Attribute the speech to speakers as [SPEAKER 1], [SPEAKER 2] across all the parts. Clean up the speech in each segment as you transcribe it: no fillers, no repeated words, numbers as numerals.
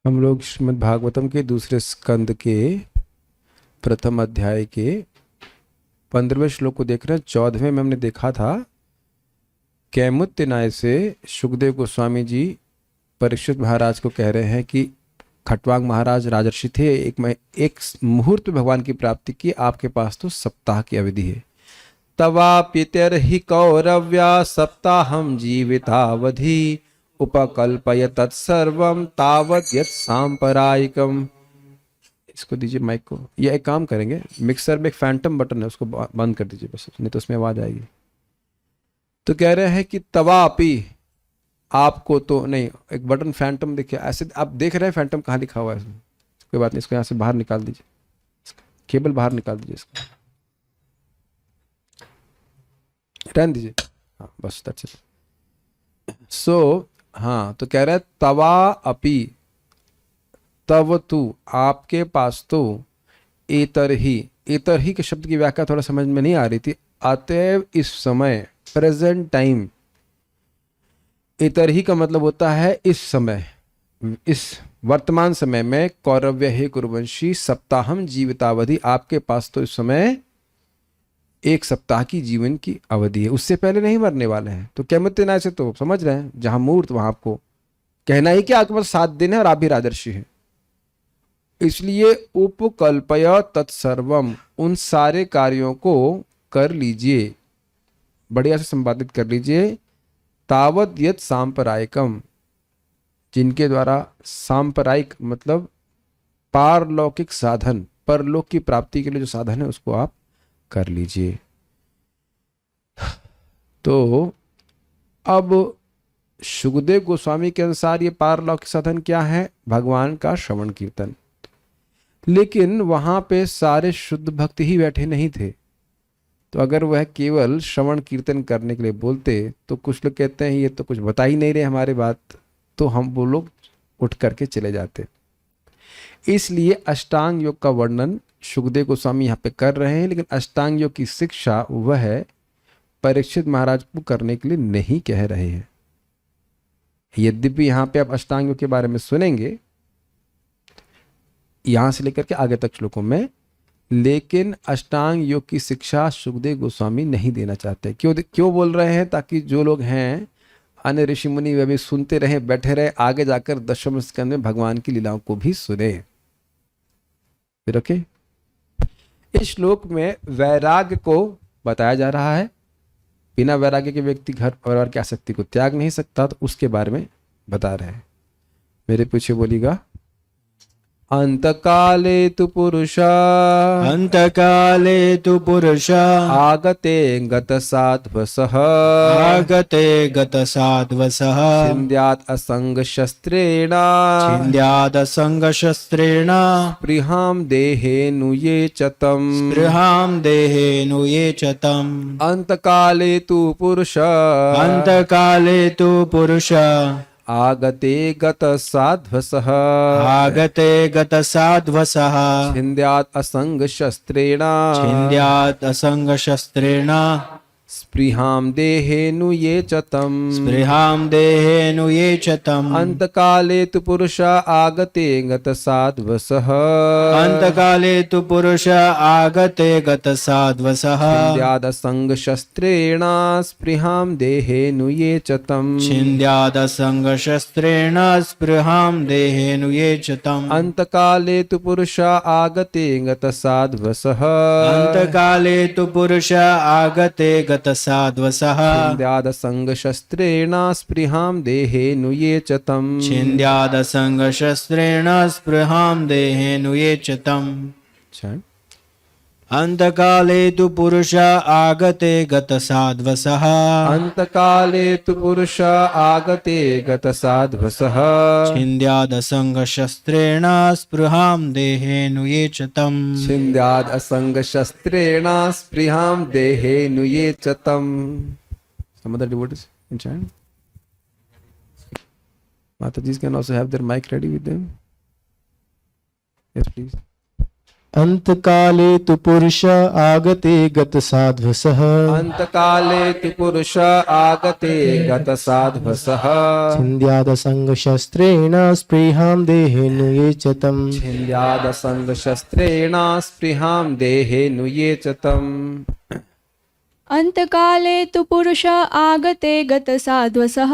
[SPEAKER 1] हम लोग श्रीमद् भागवतम के दूसरे स्कंद के प्रथम अध्याय के 15वें श्लोक को देख रहे हैं। 14वें में हमने देखा था कैमुत्य न्याय से सुखदेव गोस्वामी जी परीक्षित महाराज को कह रहे हैं कि खटवांग महाराज राजर्षि थे, एक मुहूर्त में भगवान की प्राप्ति की, आपके पास तो सप्ताह की अवधि है। तवाप्यतिर्हि कौरव्या सप्ताहम जीवितावधि उपकल्पय तत्सर्वम तावत् यत् सांपरायिकम। इसको दीजिए माइक को। ये एक काम करेंगे, मिक्सर में एक फैंटम बटन है, उसको बंद कर दीजिए बस, नहीं तो उसमें आवाज आएगी। तो कह रहे हैं कि तवापि, आपको तो नहीं, एक बटन फैंटम देखिए ऐसे, आप देख रहे हैं फैंटम कहाँ लिखा हुआ है इसमें, कोई बात नहीं, इसको यहाँ से बाहर निकाल दीजिए, केबल बाहर निकाल दीजिए, इसको रहने दीजिए। हाँ बस, दैट्स इट। सो हाँ, तो कह रहा है तवा अपि, तव तू, आपके पास तो, एतर ही के शब्द की व्याख्या थोड़ा समझ में नहीं आ रही थी। अतएव इस समय, प्रेजेंट टाइम, एतर ही का मतलब होता है इस समय, इस वर्तमान समय में, कौरव्य हे कुरुवंशी सप्ताहम जीवितावधि, आपके पास तो इस समय एक सप्ताह की जीवन की अवधि है, उससे पहले नहीं मरने वाले हैं। तो कैमुत्य न्याय से तो समझ रहे हैं, जहां मूर्त वहां आपको कहना ही कि आपके पास 7 दिन है और आप भी राजर्षि हैं। इसलिए उपकल्पय तत्सर्वम, उन सारे कार्यों को कर लीजिए, बढ़िया से संपादित कर लीजिए। तावत यत् सांपरायिकम, जिनके द्वारा, सांपरायिक मतलब पारलौकिक साधन, परलोक की प्राप्ति के लिए जो साधन है उसको आप कर लीजिए। तो अब सुखदेव गोस्वामी के अनुसार ये पारलौकिक साधन क्या है? भगवान का श्रवण कीर्तन। लेकिन वहां पे सारे शुद्ध भक्त ही बैठे नहीं थे, तो अगर वह केवल श्रवण कीर्तन करने के लिए बोलते तो कुछ लोग कहते हैं ये तो कुछ बता ही नहीं रहे हमारे बात, तो हम वो लोग उठ करके चले जाते। इसलिए अष्टांग योग का वर्णन सुखदेव गोस्वामी यहाँ पे कर रहे हैं, लेकिन अष्टांग योग की शिक्षा वह परीक्षित महाराज को करने के लिए नहीं कह रहे हैं। यद्यपि यहाँ पे आप अष्टांग योग के बारे में सुनेंगे यहां से लेकर के आगे तक श्लोकों में, लेकिन अष्टांग योग की शिक्षा सुखदेव गोस्वामी नहीं देना चाहते। क्यों बोल रहे हैं? ताकि जो लोग हैं अन्य ऋषि मुनि वे भी सुनते रहे, बैठे रहे, आगे जाकर 10वें स्कंद में भगवान की लीलाओं को भी सुने। फिर ओके, इस श्लोक में वैराग्य को बताया जा रहा है। बिना वैराग्य के व्यक्ति घर परिवार की आसक्ति को त्याग नहीं सकता, तो उसके बारे में बता रहे हैं। मेरे पीछे बोलिएगा। अंतकाले तु पुरुष,
[SPEAKER 2] अंतकाले तु पुरुष
[SPEAKER 1] आगते गतसाध्वसः,
[SPEAKER 2] आगते गतसाध्वसः
[SPEAKER 1] छिन्द्यात् असंगशस्त्रेण,
[SPEAKER 2] छिन्द्यादसंगशस्त्रेण
[SPEAKER 1] स्पृहां देहेनुये च तम्,
[SPEAKER 2] स्पृहां देहेनुये च तम्।
[SPEAKER 1] अंतकाले तु पुरुष,
[SPEAKER 2] अंतकाले तु पुरुष
[SPEAKER 1] आगते गतसाध्वसः,
[SPEAKER 2] आगते गतसाध्वसः
[SPEAKER 1] छिन्द्यात् असंगशस्त्रेण,
[SPEAKER 2] छिन्द्यात् असंगशस्त्रेण
[SPEAKER 1] स्पृहां देहेनुये च तम्,
[SPEAKER 2] स्पृहां देहेनुये च तम्।
[SPEAKER 1] अंतकाले तु पुरुष आगते गतसाध्वसः,
[SPEAKER 2] अंतकाले तु पुरुष आगते गतसाध्वसः
[SPEAKER 1] छिन्द्यादसंगशस्त्रेण स्पृहां देहेनुये च तम्,
[SPEAKER 2] छिन्द्यादसंगशस्त्रेण स्पृहां देहेनुये च तम्।
[SPEAKER 1] अंतकाले तु पुरुष आगते गतसाध्वसः,
[SPEAKER 2] अंतकाले तु पुरुष आगते गतसाध्वसः
[SPEAKER 1] छिन्द्यादसंगशस्त्रेण स्पृहां देहेनुये च तम्,
[SPEAKER 2] छिन्द्यादसंगशस्त्रेण स्पृहां देहेनुये च तम्। अंतकाले तु पुरुष आगते गतसाध्वसः,
[SPEAKER 1] अंतकाले तु पुरुष आगते गतसाध्वसः,
[SPEAKER 2] छिन्द्यादसंगशस्त्रेण स्पृहां देहेनुये च तम्।
[SPEAKER 1] छिन्द्याद् असंगशस्त्रेण स्पृहां देहेनुये च तम्। Some other devotees in chant. Mataji's can also have their mic ready with them. Yes, please.
[SPEAKER 2] अंतकाले तु पुरुष आगते गत साध्वसः
[SPEAKER 1] अंतकाले तु पुरुष आगते गत साध्वसः
[SPEAKER 2] छिन्द्यादसङ्गशस्त्रेण स्पृहां देहे नुये च तम्
[SPEAKER 1] छिन्द्यादसङ्गशस्त्रेण स्पृहां देहे नुये च तम्
[SPEAKER 3] अंतकाले तु पुरुष आगते गत साध्वसः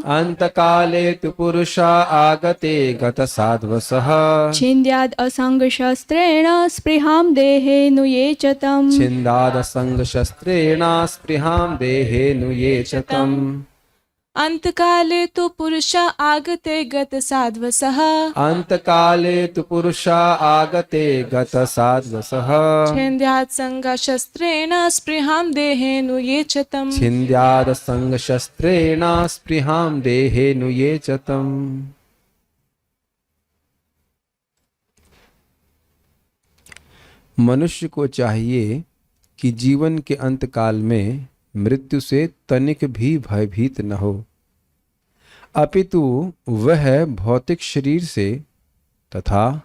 [SPEAKER 1] अंतकाले तु पुरुष आगते गत साध्वसः
[SPEAKER 3] छिन्द्याद् असंगशस्त्रेण स्पृहां देहे नुये च तम्
[SPEAKER 1] छिन्दादसङ्गशस्त्रेण स्पृहां देहे नुये च तम्
[SPEAKER 4] अंतकाले तु पुरुष आगते गत साध्वसः
[SPEAKER 1] अंतकाले तु पुरुष आगते गत साध्वसः
[SPEAKER 4] छेन्द्यात् संगशस्त्रेण स्पृहां देहे नुये च तम्
[SPEAKER 1] छिन्द्यादसङ्गशस्त्रेण स्पृहां देहे नुये च तम् मनुष्य को चाहिए कि जीवन के अंतकाल में मृत्यु से तनिक भी भयभीत न हो, अपितु वह भौतिक शरीर से तथा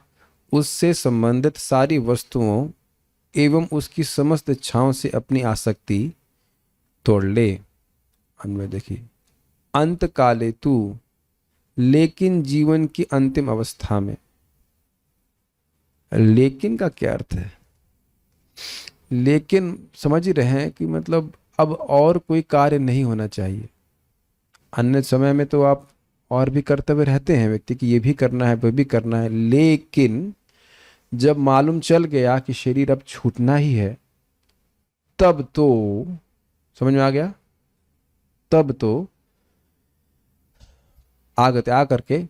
[SPEAKER 1] उससे संबंधित सारी वस्तुओं एवं उसकी समस्त इच्छाओं से अपनी आसक्ति तोड़ ले। अन्वय देखिए, अंतकाले तू, लेकिन जीवन की अंतिम अवस्था में। लेकिन का क्या अर्थ है? लेकिन समझ ही रहे हैं कि मतलब अब और कोई कार्य नहीं होना चाहिए। अन्य समय में तो आप और भी कर्तव्य रहते हैं व्यक्ति की, ये भी करना है वह भी करना है, लेकिन जब मालूम चल गया कि शरीर अब छूटना ही है, तब तो समझ में आ गया, तब तो आगते आकर के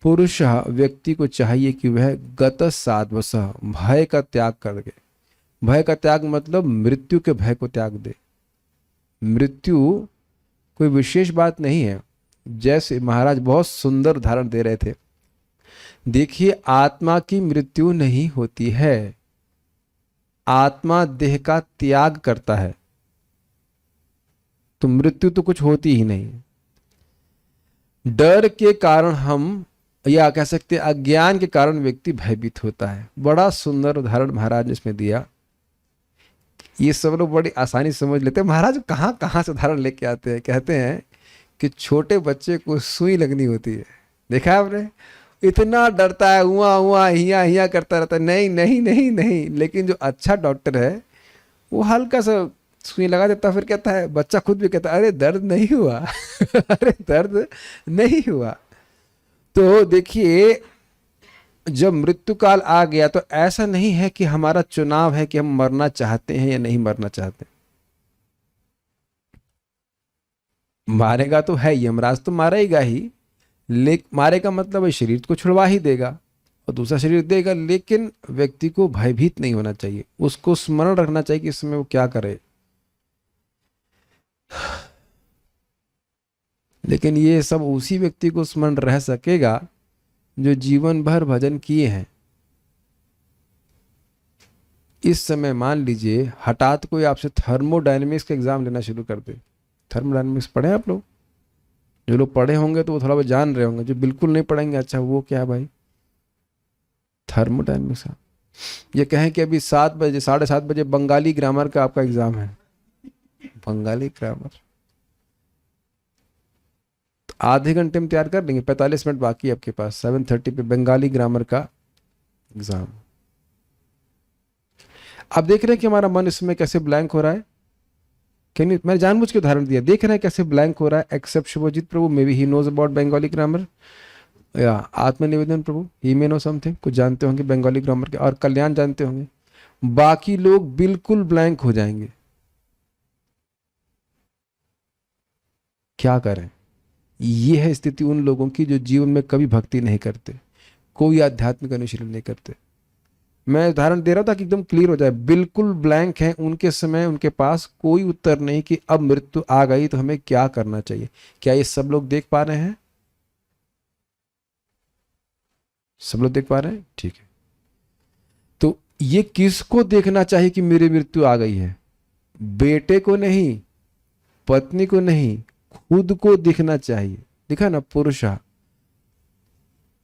[SPEAKER 1] पुरुष व्यक्ति को चाहिए कि वह गत साध्वस, भय का त्याग कर दे। भय का त्याग मतलब मृत्यु के भय को त्याग दे। मृत्यु कोई विशेष बात नहीं है। जैसे महाराज बहुत सुंदर उदाहरण दे रहे थे, देखिए आत्मा की मृत्यु नहीं होती है, आत्मा देह का त्याग करता है, तो मृत्यु तो कुछ होती ही नहीं। डर के कारण हम, या कह सकते हैं अज्ञान के कारण व्यक्ति भयभीत होता है। बड़ा सुंदर उदाहरण महाराज ने इसमें दिया, ये सब लोग बड़ी आसानी से समझ लेते हैं। महाराज कहाँ कहाँ से उदाहरण लेके आते हैं। कहते हैं कि छोटे बच्चे को सुई लगनी होती है, देखा है आपने, इतना डरता है, हुआ हुआ हिया हिया करता रहता है, नहीं नहीं नहीं नहीं, लेकिन जो अच्छा डॉक्टर है वो हल्का सा सुई लगा देता, फिर कहता है, बच्चा खुद भी कहता है अरे दर्द नहीं हुआ अरे दर्द नहीं हुआ। तो देखिए जब मृत्यु काल आ गया तो ऐसा नहीं है कि हमारा चुनाव है कि हम मरना चाहते हैं या नहीं मरना चाहते। मारेगा तो है, यमराज तो मारेगा ही, लेकिन मारेगा मतलब शरीर को छुड़वा ही देगा और दूसरा शरीर देगा, लेकिन व्यक्ति को भयभीत नहीं होना चाहिए। उसको स्मरण रखना चाहिए कि इस समय वो क्या करे। लेकिन ये सब उसी व्यक्ति को स्मरण रह सकेगा जो जीवन भर भजन किए हैं। इस समय मान लीजिए हठात कोई आपसे थर्मोडायनेमिक्स का एग्जाम लेना शुरू कर दे। थर्मोडायनेमिक्स पढ़े आप लोग? जो लोग पढ़े होंगे तो वो थोड़ा बहुत जान रहे होंगे, जो बिल्कुल नहीं पढ़ेंगे अच्छा वो क्या है भाई थर्मोडायनेमिक्स। ये कहें कि अभी 7 बजे 7:30 बजे बंगाली ग्रामर का आपका एग्जाम है, बंगाली ग्रामर तो आधे घंटे में तैयार कर लेंगे, 45 मिनट बाकी है आपके पास, 7:30 पे बंगाली ग्रामर का एग्जाम। आप देख रहे हैं कि हमारा मन इसमें कैसे ब्लैंक हो रहा है। कैन मैंने जानबूझ के उदाहरण दिया, देख रहे हैं कैसे ब्लैंक हो रहा है। Except Shubhajit Prabhu, maybe he knows about Bengali grammar, या आत्मनिवेदन प्रभु ही मे नो समथिंग, कुछ जानते होंगे बंगाली ग्रामर के, और कल्याण जानते होंगे। बाकी लोग बिल्कुल ब्लैंक हो जाएंगे। क्या करें? ये है स्थिति उन लोगों की जो जीवन में कभी भक्ति नहीं करते, कोई आध्यात्मिक अनुशीलन नहीं करते। मैं उदाहरण दे रहा था कि एकदम क्लियर हो जाए। बिल्कुल ब्लैंक है उनके समय, उनके पास कोई उत्तर नहीं कि अब मृत्यु आ गई तो हमें क्या करना चाहिए। क्या ये सब लोग देख पा रहे हैं? सब लोग देख पा रहे हैं? ठीक है। तो ये किसको देखना चाहिए कि मेरी मृत्यु आ गई है? बेटे को नहीं, पत्नी को नहीं, खुद को दिखना चाहिए। दिखा ना, पुरुष,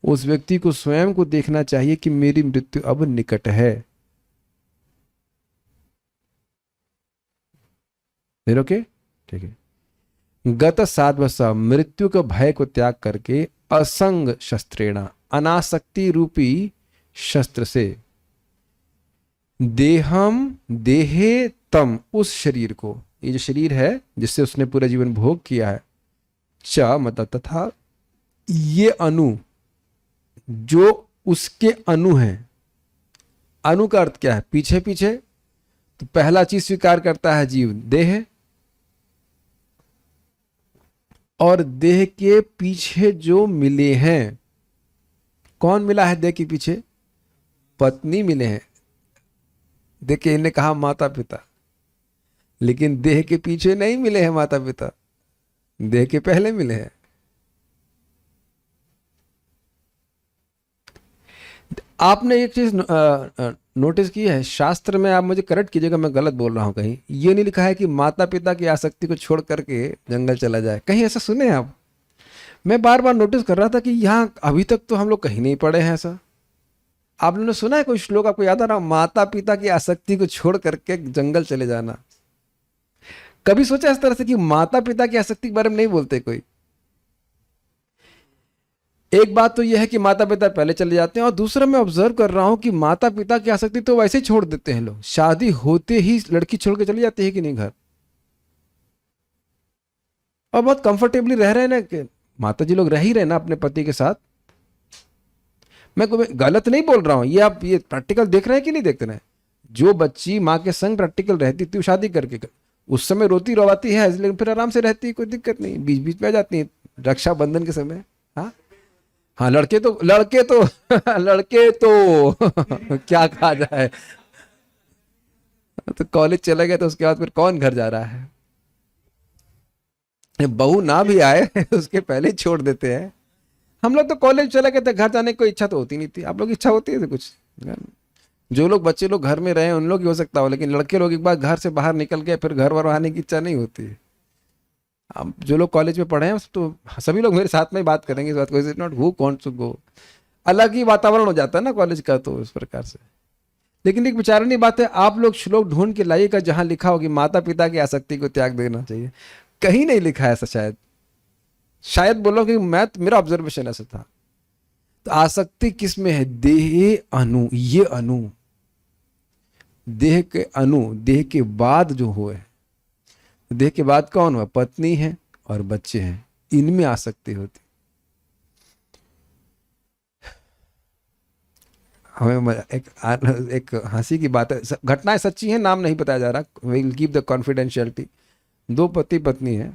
[SPEAKER 1] उस व्यक्ति को स्वयं को देखना चाहिए कि मेरी मृत्यु अब निकट है। ओके, ठीक है। गत साध्वसा, मृत्यु के भय को त्याग करके असंग शस्त्रेण, अनासक्ति रूपी शस्त्र से, देहम देहे तम, उस शरीर को, ये जो शरीर है जिससे उसने पूरा जीवन भोग किया है, च मतलब तथा, ये अनु, जो उसके अनु हैं। अनु का अर्थ क्या है? पीछे पीछे। तो पहला चीज स्वीकार करता है जीव, देह, और देह के पीछे जो मिले हैं, कौन मिला है देह के पीछे? पत्नी मिले हैं। देखिए, इन्हें कहा माता पिता, लेकिन देह के पीछे नहीं मिले हैं माता पिता, देह के पहले मिले हैं। आपने एक चीज नोटिस की है, शास्त्र में, आप मुझे करेक्ट कीजिएगा मैं गलत बोल रहा हूं, कहीं ये नहीं लिखा है कि माता पिता की आसक्ति को छोड़ करके जंगल चला जाए। कहीं ऐसा सुने हैं आप? मैं बार बार नोटिस कर रहा था कि यहाँ अभी तक तो हम लोग कहीं नहीं पढ़े हैं ऐसा। आप लोगों ने सुना है कोई श्लोक आपको याद आ रहा, माता पिता की आसक्ति को छोड़ करके जंगल चले जाना? कभी सोचा इस तरह से कि माता पिता की आसक्ति के बारे में नहीं बोलते कोई? एक बात तो यह है कि माता पिता पहले चले जाते हैं, और दूसरा मैं ऑब्जर्व कर रहा हूं कि माता पिता की आसक्ति तो वैसे ही छोड़ देते हैं लोग। शादी होते ही लड़की छोड़ के चली जाती है कि नहीं घर, और बहुत कंफर्टेबली रह रहे हैं ना, कि माता जी लोग रह ही रहे ना अपने पति के साथ। मैं कोई गलत नहीं बोल रहा हूं, ये आप ये प्रैक्टिकल देख रहे हैं कि नहीं देख रहे हैं? जो बच्ची माँ के संग प्रैक्टिकल रहती थी, शादी करके उस समय रोती रोवाती है, लेकिन फिर आराम से रहती है, कोई दिक्कत नहीं, बीच बीच में आ जाती है रक्षाबंधन के समय। हाँ हाँ, लड़के तो लड़के तो क्या कहा जाए, तो कॉलेज चले गए तो उसके बाद फिर कौन घर जा रहा है? बहू ना भी आए उसके पहले ही छोड़ देते हैं। हम लोग तो कॉलेज चले गए थे, घर जाने की कोई इच्छा तो होती नहीं थी। आप लोग इच्छा होती है कुछ? जो लोग बच्चे लोग घर में रहे उन लोग ही हो सकता हो, लेकिन लड़के लोग एक बार घर से बाहर निकल गए फिर घर वर आने की इच्छा नहीं होती है। अब जो लोग कॉलेज में पढ़े हैं तो सभी लोग मेरे साथ में ही बात करेंगे इस बात को, is it not, who wants to go. अलग ही वातावरण हो जाता है ना कॉलेज का, तो इस प्रकार से। लेकिन एक विचारनीय बात है, आप लोग श्लोक ढूंढ के लाइएगा जहां लिखा हो कि माता पिता की आसक्ति को त्याग देना चाहिए। कहीं नहीं लिखा है ऐसा, शायद बोलो कि मेरा ऑब्जर्वेशन ऐसा था। तो आसक्ति किस में है? देह अनु, ये अनु, देह के अनु, देह के बाद जो हुए, देह के बाद कौन हुआ? पत्नी है और बच्चे हैं, इनमें आसक्ति होती। हमें एक हंसी की बात है, घटनाएं सच्ची हैं, नाम नहीं बताया जा रहा, विल कीप द कॉन्फिडेंशियलिटी। दो पति पत्नी है,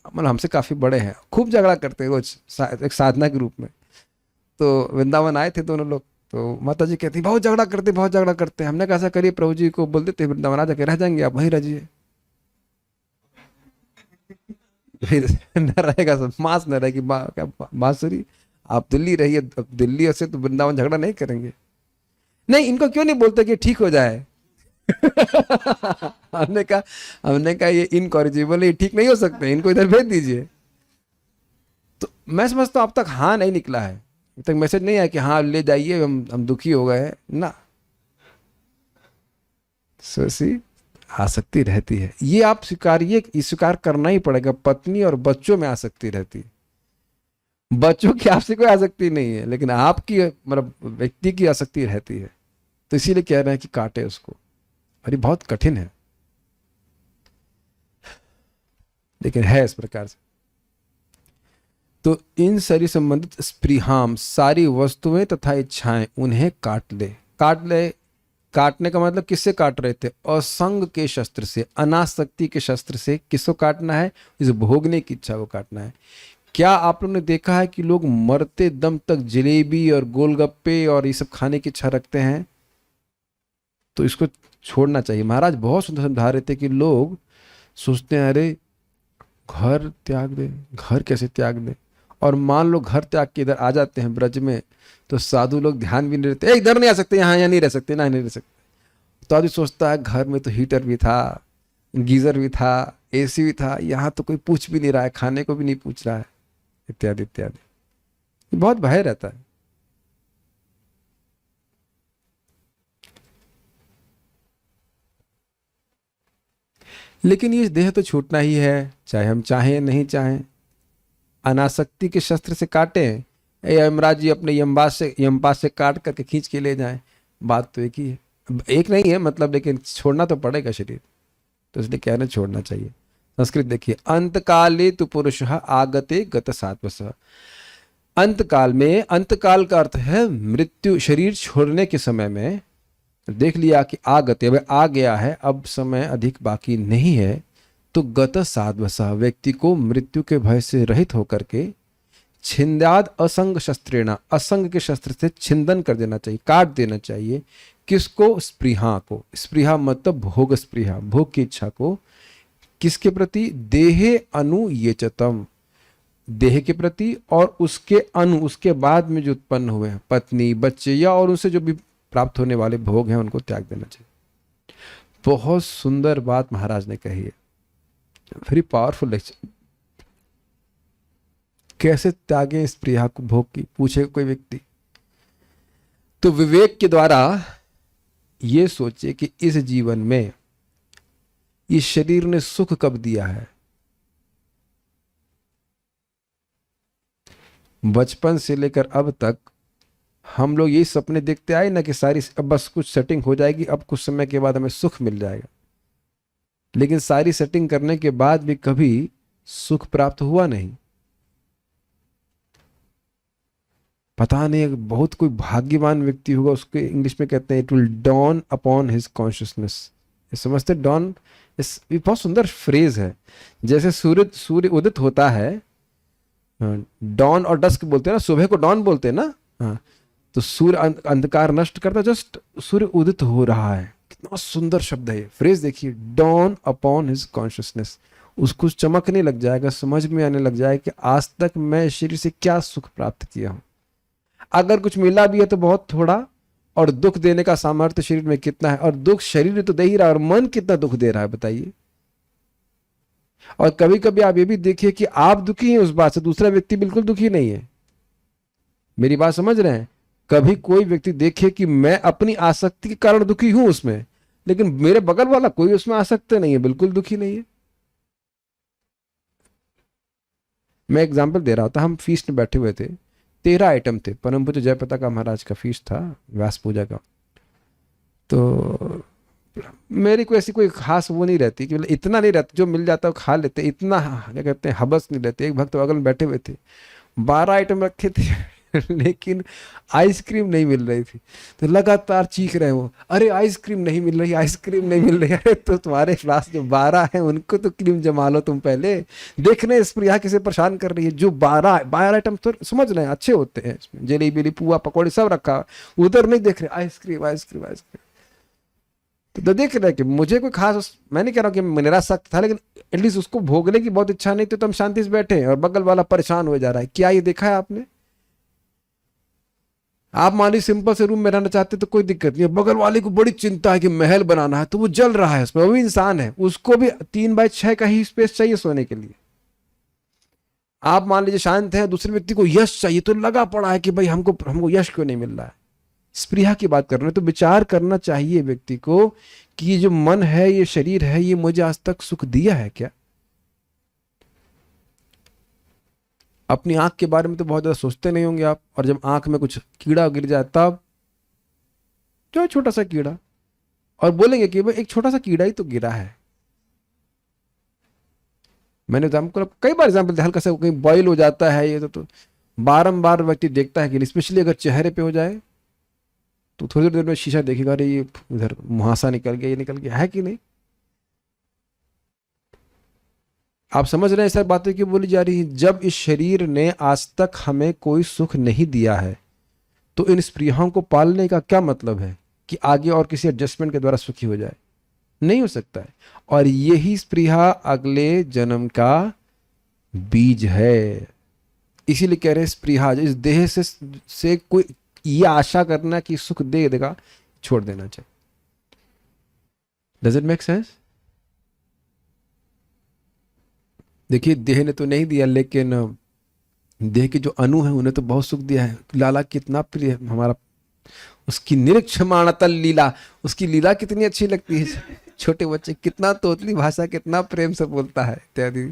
[SPEAKER 1] मतलब हमसे काफी बड़े हैं, खूब झगड़ा करते हैं रोज एक साधना के रूप में। तो वृंदावन आए थे दोनों लोग, तो माता जी कहती बहुत झगड़ा करते हैं। हमने कहा ऐसा करिए, प्रभु जी को बोल देते वृंदावन आ जाके रह जाएंगे, आप वहीं रहिए। फिर न रहेगा सब, मांस न रहेगी, क्या बांसुरी, आप दिल्ली रहिए, दिल्ली से तो वृंदावन झगड़ा नहीं करेंगे। नहीं, इनको क्यों नहीं बोलते कि ठीक हो जाए? हमने कहा ये इनकॉरिजिबल है, ठीक नहीं हो सकते, इनको इधर भेज दीजिए। तो मैं समझता हूं अब तक हाँ नहीं निकला है, अब तक मैसेज नहीं आया कि हाँ ले जाइए, हम दुखी हो गए ना। सोसी आसक्ति रहती है, ये आप स्वीकारिए, स्वीकार करना ही पड़ेगा। पत्नी और बच्चों में आसक्ति रहती है। बच्चों की आपसे कोई आसक्ति नहीं है, लेकिन आपकी मतलब व्यक्ति की आसक्ति रहती है। तो इसीलिए कह रहे हैं कि काटे उसको, और ये बहुत कठिन है, लेकिन है इस प्रकार से। तो इन शरीर संबंधित स्पृहाम, सारी वस्तुएं तथा इच्छाएं, उन्हें काट ले। काटने का मतलब किससे काट रहे थे? असंग के शस्त्र से, अनासक्ति के शस्त्र से। किसको काटना है? इस भोगने की इच्छा को काटना है। क्या आप लोगों ने देखा है कि लोग मरते दम तक जलेबी और गोलगप्पे और ये सब खाने की इच्छा रखते हैं? तो इसको छोड़ना चाहिए। महाराज बहुत सुंदर समझा रहे थे कि लोग सोचते हैं अरे घर त्याग दे, घर कैसे त्याग दे? और मान लो घर त्याग के इधर आ जाते हैं ब्रज में, तो साधु लोग ध्यान भी नहीं रहते, इधर नहीं आ सकते, यहाँ नहीं रह सकते, नहीं रह सकते। तो आदमी सोचता है घर में तो हीटर भी था, गीजर भी था, एसी भी था, यहाँ तो कोई पूछ भी नहीं रहा है, खाने को भी नहीं पूछ रहा है, इत्यादि इत्यादि। बहुत भय रहता है। लेकिन ये देह तो छूटना ही है, चाहे हम चाहें नहीं चाहें। अनासक्ति के शस्त्र से काटें या यमराज जी अपने यमपास से काट करके खींच के ले जाएं, बात तो एक ही है, एक नहीं है मतलब, लेकिन छोड़ना तो पड़ेगा शरीर, तो इसलिए कह रहे छोड़ना चाहिए। संस्कृत देखिए, अंतकाले तु पुरुषः आगते गत सात्वसः। अंतकाल में, अंतकाल का अर्थ है मृत्यु, शरीर छोड़ने के समय में देख लिया कि आगते, वह आ गया है, अब समय अधिक बाकी नहीं है, तो गत साध्वसः व्यक्ति को मृत्यु के भय से रहित होकर के छिंद्याद असंग शस्त्रेणा, असंग के शस्त्र से छिंदन कर देना चाहिए, काट देना चाहिए। किसको? स्पृहा को। स्पृहा मतलब भोग स्पृहा, भोग की इच्छा को। किसके प्रति? देहे अनुयेचतम, देह के प्रति, और उसके अनु, उसके बाद में जो उत्पन्न हुए हैं पत्नी, बच्चे, या और उनसे जो भी प्राप्त होने वाले भोग हैं उनको त्याग देना चाहिए। बहुत सुंदर बात महाराज ने कही है, वेरी पावरफुल लेक्चर। कैसे त्यागे स्पृहा को, भोग की? पूछे कोई व्यक्ति तो विवेक के द्वारा ये सोचे कि इस जीवन में इस शरीर ने सुख कब दिया है। बचपन से लेकर अब तक हम लोग यही सपने देखते आए ना कि सारी, अब बस कुछ सेटिंग हो जाएगी, अब कुछ समय के बाद हमें सुख मिल जाएगा, लेकिन सारी सेटिंग करने के बाद भी कभी सुख प्राप्त हुआ नहीं। पता नहीं, बहुत कोई भाग्यवान व्यक्ति होगा, उसके इंग्लिश में कहते हैं it will dawn upon his consciousness. समझते? डॉन, इस बहुत सुंदर फ्रेज है। जैसे सूर्य उदित होता है, डॉन और डस्क बोलते हैं ना, सुबह को डॉन बोलते हैं ना, हाँ, तो सूर्य अंधकार नष्ट करता, जस्ट सूर्य उदित हो रहा है। कितना सुंदर शब्द है ये, फ्रेज देखिए, डॉन अपॉन हिज कॉन्शियसनेस। उसको चमकने लग जाएगा, समझ में आने लग जाएगा कि आज तक मैं शरीर से क्या सुख प्राप्त किया हूं। अगर कुछ मिला भी है तो बहुत थोड़ा, और दुख देने का सामर्थ्य शरीर में कितना है, और दुख शरीर तो दे ही रहा है, और मन कितना दुख दे रहा है बताइए। और कभी कभी आप ये भी देखिए कि आप दुखी हैं उस बात से, दूसरा व्यक्ति बिल्कुल दुखी नहीं है। मेरी बात समझ रहे हैं? कभी कोई व्यक्ति देखे कि मैं अपनी आसक्ति के कारण दुखी हूं उसमें, लेकिन मेरे बगल वाला कोई उसमें आसक्त नहीं है, बिल्कुल दुखी नहीं है। मैं एग्जाम्पल दे रहा था, हम फीस्ट में बैठे हुए थे, 13 आइटम थे, परम पूज्य जयप्रताप महाराज का फीस्ट था, व्यास पूजा का। तो मेरी कोई ऐसी कोई खास वो नहीं रहती कि इतना नहीं रहता, जो मिल जाता है खा लेते, इतना क्या कहते हैं हबस नहीं रहते। एक भक्त बगल में बैठे हुए थे, 12 आइटम रखे थे लेकिन आइसक्रीम नहीं मिल रही थी, तो लगातार चीख रहे वो, अरे आइसक्रीम नहीं मिल रही, आइसक्रीम नहीं मिल रही। अरे तो तुम्हारे पास जो 12 है उनको तो क्रीम जमा लो तुम पहले, देखने स्प्रिया किसे परेशान कर रही है। जो 12 आइटम तो समझ रहे हैं अच्छे होते हैं, जलेबी पुआ पकौड़े सब रखा, उधर नहीं देख रहे आइसक्रीम आइसक्रीम आइसक्रीम। तो देख रहे कि मुझे कोई खास, मैं नहीं कह रहा हूँ कि मेरा सख्त था, लेकिन एटलीस्ट उसको भोगने की बहुत इच्छा नहीं थी, तो हम शांति से बैठे हैं और बगल वाला परेशान हो जा रहा है। क्या ये देखा है आपने? आप मान लीजिए सिंपल से रूम में रहना चाहते तो कोई दिक्कत नहीं है, बगल वाले को बड़ी चिंता है कि महल बनाना है, तो वो जल रहा है उसमें, वो भी इंसान है, उसको भी 3x6 का ही स्पेस चाहिए सोने के लिए। आप मान लीजिए शांत है, दूसरे व्यक्ति को यश चाहिए, तो लगा पड़ा है कि भाई हमको यश क्यों नहीं मिल रहा है। स्पृहा की बात कर रहे हैं, तो विचार करना चाहिए व्यक्ति को कि ये जो मन है, ये शरीर है, ये मुझे आज तक सुख दिया है क्या? अपनी आंख के बारे में तो बहुत ज्यादा सोचते नहीं होंगे आप, और जब आंख में कुछ कीड़ा गिर जाए तब, जो छोटा सा कीड़ा, और बोलेंगे कि भाई एक छोटा सा कीड़ा ही तो गिरा है। मैंने कई बार एग्जाम्पल दिया, हल्का सा कहीं बॉयल हो जाता है ये तो बारंबार व्यक्ति देखता है कि स्पेशली अगर चेहरे पे हो जाए तो थोड़ी देर में शीशा देखेगा, अरे ये उधर मुहासा निकल गया, ये निकल गया है कि नहीं। आप समझ रहे हैं सब बातें क्यों बोली जा रही है? जब इस शरीर ने आज तक हमें कोई सुख नहीं दिया है, तो इन स्पृहाओं को पालने का क्या मतलब है कि आगे और किसी एडजस्टमेंट के द्वारा सुखी हो जाए? नहीं हो सकता है। और यही स्पृहा अगले जन्म का बीज है। इसीलिए कह रहे हैं स्पृहा, इस देह से कोई ये आशा करना कि सुख दे देगा, छोड़ देना चाहिए। Does it make sense? देखिए देह ने तो नहीं दिया, लेकिन देह के जो अणु है उन्हें तो बहुत सुख दिया है। लाला कितना प्रिय है हमारा, उसकी निरीक्षमाणतल लीला, उसकी लीला कितनी अच्छी लगती है। छोटे बच्चे कितना तोतली भाषा, कितना प्रेम से बोलता है इत्यादि।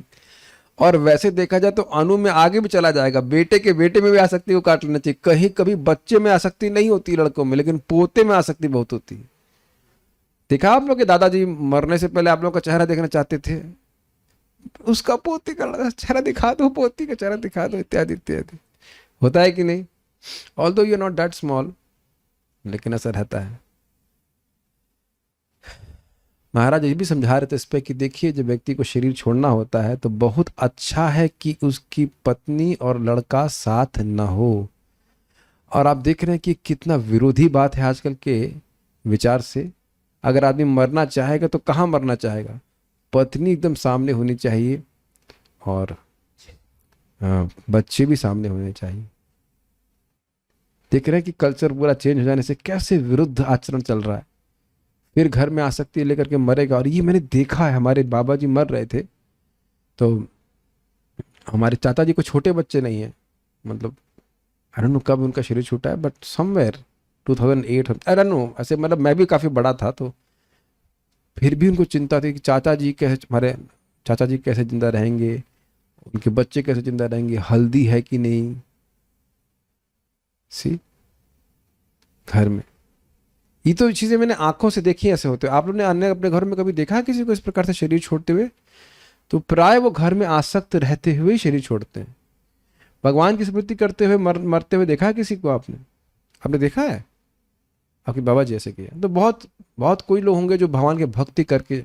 [SPEAKER 1] और वैसे देखा जाए तो अनु में आगे भी चला जाएगा, बेटे के बेटे में भी आसक्ति को काट लेना चाहिए। कहीं कभी बच्चे में आसक्ति नहीं होती लड़कों में, लेकिन पोते में आसक्ति बहुत होती है। देखा आप लोग के दादाजी मरने से पहले आप लोग का चेहरा देखना चाहते थे, उसका पोती का चेहरा दिखा दो, पोती का चेहरा दिखा दो, इत्यादि इत्यादि। होता है कि नहीं? Although you are not that small, लेकिन ऐसा रहता है। महाराज ये भी समझा रहे थे इस पे कि देखिए जब व्यक्ति को शरीर छोड़ना होता है तो बहुत अच्छा है कि उसकी पत्नी और लड़का साथ न हो। और आप देख रहे हैं कि कितना विरोधी बात है आजकल के विचार से। अगर आदमी मरना चाहेगा तो कहाँ मरना चाहेगा? पत्नी एकदम सामने होनी चाहिए और बच्चे भी सामने होने चाहिए। देख रहे हैं कि कल्चर पूरा चेंज हो जाने से कैसे विरुद्ध आचरण चल रहा है। फिर घर में आसक्ति लेकर के मरेगा। और ये मैंने देखा है, हमारे बाबा जी मर रहे थे तो हमारे चाचा जी को छोटे बच्चे नहीं है, मतलब आई डोंट नो कब उनका शरीर छूटा है, but somewhere 2008 I don't know, ऐसे मतलब मैं भी काफ़ी बड़ा था। तो फिर भी उनको चिंता थी कि चाचा जी कैसे, हमारे चाचा जी कैसे जिंदा रहेंगे, उनके बच्चे कैसे जिंदा रहेंगे, हल्दी है कि नहीं। सी घर में ये तो चीज़ें मैंने आंखों से देखी ऐसे होते। आप लोगों ने अन्य अपने घर में कभी देखा है किसी को इस प्रकार से शरीर छोड़ते हुए? तो प्राय वो घर में आसक्त रहते हुए ही शरीर छोड़ते हैं। भगवान की स्मृति करते हुए मरते हुए देखा है किसी को आपने देखा है? आपके बाबा जी ऐसे किया। तो बहुत बहुत कोई लोग होंगे जो भगवान के भक्ति करके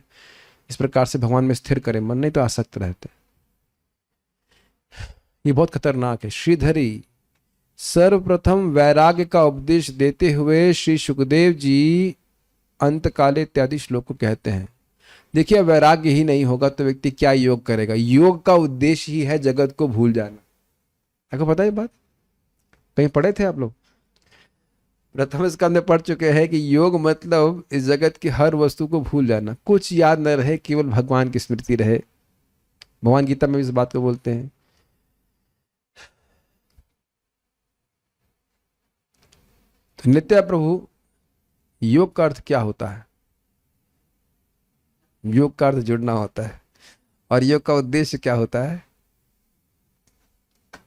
[SPEAKER 1] इस प्रकार से भगवान में स्थिर करें, मन नहीं तो आसक्त रहते। ये बहुत खतरनाक है। श्रीधरी सर्वप्रथम वैराग्य का उपदेश देते हुए श्री सुखदेव जी अंतकाले इत्यादि श्लोक को कहते हैं। देखिए वैराग्य ही नहीं होगा तो व्यक्ति क्या योग करेगा? योग का उद्देश्य ही है जगत को भूल जाना। आपको पता है बात? कहीं पढ़े थे आप लोग? प्रथम स्कंद में पढ़ चुके हैं कि योग मतलब इस जगत की हर वस्तु को भूल जाना, कुछ याद न रहे, केवल भगवान की स्मृति रहे। भगवान गीता में भी इस बात को बोलते हैं। तो नित्य प्रभु, योग का अर्थ क्या होता है? योग का अर्थ जुड़ना होता है। और योग का उद्देश्य क्या होता है?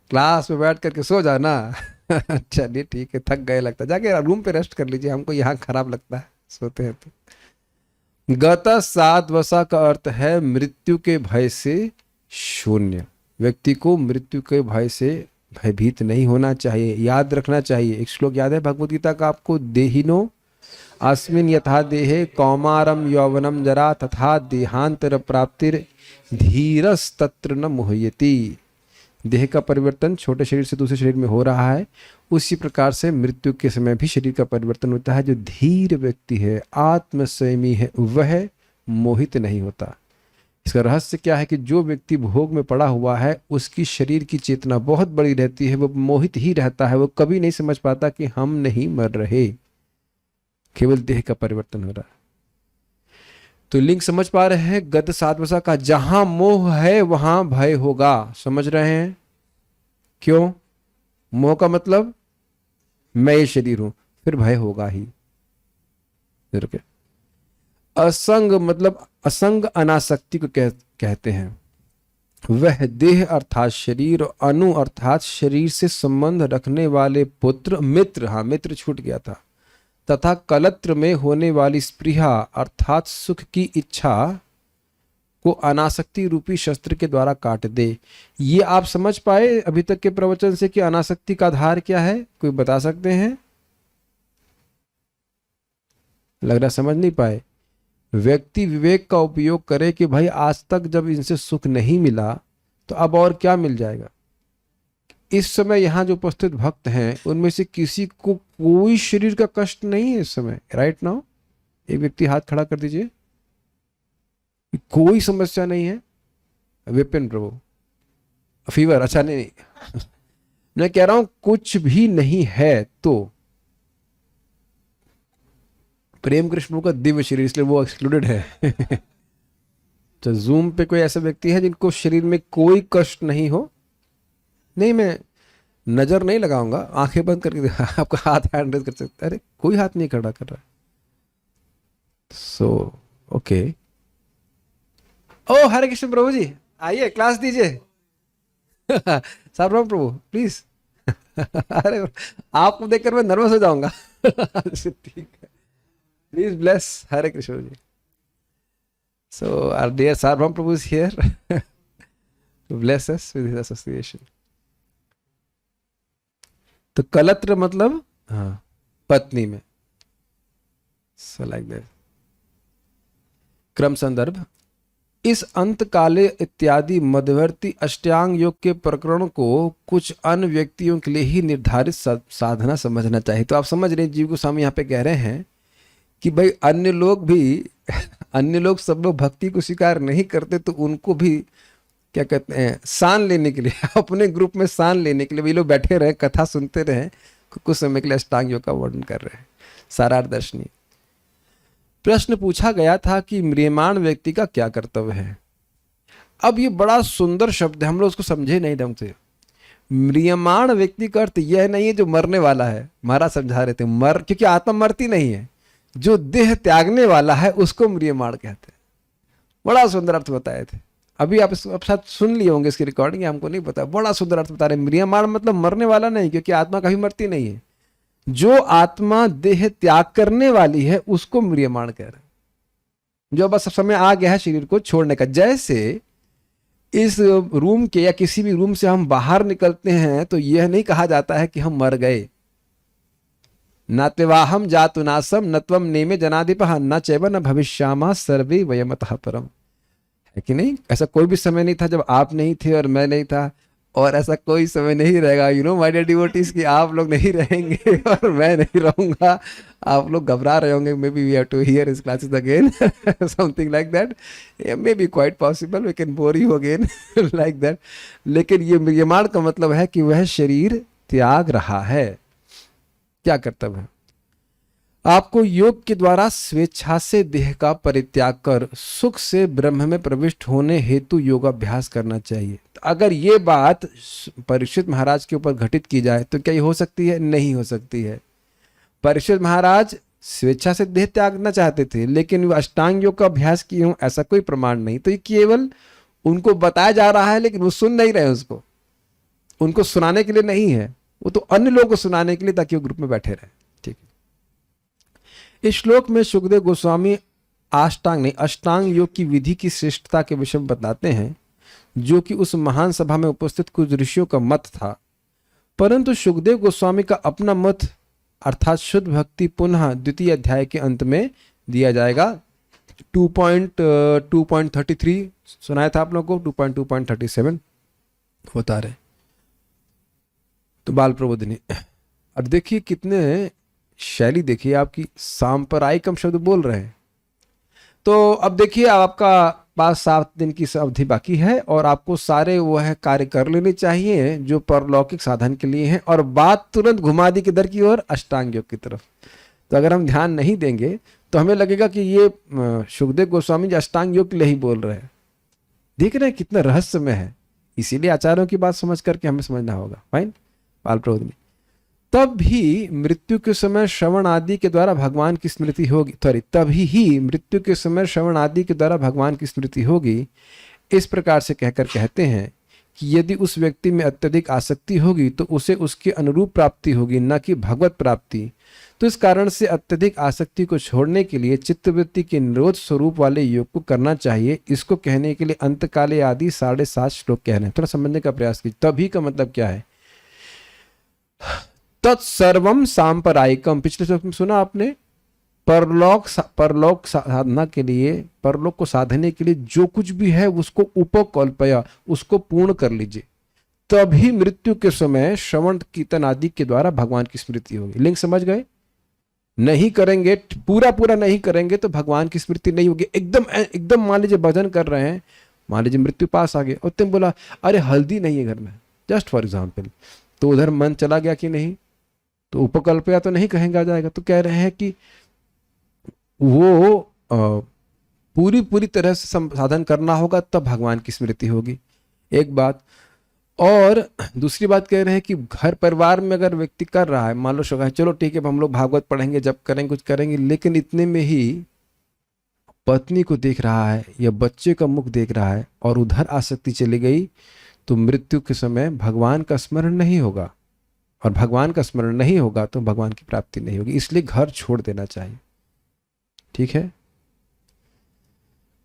[SPEAKER 1] क्लास में बैठ करके सो जाना। चलिए ठीक है, थक गए लगता है, जाके रूम पे रेस्ट कर लीजिए, हमको यहाँ खराब लगता है सोते हैं तो। गता साधवसा का अर्थ है मृत्यु के भय से शून्य। व्यक्ति को मृत्यु के भय से भयभीत नहीं होना चाहिए, याद रखना चाहिए। एक श्लोक याद है भगवद गीता का आपको? देहिनो अस्मिन् यथा देहे कौमारम यौवनम जरा तथा देहांतर प्राप्तिर धीरस तत्र न मुह्यति। देह का परिवर्तन छोटे शरीर से दूसरे शरीर में हो रहा है, उसी प्रकार से मृत्यु के समय भी शरीर का परिवर्तन होता है। जो धीर व्यक्ति है, आत्मसंयमी है, वह मोहित नहीं होता। इसका रहस्य क्या है कि जो व्यक्ति भोग में पड़ा हुआ है उसकी शरीर की चेतना बहुत बड़ी रहती है, वो मोहित ही रहता है, वो कभी नहीं समझ पाता कि हम नहीं मर रहे, केवल देह का परिवर्तन हो रहा है। तो लिंक समझ पा रहे हैं? गत साधवसा का जहां मोह है वहां भय होगा। समझ रहे हैं क्यों? मोह का मतलब मैं ये शरीर हूं, फिर भय होगा ही। असंग मतलब असंग अनासक्ति को कहते हैं। वह देह अर्थात शरीर और अनु अर्थात शरीर से संबंध रखने वाले पुत्र, मित्र, हाँ मित्र छूट गया था, तथा कलत्र में होने वाली स्पृहा अर्थात सुख की इच्छा को अनासक्ति रूपी शस्त्र के द्वारा काट दे। ये आप समझ पाए अभी तक के प्रवचन से कि अनासक्ति का आधार क्या है? कोई बता सकते हैं? लग रहा समझ नहीं पाए। व्यक्ति विवेक का उपयोग करे कि भाई आज तक जब इनसे सुख नहीं मिला तो अब और क्या मिल जाएगा। इस समय यहाँ जो उपस्थित भक्त हैं उनमें से किसी को कोई शरीर का कष्ट नहीं है इस समय, राइट नाउ? एक व्यक्ति हाथ खड़ा कर दीजिए। कोई समस्या नहीं है? विपिन प्रभु फीवर? अच्छा नहीं मैं कह रहा हूं कुछ भी नहीं है तो प्रेम कृष्ण का दिव्य शरीर, इसलिए वो एक्सक्लूडेड है। तो जूम पे कोई ऐसा व्यक्ति है जिनको शरीर में कोई कष्ट नहीं हो? नहीं, मैं नजर नहीं लगाऊंगा, आंखें बंद करके आपका हाथ हैंड रेज कर सकते। अरे कोई हाथ नहीं खड़ा कर रहा। So okay. ओ हरे कृष्ण प्रभु जी, आइए क्लास दीजिए। सार्वभौम प्रभु प्लीज। अरे आपको देखकर मैं नर्वस हो जाऊंगा। ठीक है, please bless Hare Krishna ji. So our dear Sarvabhauma Prabhu is here to bless us with his association. तो कलत्र मतलब हाँ पत्नी में। So like that. क्रम संदर्भ, इस अंतकाले इत्यादि मध्यवर्ती अष्टांग योग के प्रकरण को कुछ अन्य व्यक्तियों के लिए ही निर्धारित साधना समझना चाहिए। तो आप समझ रहे हैं जीव गोस्वामी यहाँ पे कह रहे हैं कि भाई अन्य लोग भी अन्य लोग सब लोग भक्ति को स्वीकार नहीं करते, तो उनको भी क्या कहते हैं सान लेने के लिए, अपने ग्रुप में सान लेने के लिए वे लोग बैठे रहे, कथा सुनते रहे, कुछ समय के लिए अष्टांग योग का वर्णन कर रहे हैं। सारार्थ दर्शनी। प्रश्न पूछा गया था कि म्रियमाण व्यक्ति का क्या कर्तव्य है। अब ये बड़ा सुंदर शब्द है, हम लोग उसको समझे नहीं ढंग से। म्रियमाण व्यक्ति का अर्थ यह नहीं है जो मरने वाला है, महाराज समझा रहे थे, क्योंकि आत्मा मरती नहीं है, जो देह त्यागने वाला है उसको म्रियमाण कहते हैं। बड़ा सुंदर अर्थ बताए थे, अभी आप इसको साथ सुन लिए होंगे इसकी रिकॉर्डिंग, हमको नहीं पता, बड़ा सुंदर अर्थ बता रहे। म्रियमाण मतलब मरने वाला नहीं, क्योंकि आत्मा कभी मरती नहीं है। जो आत्मा देह त्याग करने वाली है उसको म्रियमाण कह रहे हैं, जो बस समय आ गया है शरीर को छोड़ने का। जैसे इस रूम के या किसी भी रूम से हम बाहर निकलते हैं तो यह नहीं कहा जाता है कि हम मर गए। नातेवाहम जातुनासम नत्वम नेमे जनाधिपः न चैव न भविष्यामा सर्वे वयमतः परम, है कि नहीं। ऐसा कोई भी समय नहीं था जब आप नहीं थे और मैं नहीं था, और ऐसा कोई समय नहीं रहेगा, you know my dear devotees, कि आप लोग नहीं रहेंगे और मैं नहीं रहूंगा। आप लोग घबरा रहे होंगे, maybe we have to hear his classes again, something like that, maybe quite possible, we can bore you again like that. लेकिन ये म्रियमाण का मतलब है कि वह शरीर त्याग रहा है। क्या कर्तव्य है? आपको योग के द्वारा स्वेच्छा से देह का परित्याग कर सुख से ब्रह्म में प्रविष्ट होने हेतु योगाभ्यास करना चाहिए। तो अगर ये बात परीक्षित महाराज के ऊपर घटित की जाए तो क्या ये हो सकती है? नहीं हो सकती है। परीक्षित महाराज स्वेच्छा से देह त्यागना चाहते थे, लेकिन वो अष्टांग योग का अभ्यास किए हों ऐसा कोई प्रमाण नहीं। तो ये केवल उनको बताया जा रहा है, लेकिन वो सुन नहीं रहे उसको, उनको सुनाने के लिए नहीं है, वो तो अन्य लोगों को सुनाने के लिए, ताकि वो ग्रुप में बैठे रहे। ठीक है। इस श्लोक में सुखदेव गोस्वामी अष्टांग योग की विधि की श्रेष्ठता के विषय में बताते हैं, जो कि उस महान सभा में उपस्थित कुछ ऋषियों का मत था। परंतु सुखदेव गोस्वामी का अपना मत अर्थात शुद्ध भक्ति पुनः द्वितीय अध्याय के अंत में दिया जाएगा। 2.33 सुनाया था आप लोगों को, 2.2.37 बता रहे। तो बाल प्रबोधिनी, अब देखिए कितने शैली देखिए आपकी, सांप्रदायिक हम शब्द बोल रहे हैं। तो अब देखिए आपका पास 7 दिन की अवधि बाकी है और आपको सारे वह कार्य कर लेने चाहिए जो परलौकिक साधन के लिए हैं, और बात तुरंत घुमा दी किधर की ओर? अष्टांग योग की तरफ। तो अगर हम ध्यान नहीं देंगे तो हमें लगेगा कि ये सुखदेव गोस्वामी जी अष्टांग योग के लिए ही बोल रहे हैं। देख रहे हैं कितना रहस्यमय है, इसीलिए आचार्यों की बात समझ करके हमें समझना होगा। फाइन। बाल प्रबोधिनी, तब भी मृत्यु के समय श्रवण आदि के द्वारा भगवान की स्मृति होगी, तभी ही मृत्यु के समय श्रवण आदि के द्वारा भगवान की स्मृति होगी। इस प्रकार से कहकर कहते हैं कि यदि उस व्यक्ति में अत्यधिक आसक्ति होगी तो उसे उसके अनुरूप प्राप्ति होगी, न कि भगवत प्राप्ति। तो इस कारण से अत्यधिक आसक्ति को छोड़ने के लिए चित्तवृत्ति के निरोध स्वरूप वाले योग को करना चाहिए। इसको कहने के लिए अंतकाले आदि 7.5 श्लोक कह रहे हैं। थोड़ा समझने का प्रयास कीजिए। तभी का मतलब क्या है? तत्सर्वम सांप्रदायिकम, पिछले श्लोक में सुना आपने, परलोक साधना के लिए, परलोक को साधने के लिए जो कुछ भी है उसको उपकल्पया, उसको पूर्ण कर लीजिए, तभी मृत्यु के समय श्रवण कीर्तन आदि के द्वारा भगवान की स्मृति होगी। लिंक समझ गए? नहीं करेंगे, पूरा नहीं करेंगे तो भगवान की स्मृति नहीं होगी। एकदम मान लीजिए भजन कर रहे हैं, मान लीजिए मृत्यु पास आ गए और तुम बोला अरे हल्दी नहीं है घर में, जस्ट फॉर एग्जाम्पल, तो उधर मन चला गया कि नहीं? तो उपकल्पया तो नहीं कहेंगे आ जाएगा। तो कह रहे हैं कि वो पूरी तरह से साधन करना होगा, तब भगवान की स्मृति होगी। एक बात। और दूसरी बात कह रहे हैं कि घर परिवार में अगर व्यक्ति कर रहा है, मान लो चलो ठीक है हम लोग भागवत पढ़ेंगे, जब करेंगे कुछ करेंगे, लेकिन इतने में ही पत्नी को देख रहा है या बच्चे का मुख देख रहा है और उधर आसक्ति चली गई, तो मृत्यु के समय भगवान का स्मरण नहीं होगा, और भगवान का स्मरण नहीं होगा तो भगवान की प्राप्ति नहीं होगी। इसलिए घर छोड़ देना चाहिए। ठीक है।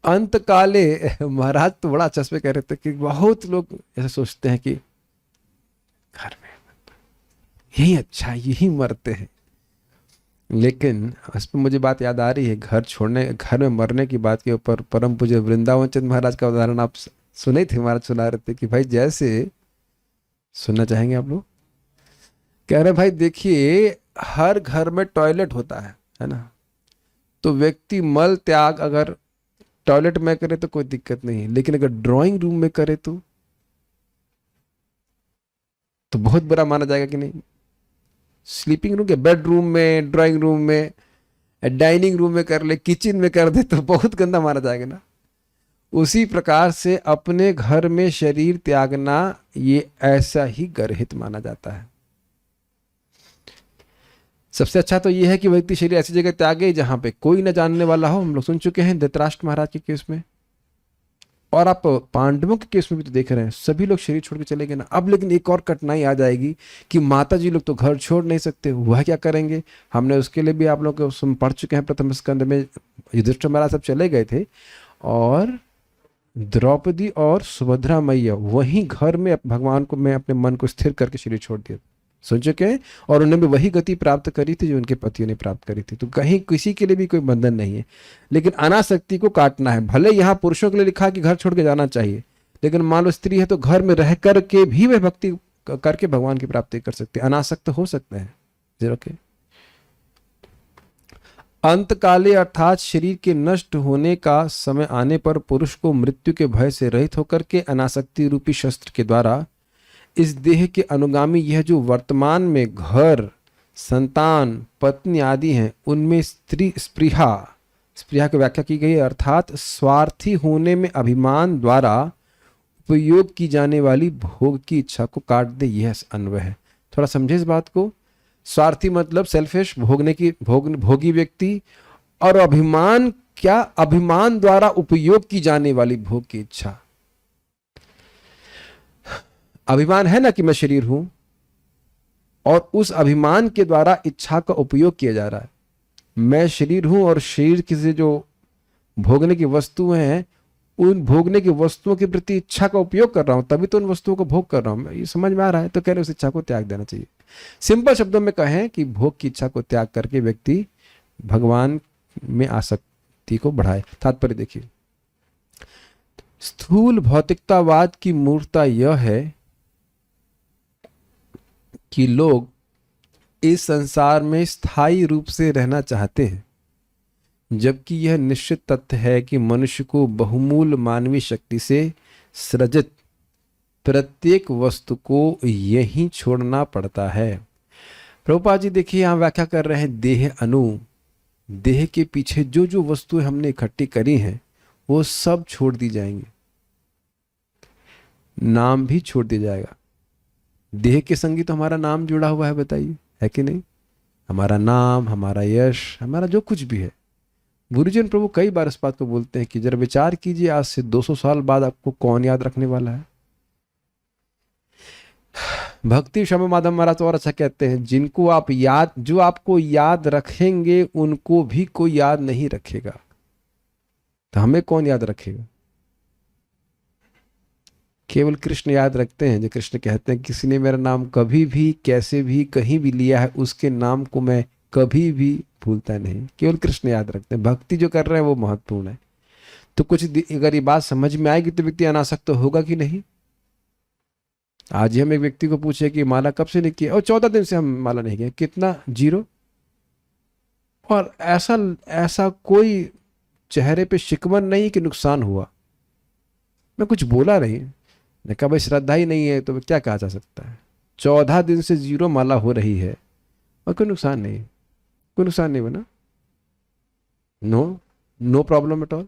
[SPEAKER 1] अंत काले महाराज तो बड़ा अच्छा से कह रहे थे कि बहुत लोग ऐसे सोचते हैं कि घर में यही अच्छा, यही मरते हैं। लेकिन उस पर मुझे बात याद आ रही है, घर में मरने की बात के ऊपर परम पूज्य वृंदावन चंद महाराज का उदाहरण आप सुने थे। महाराज सुना रहे थे कि भाई जैसे, सुनना चाहेंगे आप लोग? कह रहे भाई देखिए, हर घर में टॉयलेट होता है ना। तो व्यक्ति मल त्याग अगर टॉयलेट में करे तो कोई दिक्कत नहीं है, लेकिन अगर ड्राइंग रूम में करे तो बहुत बुरा माना जाएगा कि नहीं? स्लीपिंग रूम के बेडरूम में, ड्राइंग रूम में, डाइनिंग रूम में कर ले, किचन में कर दे तो बहुत गंदा माना जाएगा ना। उसी प्रकार से अपने घर में शरीर त्यागना ये ऐसा ही गर्हित माना जाता है। सबसे अच्छा तो ये है कि व्यक्ति शरीर ऐसी जगह त्यागे जहां पे कोई न जानने वाला हो। हम लोग सुन चुके हैं धृतराष्ट्र महाराज के केस में, और आप पांडवों के केस में भी तो देख रहे हैं, सभी लोग शरीर छोड़ के चले गए ना। अब लेकिन एक और कठिनाई आ जाएगी कि माता जी लोग तो घर छोड़ नहीं सकते, वह क्या करेंगे? हमने उसके लिए भी आप लोग को पढ़ चुके हैं। प्रथम स्कंद में युधिष्ठिर महाराज सब चले गए थे और द्रौपदी और सुभद्रा मैया वहीं घर में भगवान को, मैं अपने मन को स्थिर करके शरीर छोड़ दिया, सुन चुके हैं। और उन्होंने भी वही गति प्राप्त करी थी जो उनके पतियों ने प्राप्त करी थी। तो कहीं किसी के लिए भी कोई बंधन नहीं है, लेकिन अनासक्ति को काटना है। भले यहाँ पुरुषों के लिए लिखा कि घर छोड़ के जाना चाहिए, लेकिन मान लो स्त्री है तो घर में रह करके भी वह भक्ति करके भगवान की प्राप्ति कर सकते हैं, अनासक्त हो सकते हैं। जरूर के अंत काले अर्थात शरीर के नष्ट होने का समय आने पर पुरुष को मृत्यु के भय से रहित होकर के अनासक्ति रूपी शस्त्र के द्वारा इस देह के अनुगामी यह जो वर्तमान में घर, संतान, पत्नी आदि हैं, उनमें स्पृहा की व्याख्या की गई है, अर्थात स्वार्थी होने में अभिमान द्वारा उपयोग की जाने वाली भोग की इच्छा को काट दे। यह अन्वय है। थोड़ा समझे इस बात को। स्वार्थी मतलब सेल्फिश, भोगी व्यक्ति, और अभिमान क्या? अभिमान द्वारा उपयोग की जाने वाली भोग की इच्छा। अभिमान है ना कि मैं शरीर हूं, और उस अभिमान के द्वारा इच्छा का उपयोग किया जा रहा है। मैं शरीर हूं और शरीर की से जो भोगने की वस्तुएं हैं, उन भोगने की वस्तुओं के प्रति इच्छा का उपयोग कर रहा हूं, तभी तो उन वस्तुओं को भोग कर रहा हूं। ये समझ में आ रहा है? तो कह रहे उस इच्छा को त्याग देना चाहिए। सिंपल शब्दों में कहें कि भोग की इच्छा को त्याग करके व्यक्ति भगवान में आसक्ति को बढ़ाए। तात्पर्य देखिए, स्थूल भौतिकतावाद की मूर्खता यह है कि लोग इस संसार में स्थायी रूप से रहना चाहते हैं, जबकि यह निश्चित तथ्य है कि मनुष्य को बहुमूल मानवीय शक्ति से सृजित प्रत्येक वस्तु को यहीं छोड़ना पड़ता है। प्रभुपाद जी देखिए यहां व्याख्या कर रहे हैं देह अनु, देह के पीछे जो जो वस्तुएं हमने इकट्ठी करी हैं वो सब छोड़ दी जाएंगी, नाम भी छोड़ दिया जाएगा। देह के संगी तो हमारा नाम जुड़ा हुआ है, बताइए, है कि नहीं? हमारा नाम, हमारा यश, हमारा जो कुछ भी है। गुरुजन प्रभु कई बार इस बात को बोलते हैं कि जरा विचार कीजिए, आज से 200 साल बाद आपको कौन याद रखने वाला है? भक्ति श्यामा माधव महाराज और अच्छा कहते हैं, जिनको आप याद, जो आपको याद रखेंगे उनको भी कोई याद नहीं रखेगा, तो हमें कौन याद रखेगा? केवल कृष्ण याद रखते हैं। जो कृष्ण कहते हैं किसी ने मेरा नाम कभी भी, कैसे भी, कहीं भी लिया है, उसके नाम को मैं कभी भी भूलता नहीं। केवल कृष्ण याद रखते हैं। भक्ति जो कर रहे हैं वो महत्वपूर्ण है। तो कुछ अगर ये बात समझ में आएगी तो व्यक्ति अनासक्त तो होगा कि नहीं? आज ही हम एक व्यक्ति को पूछे कि माला कब से नहीं किया, और 14 दिन से हम माला नहीं किया, कितना? 0। और ऐसा कोई चेहरे पे शिकवन नहीं कि नुकसान हुआ। मैं कुछ बोला नहीं, मैं कहा भाई श्रद्धा ही नहीं है तो क्या कहा जा सकता है। 14 दिन से 0 माला हो रही है और कोई नुकसान नहीं, कोई नुकसान नहीं बना। No problem at all.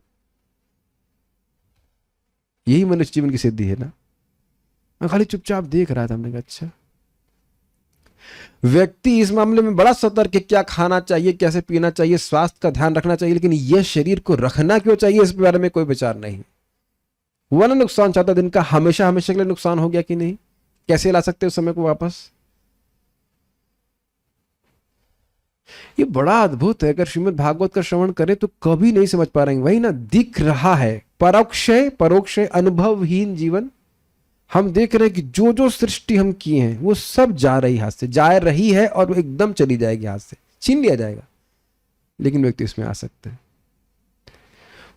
[SPEAKER 1] यही मनुष्य जीवन की सिद्धि है ना। मैं खाली चुपचाप देख रहा था, हमने कहा अच्छा। व्यक्ति इस मामले में बड़ा सतर्क है, क्या खाना चाहिए, कैसे पीना चाहिए, स्वास्थ्य का ध्यान रखना चाहिए, लेकिन यह शरीर को रखना क्यों चाहिए इस बारे में कोई विचार नहीं। हुआ ना नुकसान 14 दिन का, हमेशा हमेशा के लिए नुकसान हो गया कि नहीं, कैसे ला सकते हो समय को वापस। ये बड़ा अद्भुत है। अगर श्रीमद् भागवत का श्रवण करें तो कभी नहीं समझ पा रहे हैं। वही ना, दिख रहा है परोक्ष अनुभवहीन जीवन। हम देख रहे हैं कि जो जो सृष्टि हम किए हैं वो सब जा रही हाथ से, जा रही है और वो एकदम चली जाएगी, हाथ से छीन लिया जाएगा, लेकिन व्यक्ति इसमें आ सकते हैं।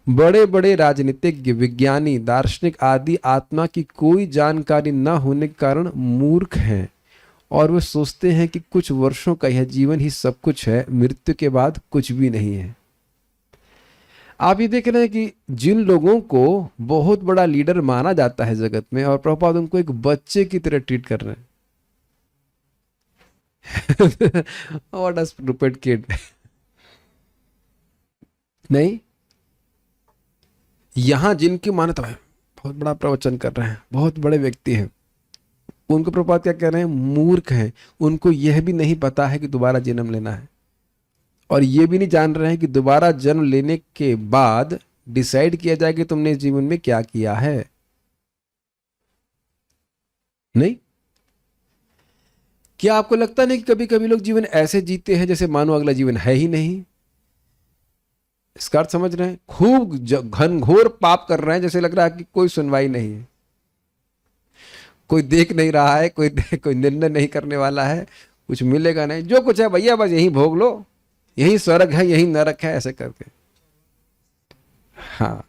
[SPEAKER 1] बड़े बड़े राजनीतिज्ञ, विज्ञानी, दार्शनिक आदि आत्मा की कोई जानकारी न होने के कारण मूर्ख हैं और वे सोचते हैं कि कुछ वर्षों का यह जीवन ही सब कुछ है, मृत्यु के बाद कुछ भी नहीं है। आप ये देख रहे हैं कि जिन लोगों को बहुत बड़ा लीडर माना जाता है जगत में, और प्रभुपाद उनको एक बच्चे की तरह ट्रीट कर रहे हैं। What a stupid kid. नहीं, यहां जिनकी मान्यता है, बहुत बड़ा प्रवचन कर रहे हैं, बहुत बड़े व्यक्ति हैं, उनको प्रभुपाद क्या कह रहे हैं, मूर्ख हैं। उनको यह भी नहीं पता है कि दोबारा जन्म लेना है, और ये भी नहीं जान रहे हैं कि दोबारा जन्म लेने के बाद डिसाइड किया जाए कि तुमने इस जीवन में क्या किया है। नहीं, क्या आपको लगता नहीं कि कभी कभी लोग जीवन ऐसे जीते हैं जैसे मानो अगला जीवन है ही नहीं। इसका अर्थ समझ रहे हैं, खूब घनघोर पाप कर रहे हैं, जैसे लग रहा है कि कोई सुनवाई नहीं है, कोई देख नहीं रहा है, कोई निर्णय नहीं करने वाला है, कुछ मिलेगा नहीं, जो कुछ है भैया बस यही भोग लो, यही स्वर्ग है यही नरक है, ऐसे करके। हाँ,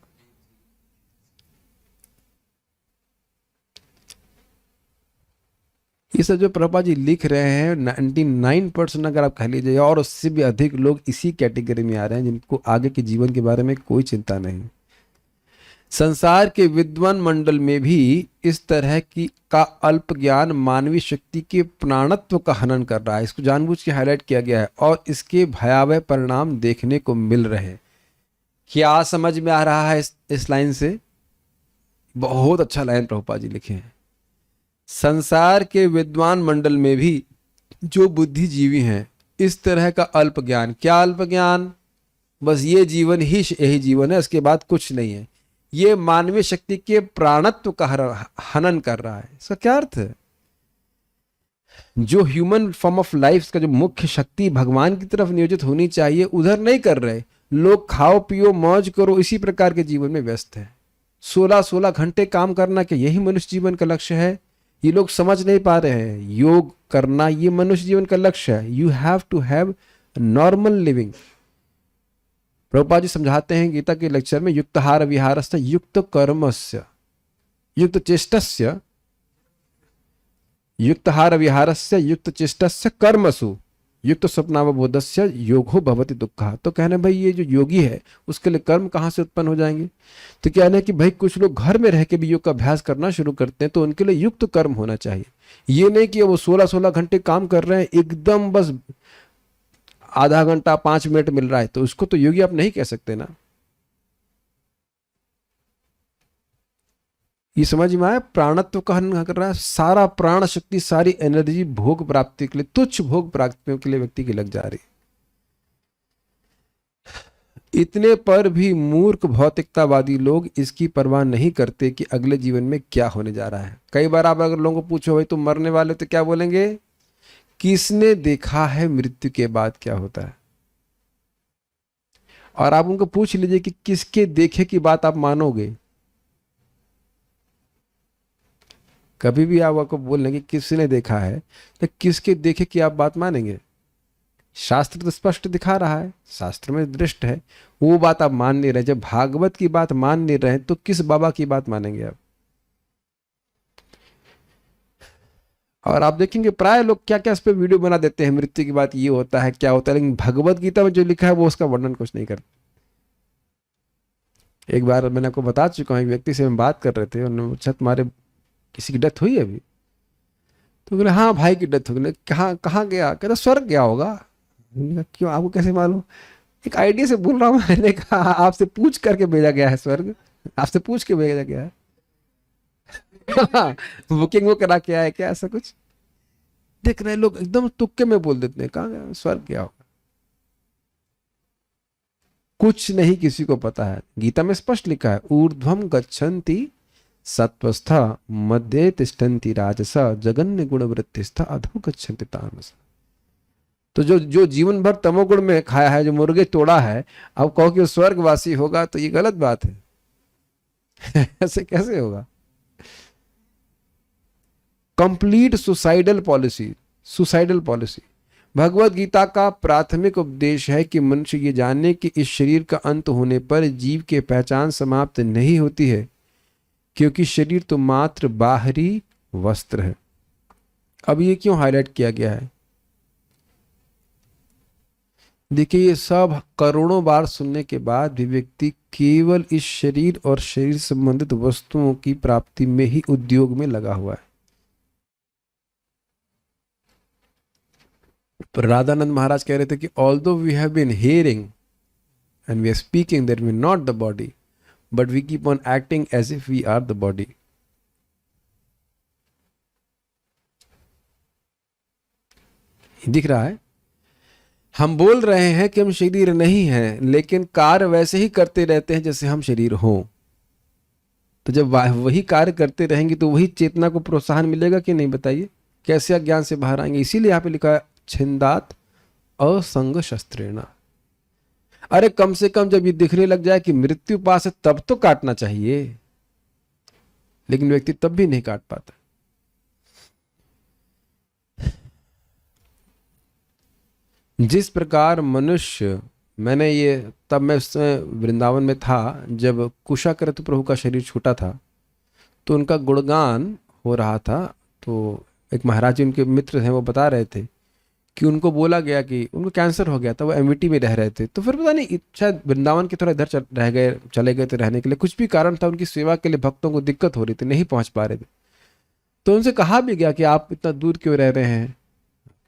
[SPEAKER 1] ये सब जो प्रभुपाद जी लिख रहे हैं 99% अगर आप कह लीजिए, और उससे भी अधिक लोग इसी कैटेगरी में आ रहे हैं जिनको आगे के जीवन के बारे में कोई चिंता नहीं। संसार के विद्वान मंडल में भी इस तरह की का अल्प ज्ञान मानवीय शक्ति के प्राणत्व का हनन कर रहा है। इसको जानबूझ के हाईलाइट किया गया है और इसके भयावह परिणाम देखने को मिल रहे हैं। क्या समझ में आ रहा है इस लाइन से? बहुत अच्छा लाइन प्रभुपाद जी लिखे हैं। संसार के विद्वान मंडल में भी जो बुद्धिजीवी हैं, इस तरह का अल्प ज्ञान, क्या अल्प ज्ञान, बस ये जीवन ही यही जीवन है, इसके बाद कुछ नहीं है, ये मानवीय शक्ति के प्राणत्व का हनन कर रहा है। इसका क्या अर्थ है? जो ह्यूमन फॉर्म ऑफ लाइफ का जो मुख्य शक्ति भगवान की तरफ नियोजित होनी चाहिए, उधर नहीं कर रहे लोग। खाओ पियो मौज करो, इसी प्रकार के जीवन में व्यस्त है। 16-16 घंटे काम करना, क्या यही मनुष्य जीवन का लक्ष्य है? ये लोग समझ नहीं पा रहे हैं। योग करना ये मनुष्य जीवन का लक्ष्य है। You have to have normal living. Prabhupada ji समझाते हैं गीता के लेक्चर में, युक्तहार विहारस्य युक्त कर्मस्य युक्त चेष्टस्य, युक्तहार विहारस्य युक्त चेष्टस्य कर्मसु युक्त स्वप्नावबोधस्य योगो भवति दुःखः। तो कहने भाई ये जो योगी है उसके लिए कर्म कहाँ से उत्पन्न हो जाएंगे? तो कहना है कि भाई कुछ लोग घर में रह के भी योग का अभ्यास करना शुरू करते हैं, तो उनके लिए युक्त कर्म होना चाहिए। ये नहीं कि वो 16-16 घंटे काम कर रहे हैं, एकदम बस आधा घंटा 5 मिनट मिल रहा है, तो उसको तो योगी आप नहीं कह सकते ना। ये समझ में आया? प्राणत्व का हनन कर रहा है। सारा प्राण शक्ति, सारी एनर्जी भोग प्राप्ति के लिए, तुच्छ भोग प्राप्तियों के लिए व्यक्ति की लग जा रही। इतने पर भी मूर्ख भौतिकतावादी लोग इसकी परवाह नहीं करते कि अगले जीवन में क्या होने जा रहा है। कई बार आप अगर लोगों को पूछो भाई तुम मरने वाले, तो क्या बोलेंगे? किसने देखा है मृत्यु के बाद क्या होता है? और आप उनको पूछ लीजिए कि किसके देखे की बात आप मानोगे? कभी भी आप आपको बोलेंगे कि किसने देखा है, तो किसके देखे की आप बात मानेंगे? शास्त्र तो स्पष्ट दिखा रहा है, शास्त्र में दृष्ट है, वो बात आप मान नहीं रहे। जब भागवत की बात मान नहीं रहे तो किस बाबा की बात मानेंगे आप? और आप देखेंगे प्राय लोग क्या क्या इस पे वीडियो बना देते हैं, मृत्यु की बात ये होता है क्या होता है, लेकिन भगवत गीता में जो लिखा है वो उसका वर्णन कुछ नहीं करते। एक बार मैंने आपको बता चुका हूँ, एक व्यक्ति से हम बात कर रहे थे, उन्होंने पूछा तुम्हारे किसी की डेथ हुई है अभी? तो बोले हाँ भाई की डेथ हो गई। कहाँ गया? कहता स्वर्ग गया होगा। क्यों, आपको कैसे मालूम? एक आइडिया से बोल रहा हूँ। मैंने कहा आपसे पूछ करके भेजा गया है स्वर्ग, आपसे पूछ के भेजा गया है। बुकिंग वो करा के आया क्या, ऐसा कुछ? देख रहे लोग एकदम तुक्के में बोल देते हैं, कहाँ स्वर्ग क्या होगा, कुछ नहीं किसी को पता है। गीता में स्पष्ट लिखा है, ऊर्ध्वम गच्छन्ति सत्वस्था मध्य तिष्ठन्ति राजसा जगन्य गुण वृत्तिस्था अधो गच्छन्ति तामसा। तो जो जीवन भर तमोगुण में खाया है, जो मुर्गे तोड़ा है, अब कहो कि वो स्वर्गवासी होगा, तो ये गलत बात है। ऐसे कैसे होगा? Complete suicidal policy. Bhagavad Gita का प्राथमिक उपदेश है कि मनुष्य ये जाने कि इस शरीर का अंत होने पर जीव की पहचान समाप्त नहीं होती है, क्योंकि शरीर तो मात्र बाहरी वस्त्र है। अब ये क्यों हाईलाइट किया गया है? देखिए, ये सब करोड़ों बार सुनने के बाद भी व्यक्ति केवल इस शरीर और शरीर संबंधित वस्तुओं की प्राप्ति में ही उद्योग में लगा हुआ है। पर राधानंद महाराज कह रहे थे कि although we have been hearing and we are speaking that we are not the body, but we keep on acting as if we are the body. दिख रहा है, हम बोल रहे हैं कि हम शरीर नहीं हैं, लेकिन कार्य वैसे ही करते रहते हैं जैसे हम शरीर हों। तो जब वही कार्य करते रहेंगे तो वही चेतना को प्रोत्साहन मिलेगा कि नहीं, बताइए? कैसे अज्ञान से बाहर आएंगे? इसीलिए यहाँ पे लिखा है छिंदात असंग शस्त्रेणा। अरे कम से कम जब ये दिखने लग जाए कि मृत्यु पास है तब तो काटना चाहिए, लेकिन व्यक्ति तब भी नहीं काट पाता। जिस प्रकार मनुष्य, मैंने ये तब मैं उस समय वृंदावन में था जब कुशाकृत प्रभु का शरीर छूटा था, तो उनका गुणगान हो रहा था। तो एक महाराज जी उनके मित्र हैं, वो बता रहे थे कि उनको बोला गया कि उनको कैंसर हो गया था, वो एमवीटी में रह रहे थे। तो फिर पता नहीं शायद वृंदावन के थोड़ा इधर चले गए थे रहने के लिए, कुछ भी कारण था, उनकी सेवा के लिए भक्तों को दिक्कत हो रही थी, नहीं पहुंच पा रहे थे। तो उनसे कहा भी गया कि आप इतना दूर क्यों रह रहे हैं,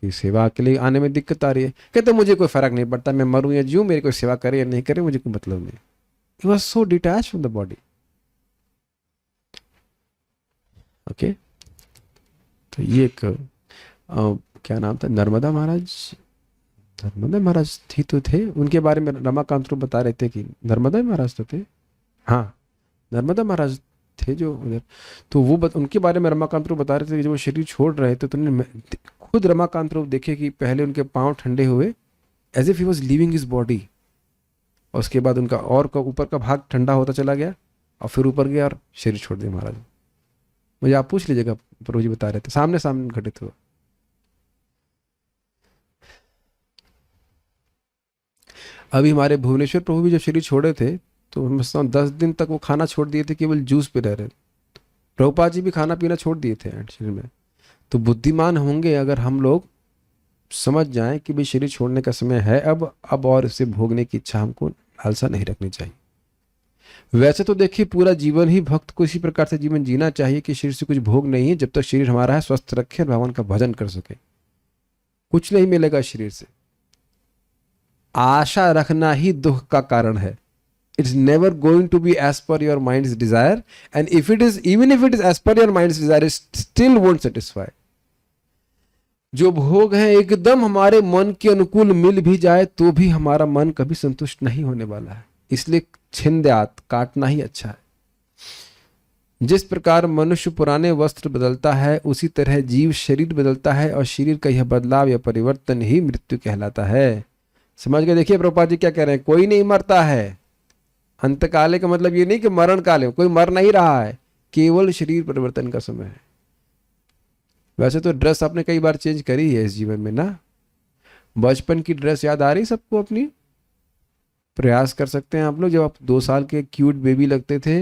[SPEAKER 1] कि सेवा के लिए आने में दिक्कत आ रही है। कहते मुझे कोई फर्क नहीं पड़ता, मैं मरूं या जीऊं, मेरी कोई सेवा करे या नहीं करे, मुझे कोई मतलब नहीं। He was so detached from the body. Okay, तो ये एक क्या नाम था, नर्मदा महाराज ही तो थे, उनके बारे में रमाकांत रूप बता रहे थे कि नर्मदा महाराज तो थे, हाँ नर्मदा महाराज थे जो उधर। तो वो उनके बारे में रमाकांत रूप बता रहे थे कि जब वो शरीर छोड़ रहे थे तो उन्होंने खुद रमाकांत रूप देखे कि पहले उनके पांव ठंडे हुए, as if he was leaving his body, और उसके बाद उनका और का ऊपर का भाग ठंडा होता चला गया, और फिर ऊपर गया और शरीर छोड़ दिया महाराज। मुझे आप पूछ लीजिएगा, प्रभु जी बता रहे थे, सामने सामने घटित हुआ। अभी हमारे भुवनेश्वर प्रभु भी जब शरीर छोड़े थे तो 10 दिन तक वो खाना छोड़ दिए थे, केवल जूस पे रह रहे थे। प्रभुपाद जी भी खाना पीना छोड़ दिए थे शरीर में। तो बुद्धिमान होंगे अगर हम लोग समझ जाएं कि भाई शरीर छोड़ने का समय है अब और इसे भोगने की इच्छा हमको लालसा नहीं रखनी चाहिए। वैसे तो देखिए, पूरा जीवन ही भक्त को इसी प्रकार से जीवन जीना चाहिए कि शरीर से कुछ भोग नहीं है, जब तक शरीर हमारा है स्वस्थ रखे और भगवान का भजन कर सके। कुछ नहीं मिलेगा शरीर से। आशा रखना ही दुख का कारण है। It's never going to be as per your mind's desire, and even if it is as per your mind's desire, it still won't satisfy. जो भोग है एकदम हमारे मन के अनुकूल मिल भी जाए तो भी हमारा मन कभी संतुष्ट नहीं होने वाला है। इसलिए छिंद्यात, काटना ही अच्छा है। जिस प्रकार मनुष्य पुराने वस्त्र बदलता है, उसी तरह जीव शरीर बदलता है, और शरीर का यह बदलाव या परिवर्तन ही मृत्यु कहलाता है। समझ गए? देखिए प्रभुपाद जी क्या कह रहे हैं, कोई नहीं मरता है। अंतकाले का मतलब ये नहीं कि मरण काले, कोई मर नहीं रहा है, केवल शरीर परिवर्तन का समय है। वैसे तो ड्रेस आपने कई बार चेंज करी है इस जीवन में ना। बचपन की ड्रेस याद आ रही सबको अपनी? प्रयास कर सकते हैं आप लोग, जब आप 2 साल के क्यूट बेबी लगते थे,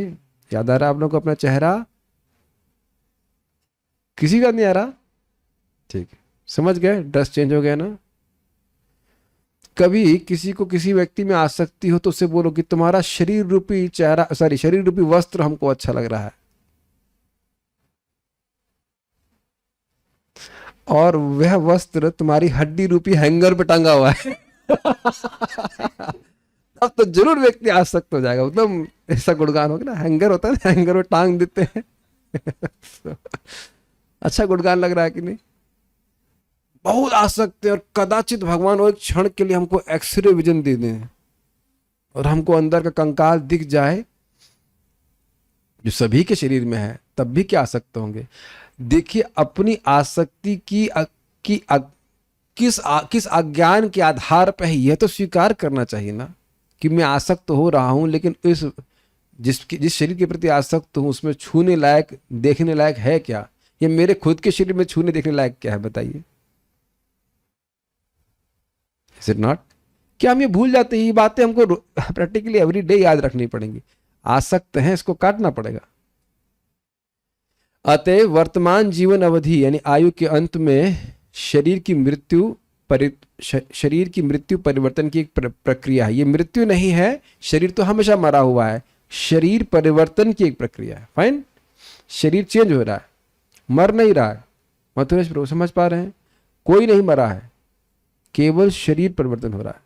[SPEAKER 1] याद आ रहा है आप लोग को अपना चेहरा? किसी का नहीं आ रहा? ठीक है, समझ गए, ड्रेस चेंज हो गया ना। कभी किसी को किसी व्यक्ति में आसक्ति हो तो उससे बोलो कि तुम्हारा शरीर रूपी शरीर रूपी वस्त्र हमको अच्छा लग रहा है, और वह वस्त्र तुम्हारी हड्डी रूपी हैंगर पे टंगा हुआ है। अब तो जरूर व्यक्ति आसक्त हो जाएगा। मतलब ऐसा गुणगान होगा ना, हैंगर होता है ना, हैंगर में टांग देते हैं। अच्छा गुणगान लग रहा है कि नहीं? बहुत आसक्त है, और कदाचित भगवान वो एक क्षण के लिए हमको एक्सरे विजन दे दें और हमको अंदर का कंकाल दिख जाए जो सभी के शरीर में है, तब भी क्या आसक्त होंगे। देखिए, अपनी आसक्ति किस अज्ञान के आधार पर है, यह तो स्वीकार करना चाहिए ना कि मैं आसक्त हो रहा हूं, लेकिन जिस शरीर के प्रति आसक्त हूं उसमें छूने लायक, देखने लायक है क्या? ये मेरे खुद के शरीर में छूने देखने लायक क्या है, बताइए। Is it not? क्या हम ये भूल जाते हैं? ये बातें हमको प्रैक्टिकली एवरी डे याद रखनी पड़ेंगी। आसक्त हैं, इसको काटना पड़ेगा। अतः वर्तमान जीवन अवधि यानी आयु के अंत में शरीर की मृत्यु परिवर्तन की एक प्रक्रिया है। ये मृत्यु नहीं है, शरीर तो हमेशा मरा हुआ है, शरीर परिवर्तन की एक प्रक्रिया है। फाइन, शरीर चेंज हो रहा है, मर नहीं रहा है। मथुरेश प्रभु समझ पा रहे हैं? कोई नहीं मरा है, केवल शरीर परिवर्तन हो रहा है।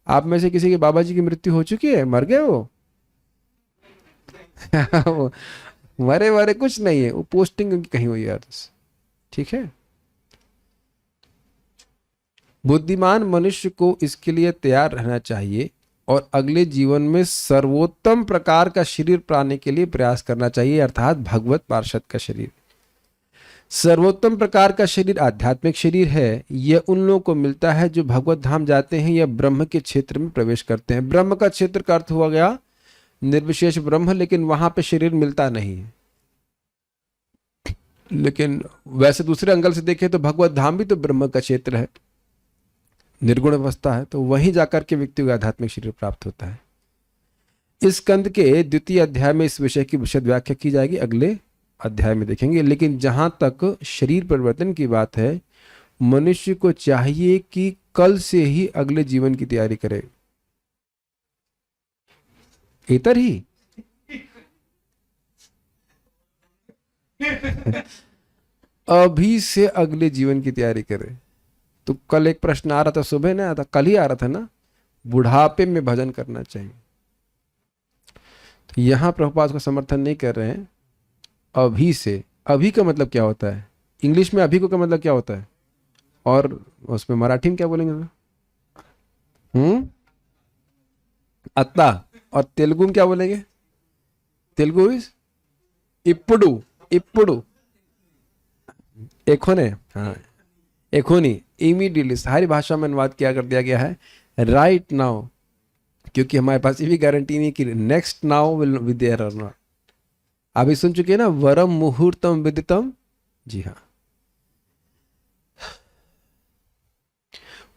[SPEAKER 1] आप में से किसी के बाबा जी की मृत्यु हो चुकी है? मर गए वो? वो मरे कुछ नहीं है, वो पोस्टिंग उनकी कहीं हुई है। ठीक है, बुद्धिमान मनुष्य को इसके लिए तैयार रहना चाहिए और अगले जीवन में सर्वोत्तम प्रकार का शरीर पाने के लिए प्रयास करना चाहिए, अर्थात भगवत पार्षद का शरीर। सर्वोत्तम प्रकार का शरीर आध्यात्मिक शरीर है। यह उन लोगों को मिलता है जो भगवत धाम जाते हैं या ब्रह्म के क्षेत्र में प्रवेश करते हैं। ब्रह्म का क्षेत्र का अर्थ हुआ गया निर्विशेष ब्रह्म, लेकिन वहां पे शरीर मिलता नहीं है। लेकिन वैसे दूसरे एंगल से देखें तो भगवत धाम भी तो ब्रह्म का क्षेत्र है, निर्गुण अवस्था है, तो वहीं जाकर के व्यक्ति को आध्यात्मिक शरीर प्राप्त होता है। इस स्कंद के द्वितीय अध्याय में इस विषय की विशद व्याख्या की जाएगी, अगले अध्याय में देखेंगे। लेकिन जहां तक शरीर परिवर्तन की बात है, मनुष्य को चाहिए कि कल से ही अगले जीवन की तैयारी करे। इतर ही अभी से अगले जीवन की तैयारी करे। तो कल एक प्रश्न आ रहा था, सुबह ना आता, कल ही आ रहा था ना, बुढ़ापे में भजन करना चाहिए। तो यहां प्रभुपाद का समर्थन नहीं कर रहे हैं। अभी से, अभी का मतलब क्या होता है? इंग्लिश में अभी को का मतलब क्या होता है? और उसमें मराठी में क्या बोलेंगे? अत्ता। और तेलुगु में क्या बोलेंगे? तेलुगु इज इप्पुडू। इप्पुडू एकोने, हाँ एकोनी। इमीडिएटली सारी भाषा में अनुवाद किया कर दिया गया है राइट नाउ, क्योंकि हमारे पास ये भी गारंटी नहीं कि next now will be there or not. अभी सुन चुके हैं ना, वरम मुहूर्तम विदितम। जी हाँ,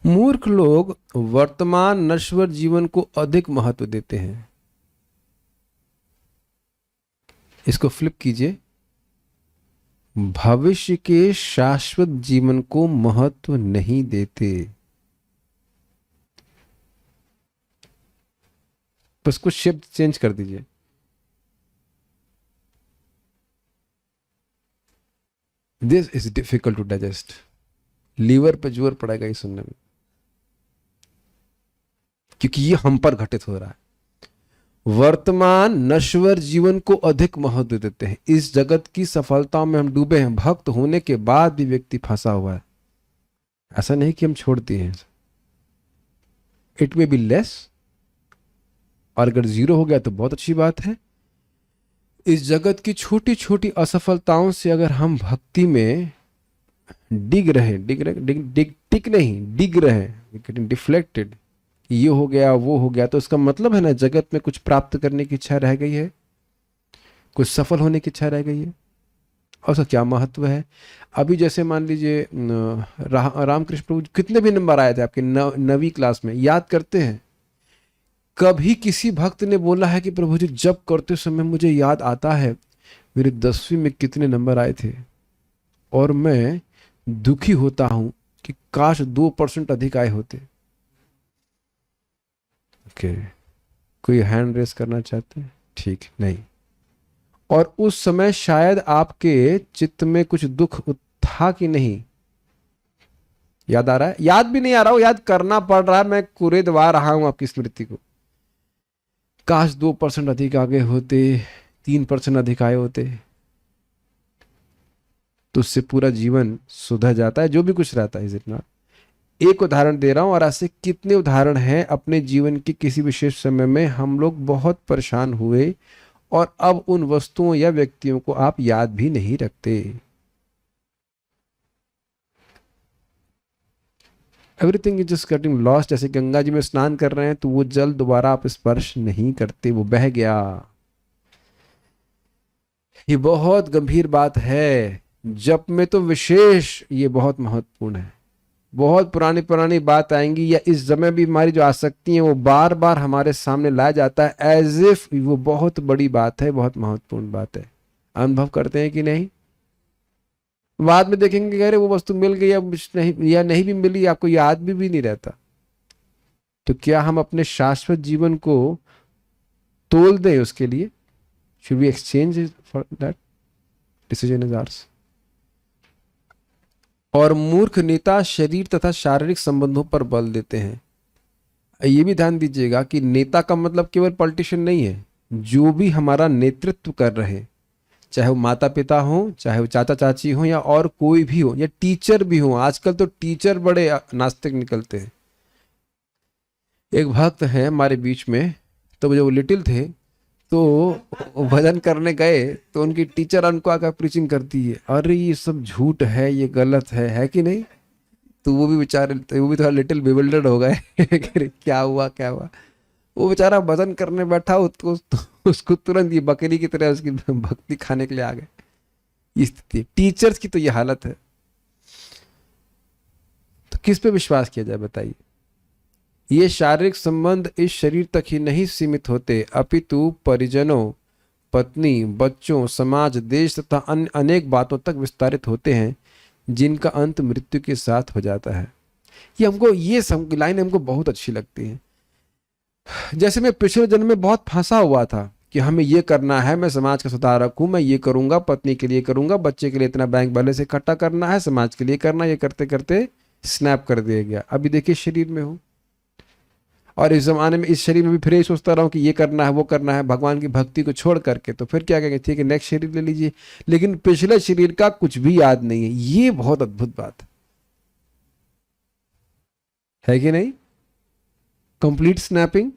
[SPEAKER 1] मूर्ख लोग वर्तमान नश्वर जीवन को अधिक महत्व देते हैं। इसको फ्लिप कीजिए, भविष्य के शाश्वत जीवन को महत्व नहीं देते। बस कुछ शब्द चेंज कर दीजिए। This is difficult to digest. Liver पे जोर पड़ेगा ये सुनने में, क्योंकि ये हम पर घटित हो रहा है। वर्तमान नश्वर जीवन को अधिक महत्व देते हैं। इस जगत की सफलताओं में हम डूबे हैं। भक्त होने के बाद भी व्यक्ति फंसा हुआ है। ऐसा नहीं कि हम छोड़ दिए हैं। इट मे बी लेस, और अगर 0 हो गया तो बहुत अच्छी बात है। इस जगत की छोटी छोटी असफलताओं से अगर हम भक्ति में डिग रहे डिफ्लेक्टेड, ये हो गया वो हो गया, तो इसका मतलब है ना जगत में कुछ प्राप्त करने की इच्छा रह गई है, कुछ सफल होने की इच्छा रह गई है। और उसका क्या महत्व है? अभी जैसे मान लीजिए रामकृष्ण प्रभु कितने भी नंबर आए थे आपके 9वीं क्लास में, याद करते हैं? कभी किसी भक्त ने बोला है कि प्रभु जी जब करते समय मुझे याद आता है मेरे 10वीं में कितने नंबर आए थे और मैं दुखी होता हूं कि काश 2% अधिक आए होते। ओके, कोई हैंड रेस करना चाहते हैं? ठीक, नहीं। और उस समय शायद आपके चित्त में कुछ दुख था कि नहीं? याद आ रहा है? याद भी नहीं आ रहा हो, याद करना पड़ रहा है। मैं कुरेदवा रहा हूं आपकी स्मृति को। काश 2% अधिक आगे होते, 3% अधिक आए होते। तो उससे पूरा जीवन सुधर जाता है, जो भी कुछ रहता है। Is it not? एक उदाहरण दे रहा हूं और ऐसे कितने उदाहरण हैं अपने जीवन के किसी विशेष समय में हम लोग बहुत परेशान हुए और अब उन वस्तुओं या व्यक्तियों को आप याद भी नहीं रखते। Everything is just getting lost. जैसे गंगा जी में स्नान कर रहे हैं तो वो जल दोबारा आप स्पर्श नहीं करते, वो बह गया। ये बहुत गंभीर बात है। जप में तो विशेष ये बहुत महत्वपूर्ण है। बहुत पुरानी पुरानी बात आएंगी या इस समय भी हमारी जो आसक्ति है वो बार बार हमारे सामने लाया जाता है एज इफ वो बहुत बड़ी बात है, बहुत महत्वपूर्ण बात है। अनुभव करते हैं कि नहीं? बाद में देखेंगे कि अरे वो वस्तु मिल गई या नहीं भी मिली, आपको याद भी नहीं रहता। तो क्या हम अपने शाश्वत जीवन को तोल दें उसके लिए? Should we exchange for that? Decision is ours. और मूर्ख नेता शरीर तथा शारीरिक संबंधों पर बल देते हैं। ये भी ध्यान दीजिएगा कि नेता का मतलब केवल पॉलिटिशियन नहीं है। जो भी हमारा नेतृत्व कर रहे, चाहे वो माता पिता हो, चाहे वो चाचा चाची हो, या और कोई भी हो, या टीचर भी हो। आजकल तो टीचर बड़े नास्तिक निकलते हैं। एक भक्त हैं हमारे बीच में, तो जब वो लिटिल थे तो भजन करने गए तो उनकी टीचर उनको आकर प्रीचिंग करती है, अरे ये सब झूठ है, ये गलत है कि नहीं? तो वो भी बेचारे, वो भी थोड़ा लिटिल बिविल्डर्ड हो गए क्या हुआ क्या हुआ। वो बेचारा भजन करने बैठा, उसको तुरंत ये बकरी की तरह उसकी भक्ति खाने के लिए आ गए। ये स्थिति टीचर्स की तो ये हालत है। तो किस पे विश्वास किया जाए बताइए? ये शारीरिक संबंध इस शरीर तक ही नहीं सीमित होते, अपितु परिजनों, पत्नी, बच्चों, समाज, देश तथा अन्य अनेक बातों तक विस्तारित होते हैं, जिनका अंत मृत्यु के साथ हो जाता है। ये लाइन हमको बहुत अच्छी लगती है। जैसे मैं पिछले जन्म में बहुत फंसा हुआ था कि हमें ये करना है, मैं समाज का सुधारक हूं, मैं ये करूंगा, पत्नी के लिए करूंगा, बच्चे के लिए इतना बैंक बैलेंस इकट्ठा करना है, समाज के लिए करना, ये करते करते स्नैप कर दिया गया। अभी देखिए शरीर में हूं और इस जमाने में इस शरीर में भी फिर ये सोचता रहा हूं कि ये करना है, वो करना है, भगवान की भक्ति को छोड़ करके। तो फिर क्या कहेंगे, ठीक है नेक्स्ट शरीर ले लीजिए, लेकिन पिछले शरीर का कुछ भी याद नहीं है। ये बहुत अद्भुत बात है कि नहीं? Complete snapping.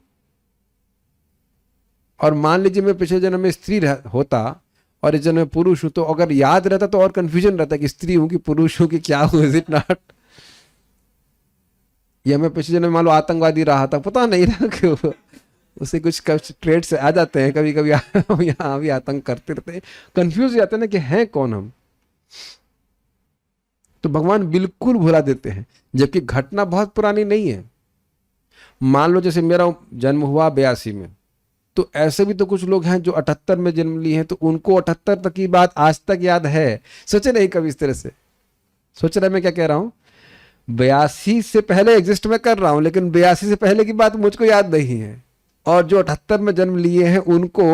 [SPEAKER 1] और मान लीजिए मैं पिछले जन्म में स्त्री होता और इस जन्म में पुरुष हूं, तो अगर याद रहता तो और कंफ्यूजन रहता कि स्त्री हूं कि पुरुष हूं कि क्या हूं, इज इट नॉट? या मैं पिछले जन्म में मान लो आतंकवादी रहा था, पता नहीं रहा क्यों, उसे कुछ ट्रेड्स आ जाते हैं कभी कभी यहाँ भी आतंक करते रहते हैं, कंफ्यूज हो जाते हैं ना कि हैं कौन हम। तो भगवान बिल्कुल भुला देते हैं, जबकि घटना बहुत पुरानी नहीं है। मान लो जैसे मेरा जन्म हुआ 82 में, तो ऐसे भी तो कुछ लोग हैं जो 78 में जन्म लिए हैं, तो उनको 78 तक की बात आज तक याद है। सोचे नहीं कभी इस तरह से? सोच रहे मैं क्या कह रहा हूं? 82 से पहले एग्जिस्ट मैं कर रहा हूं, लेकिन 82 से पहले की बात मुझको याद नहीं है। और जो 78 में जन्म लिए हैं उनको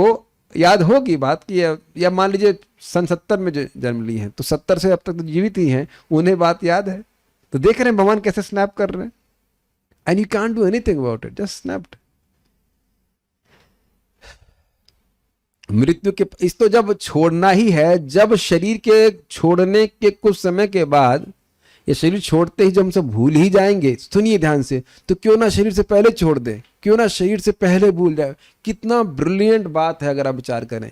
[SPEAKER 1] याद होगी बात की, या मान लीजिए सन 70 में जन्म लिए हैं तो 70 से अब तक तो जीवित ही हैं, उन्हें बात याद है। तो देख रहे हैं भगवान कैसे स्नैप कर रहे हैं, and you can't do anything about it, just snapped. मृत्यु के इस तो जब छोड़ना ही है, जब शरीर के छोड़ने के कुछ समय के बाद, ये शरीर छोड़ते ही जब हम सब भूल ही जाएंगे, सुनिए ध्यान से, तो क्यों ना शरीर से पहले छोड़ दे, क्यों ना शरीर से पहले भूल जाए। कितना ब्रिलियंट बात है अगर आप विचार करें।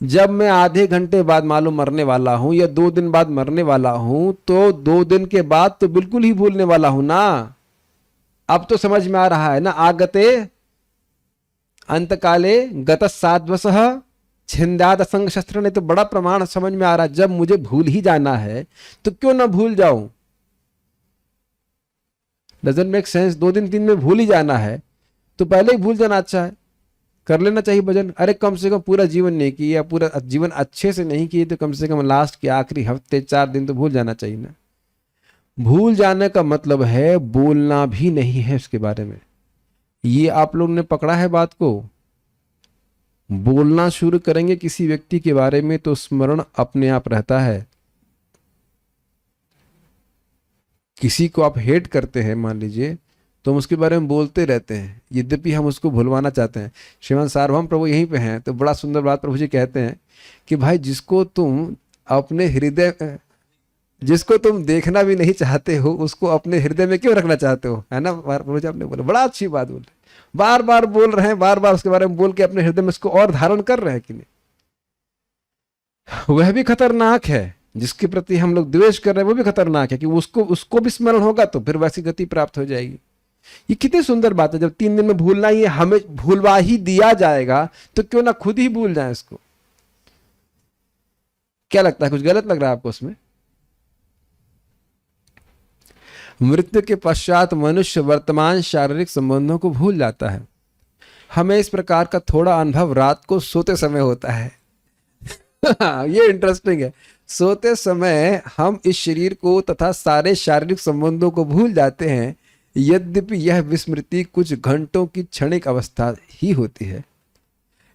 [SPEAKER 1] जब मैं आधे घंटे बाद मालूम मरने वाला हूं या 2 दिन बाद मरने वाला हूं, तो 2 दिन के बाद तो बिल्कुल ही भूलने वाला हूं ना। अब तो समझ में आ रहा है ना, आगते अंतकाले गतसाध्वसः छिंदाद असंग शस्त्र, ने तो बड़ा प्रमाण समझ में आ रहा है। जब मुझे भूल ही जाना है तो क्यों ना भूल जाऊं, डजंट मेक सेंस। 2 दिन 3 में भूल ही जाना है तो पहले ही भूल जाना अच्छा है, कर लेना चाहिए भजन। अरे कम से कम पूरा जीवन नहीं किया, पूरा जीवन अच्छे से नहीं किए, तो कम से कम लास्ट के आखिरी हफ्ते 4 दिन तो भूल जाना चाहिए ना। भूल जाने का मतलब है बोलना भी नहीं है उसके बारे में। ये आप लोग ने पकड़ा है बात को। बोलना शुरू करेंगे किसी व्यक्ति के बारे में तो स्मरण अपने आप रहता है। किसी को आप हेट करते हैं मान लीजिए, तो हम उसके बारे में बोलते रहते हैं, यद्यपि हम उसको भुलवाना चाहते हैं। श्रीमान सार्वभौम प्रभु यहीं पे हैं, तो बड़ा सुंदर बात प्रभु जी कहते हैं कि भाई जिसको तुम अपने हृदय जिसको तुम देखना भी नहीं चाहते हो उसको अपने हृदय में क्यों रखना चाहते हो, है ना। प्रभु जी आपने बोला, बड़ा अच्छी बात बोल रहे, बार बार बोल रहे हैं, बार बार उसके बारे में बोल के अपने हृदय में उसको और धारण कर रहे हैं कि नहीं। वह भी खतरनाक है जिसके प्रति हम लोग द्वेष कर रहे हैं, वो भी खतरनाक है कि उसको उसको भी स्मरण होगा तो फिर वैसी गति प्राप्त हो जाएगी। ये कितनी सुंदर बात है, जब 3 दिन में भूलना ही हमें भूलवा ही दिया जाएगा तो क्यों ना खुद ही भूल जाए इसको। क्या लगता है, कुछ गलत लग रहा है आपको उसमें? मृत्यु के पश्चात मनुष्य वर्तमान शारीरिक संबंधों को भूल जाता है। हमें इस प्रकार का थोड़ा अनुभव रात को सोते समय होता है। ये इंटरेस्टिंग है। सोते समय हम इस शरीर को तथा सारे शारीरिक संबंधों को भूल जाते हैं, यद्यपि यह विस्मृति कुछ घंटों की क्षणिक अवस्था ही होती है।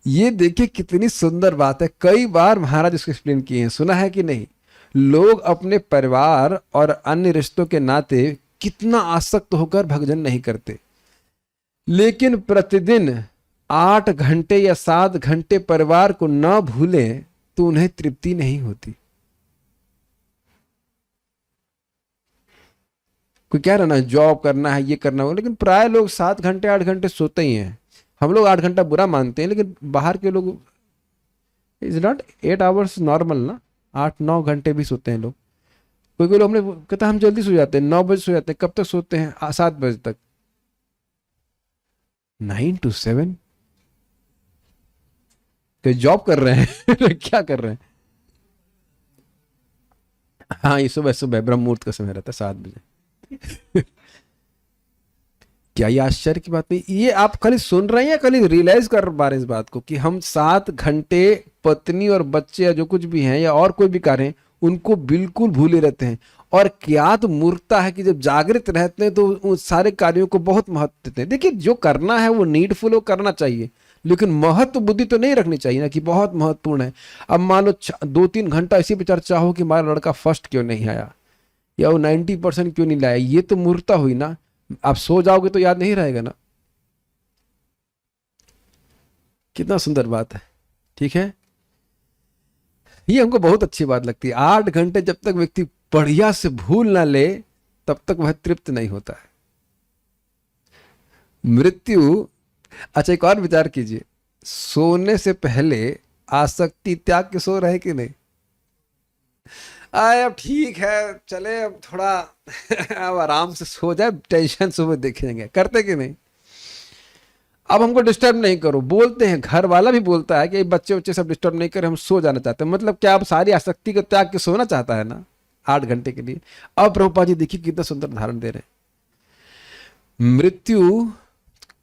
[SPEAKER 1] ये देखिए कितनी सुंदर बात है। कई बार महाराज इसको एक्सप्लेन किए हैं, सुना है कि नहीं। लोग अपने परिवार और अन्य रिश्तों के नाते कितना आसक्त होकर भजन नहीं करते, लेकिन प्रतिदिन 8 घंटे या 7 घंटे परिवार को न भूलें तो उन्हें तृप्ति नहीं होती। कोई कह रहा ना जॉब करना है, ये करना हो, लेकिन प्राय लोग 7 घंटे 8 घंटे सोते ही हैं। हम लोग 8 घंटा बुरा मानते हैं, लेकिन बाहर के लोग इज नॉट 8 आवर्स नॉर्मल ना, 8-9 घंटे भी सोते हैं लोग। कोई कोई लोग हमने कहता हम जल्दी सो जाते हैं, 9 बजे सो जाते हैं। कब तक सोते हैं? 7 बजे तक, 9 to 7। तो जॉब कर रहे हैं क्या कर रहे हैं? हाँ, ये सुबह सुबह ब्रह्म मुहूर्त का समय रहता है 7 बजे। क्या ये आश्चर्य की बात नहीं? ये आप खाली सुन रहे हैं या खाली रियलाइज कर पा रहे हैं इस बात को कि हम 7 घंटे पत्नी और बच्चे या जो कुछ भी हैं या और कोई भी कार्य हैं उनको बिल्कुल भूले रहते हैं। और क्या तो मूर्खता है कि जब जागृत रहते हैं तो उन सारे कार्यों को बहुत महत्व देते हैं। देखिए, जो करना है वो नीडफुल, वो करना चाहिए, लेकिन महत्व बुद्धि तो नहीं रखनी चाहिए ना कि बहुत महत्वपूर्ण है। अब मान लो 2-3 घंटा इसी पे चर्चा हो कि हमारा लड़का फर्स्ट क्यों नहीं आया या वो 90% क्यों नहीं लाया, ये तो मूर्खता हुई ना। आप सो जाओगे तो याद नहीं रहेगा ना। कितना सुंदर बात है, ठीक है। ये हमको बहुत अच्छी बात लगती है। 8 घंटे जब तक व्यक्ति बढ़िया से भूल ना ले तब तक वह तृप्त नहीं होता है। मृत्यु, अच्छा एक और विचार कीजिए, सोने से पहले आसक्ति त्याग के सो रहे कि नहीं? अब ठीक है, चले अब थोड़ा अब आराम से सो जाए, टेंशन सुबह देखेंगे, करते कि नहीं? अब हमको डिस्टर्ब नहीं करो, बोलते हैं, घर वाला भी बोलता है कि बच्चे बच्चे सब डिस्टर्ब नहीं करें, हम सो जाना चाहते हैं। मतलब क्या आप सारी आसक्ति को त्याग के सोना चाहता है ना 8 घंटे के लिए। अब प्रभुपाद जी देखिए कितना सुंदर उदाहरण दे रहे हैं। मृत्यु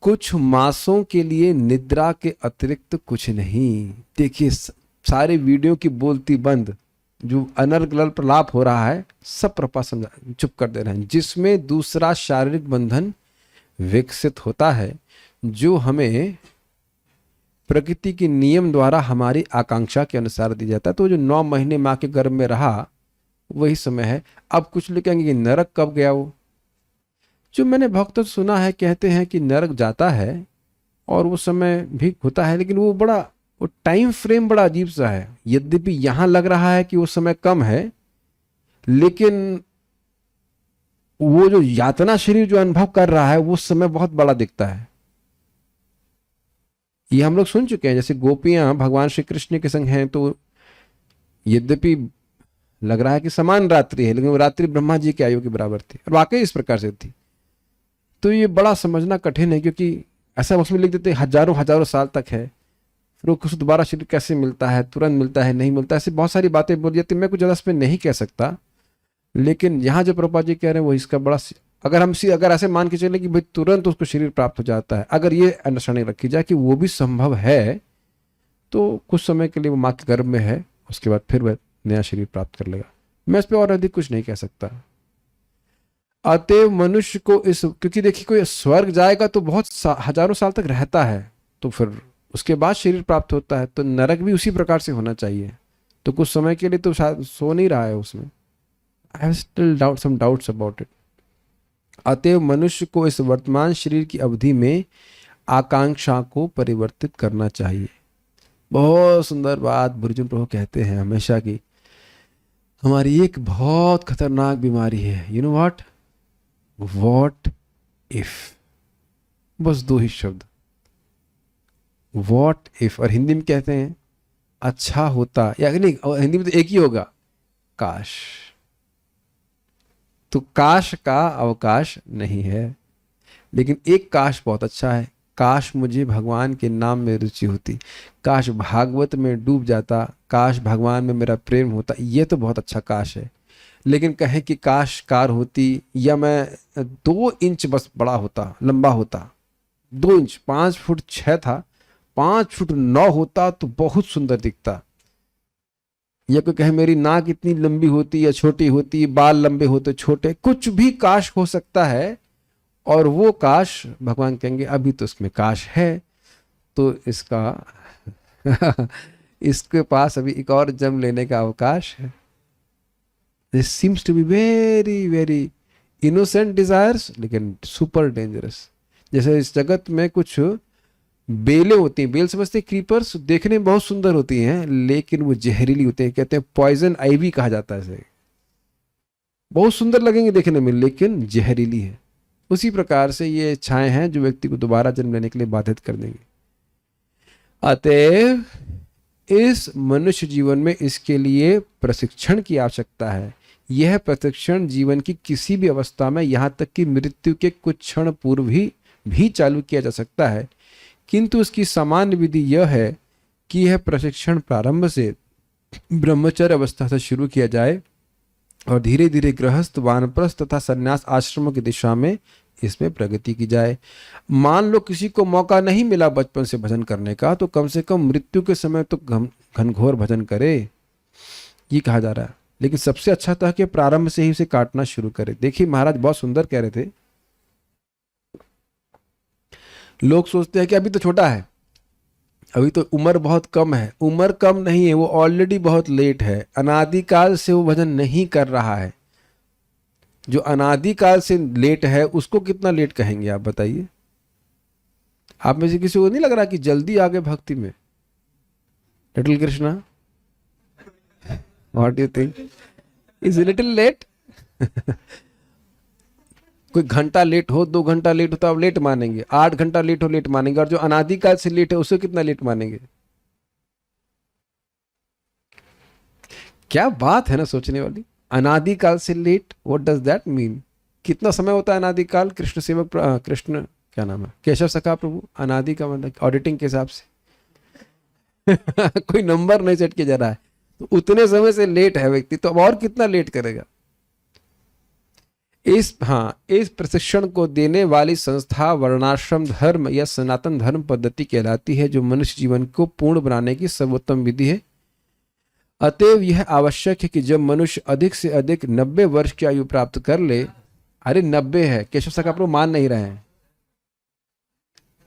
[SPEAKER 1] कुछ मासों के लिए निद्रा के अतिरिक्त कुछ नहीं। देखिए सारे वीडियो की बोलती बंद, जो अनर्गल प्रलाप हो रहा है सब प्रभुपाद समझा चुप कर दे रहे हैं। जिसमें दूसरा शारीरिक बंधन विकसित होता है जो हमें प्रकृति के नियम द्वारा हमारी आकांक्षा के अनुसार दी जाता है। तो जो 9 महीने माँ के गर्भ में रहा वही समय है। अब कुछ लोग कहेंगे कि नरक कब गया वो। जो मैंने भक्तों से सुना है, कहते हैं कि नरक जाता है और वो समय भी होता है, लेकिन वो टाइम फ्रेम बड़ा अजीब सा है। यद्यपि यहां लग रहा है कि वो समय कम है, लेकिन वो जो यातना शरीर जो अनुभव कर रहा है वो समय बहुत बड़ा दिखता है। ये हम लोग सुन चुके हैं। जैसे गोपियां भगवान श्री कृष्ण के संग हैं तो यद्यपि लग रहा है कि समान रात्रि है, लेकिन वो रात्रि ब्रह्मा जी के आयु के बराबर थी और वाकई इस प्रकार से थी। तो ये बड़ा समझना कठिन है, क्योंकि ऐसा उसमें लिख देते हजारों हजारों साल तक है, फिर उसको दोबारा शरीर कैसे मिलता है, तुरंत मिलता है, नहीं मिलता, ऐसी बहुत सारी बातें बोल जाती। मैं कुछ ज़्यादा इस पर नहीं कह सकता, लेकिन यहाँ जो प्रभुपाद जी कह रहे हैं वो इसका बड़ा, अगर ऐसे मान के चले कि भाई तुरंत उसको शरीर प्राप्त हो जाता है, अगर ये अंडरस्टैंडिंग रखी जाए कि वो भी संभव है, तो कुछ समय के लिए वो माँ के गर्भ में है, उसके बाद फिर वह नया शरीर प्राप्त कर लेगा। मैं इस पर और अधिक कुछ नहीं कह सकता। अतएव मनुष्य को क्योंकि देखिए कोई स्वर्ग जाएगा तो बहुत हजारों साल तक रहता है, तो फिर उसके बाद शरीर प्राप्त होता है, तो नरक भी उसी प्रकार से होना चाहिए। तो कुछ समय के लिए तो सो नहीं रहा है उसमें। I have still some doubts about it. अतएव मनुष्य को इस वर्तमान शरीर की अवधि में आकांक्षा को परिवर्तित करना चाहिए। बहुत सुंदर बात बुर्जुन प्रभु कहते हैं हमेशा की। हमारी एक बहुत खतरनाक बीमारी है, यू नो व्हाट इफ। बस दो ही शब्द, व्हाट इफ, और हिंदी में कहते हैं अच्छा होता, या नहीं, हिंदी में तो एक ही होगा, काश। तो काश का अवकाश नहीं है, लेकिन एक काश बहुत अच्छा है, काश मुझे भगवान के नाम में रुचि होती, काश भागवत में डूब जाता, काश भगवान में मेरा प्रेम होता, ये तो बहुत अच्छा काश है। लेकिन कहें कि काश कार होती, या मैं 2 इंच बस बड़ा होता, लंबा होता, 2 इंच, 5 फुट 6 था, 5 फुट 9 होता तो बहुत सुंदर दिखता। या कोई कहे मेरी नाक इतनी लंबी होती या छोटी होती, बाल लंबे होते छोटे, कुछ भी काश हो सकता है। और वो काश भगवान कहेंगे अभी तो इसमें काश है, तो इसका इसके पास अभी एक और जन्म लेने का अवकाश है। This seems to be very very innocent desires, लेकिन सुपर डेंजरस। जैसे इस जगत में कुछ बेलें होती हैं, बेल समझते, क्रीपर्स, देखने में बहुत सुंदर होती हैं लेकिन वो जहरीली होते हैं, कहते हैं पॉइजन आइवी कहा जाता है इसे। बहुत सुंदर लगेंगे देखने में लेकिन जहरीली है। उसी प्रकार से ये इच्छाएं हैं जो व्यक्ति को दोबारा जन्म लेने के लिए बाधित कर देंगे। अतएव इस मनुष्य जीवन में इसके लिए प्रशिक्षण की आवश्यकता है। यह प्रशिक्षण जीवन की किसी भी अवस्था में, यहाँ तक कि मृत्यु के कुछ क्षण पूर्व भी चालू किया जा सकता है, किंतु उसकी सामान्य विधि यह है कि यह प्रशिक्षण प्रारंभ से ब्रह्मचर्य अवस्था से शुरू किया जाए और धीरे धीरे गृहस्थ, वानप्रस्थ तथा संन्यास आश्रमों की दिशा में इसमें प्रगति की जाए। मान लो किसी को मौका नहीं मिला बचपन से भजन करने का, तो कम से कम मृत्यु के समय तो घनघोर भजन करे, ये कहा जा रहा है। लेकिन सबसे अच्छा था कि प्रारंभ से ही उसे काटना शुरू करे। देखिए महाराज बहुत सुंदर कह रहे थे, लोग सोचते हैं कि अभी तो छोटा है, अभी तो उम्र बहुत कम है। उम्र कम नहीं है, वो ऑलरेडी बहुत लेट है। अनादिकाल से वो भजन नहीं कर रहा है। जो अनादिकाल से लेट है उसको कितना लेट कहेंगे आप बताइए? आप में से किसी को नहीं लग रहा कि जल्दी आगे भक्ति में? Little Krishna, what do you think, is little late? कोई घंटा लेट हो, 2 घंटा लेट हो तो आप लेट मानेंगे, 8 घंटा लेट हो लेट मानेंगे, और जो अनादिकाल से लेट है उसे कितना लेट मानेंगे? क्या बात है ना सोचने वाली। अनादिकाल से late, what does that mean? कितना समय होता है अनादिकाल? कृष्ण सेवक, कृष्ण क्या नाम है, केशव सखा प्रभु, अनादि का मतलब ऑडिटिंग के हिसाब से कोई नंबर नहीं सेट किया जा रहा है, तो उतने समय से लेट है व्यक्ति, तो अब और कितना लेट करेगा? इस प्रशिक्षण को देने वाली संस्था वर्णाश्रम धर्म या सनातन धर्म पद्धति कहलाती है, जो मनुष्य जीवन को पूर्ण बनाने की सर्वोत्तम विधि है। अतएव यह आवश्यक है कि जब मनुष्य अधिक से अधिक 90 वर्ष की आयु प्राप्त कर ले, अरे 90 है, केशव सखा प्रभु मान नहीं रहे हैं।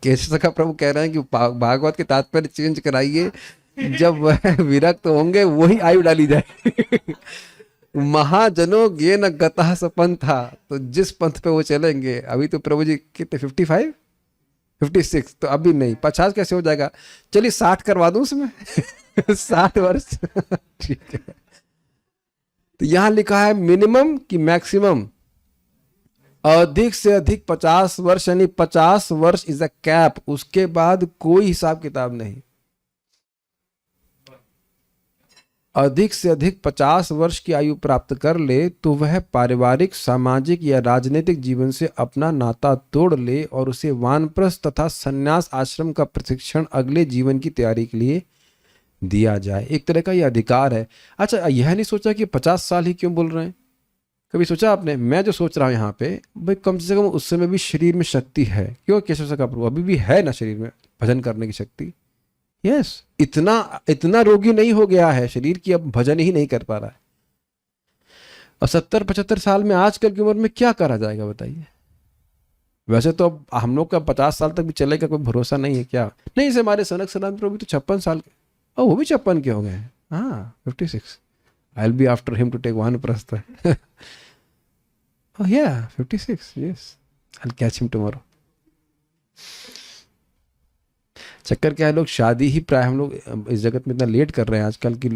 [SPEAKER 1] केशव सखा प्रभु कह रहे हैं कि भागवत के तात्पर्य चेंज कराइए, जब वह विरक्त होंगे वही आयु डाली जाए। महाजनों गे न गतः सपन था, तो जिस पंथ पे वो चलेंगे, अभी तो प्रभु जी कितने 55 56, तो अभी नहीं, 50 कैसे हो जाएगा? चलिए 60 करवा दूं उसमें 60 वर्ष ठीक है। तो यहां लिखा है मिनिमम कि मैक्सिमम, अधिक से अधिक 50 वर्ष, यानी 50 वर्ष इज अ कैप, उसके बाद कोई हिसाब किताब नहीं। अधिक से अधिक 50 वर्ष की आयु प्राप्त कर ले तो वह पारिवारिक, सामाजिक या राजनीतिक जीवन से अपना नाता तोड़ ले और उसे वानप्रस्थ तथा संन्यास आश्रम का प्रशिक्षण अगले जीवन की तैयारी के लिए दिया जाए। एक तरह का यह अधिकार है। अच्छा, यह नहीं सोचा कि 50 साल ही क्यों बोल रहे हैं? कभी सोचा आपने? मैं जो सोच रहा हूँ यहाँ पे, भाई कम से कम उस समय भी शरीर में शक्ति है। क्यों केशव सखा प्रभु, अभी भी है ना शरीर में भजन करने की शक्ति? यस, इतना रोगी नहीं हो गया है शरीर की अब भजन ही नहीं कर पा रहा है। और 70-75 साल में आजकल की उम्र में क्या करा जाएगा बताइए? वैसे तो अब हम लोग का 50 साल तक भी चलेगा कोई भरोसा नहीं है क्या? नहीं, इसे हमारे सनक सनातन प्रभु तो 56 साल के, और वो भी 56 के हो गए हैं। हाँ 56, I will be after him to take vanaprastha. Oh yeah, 56, yes. I'll catch him tomorrow. चक्कर क्या है, लोग शादी ही प्राय हम लोग इस जगत में इतना लेट कर रहे हैं आजकल की,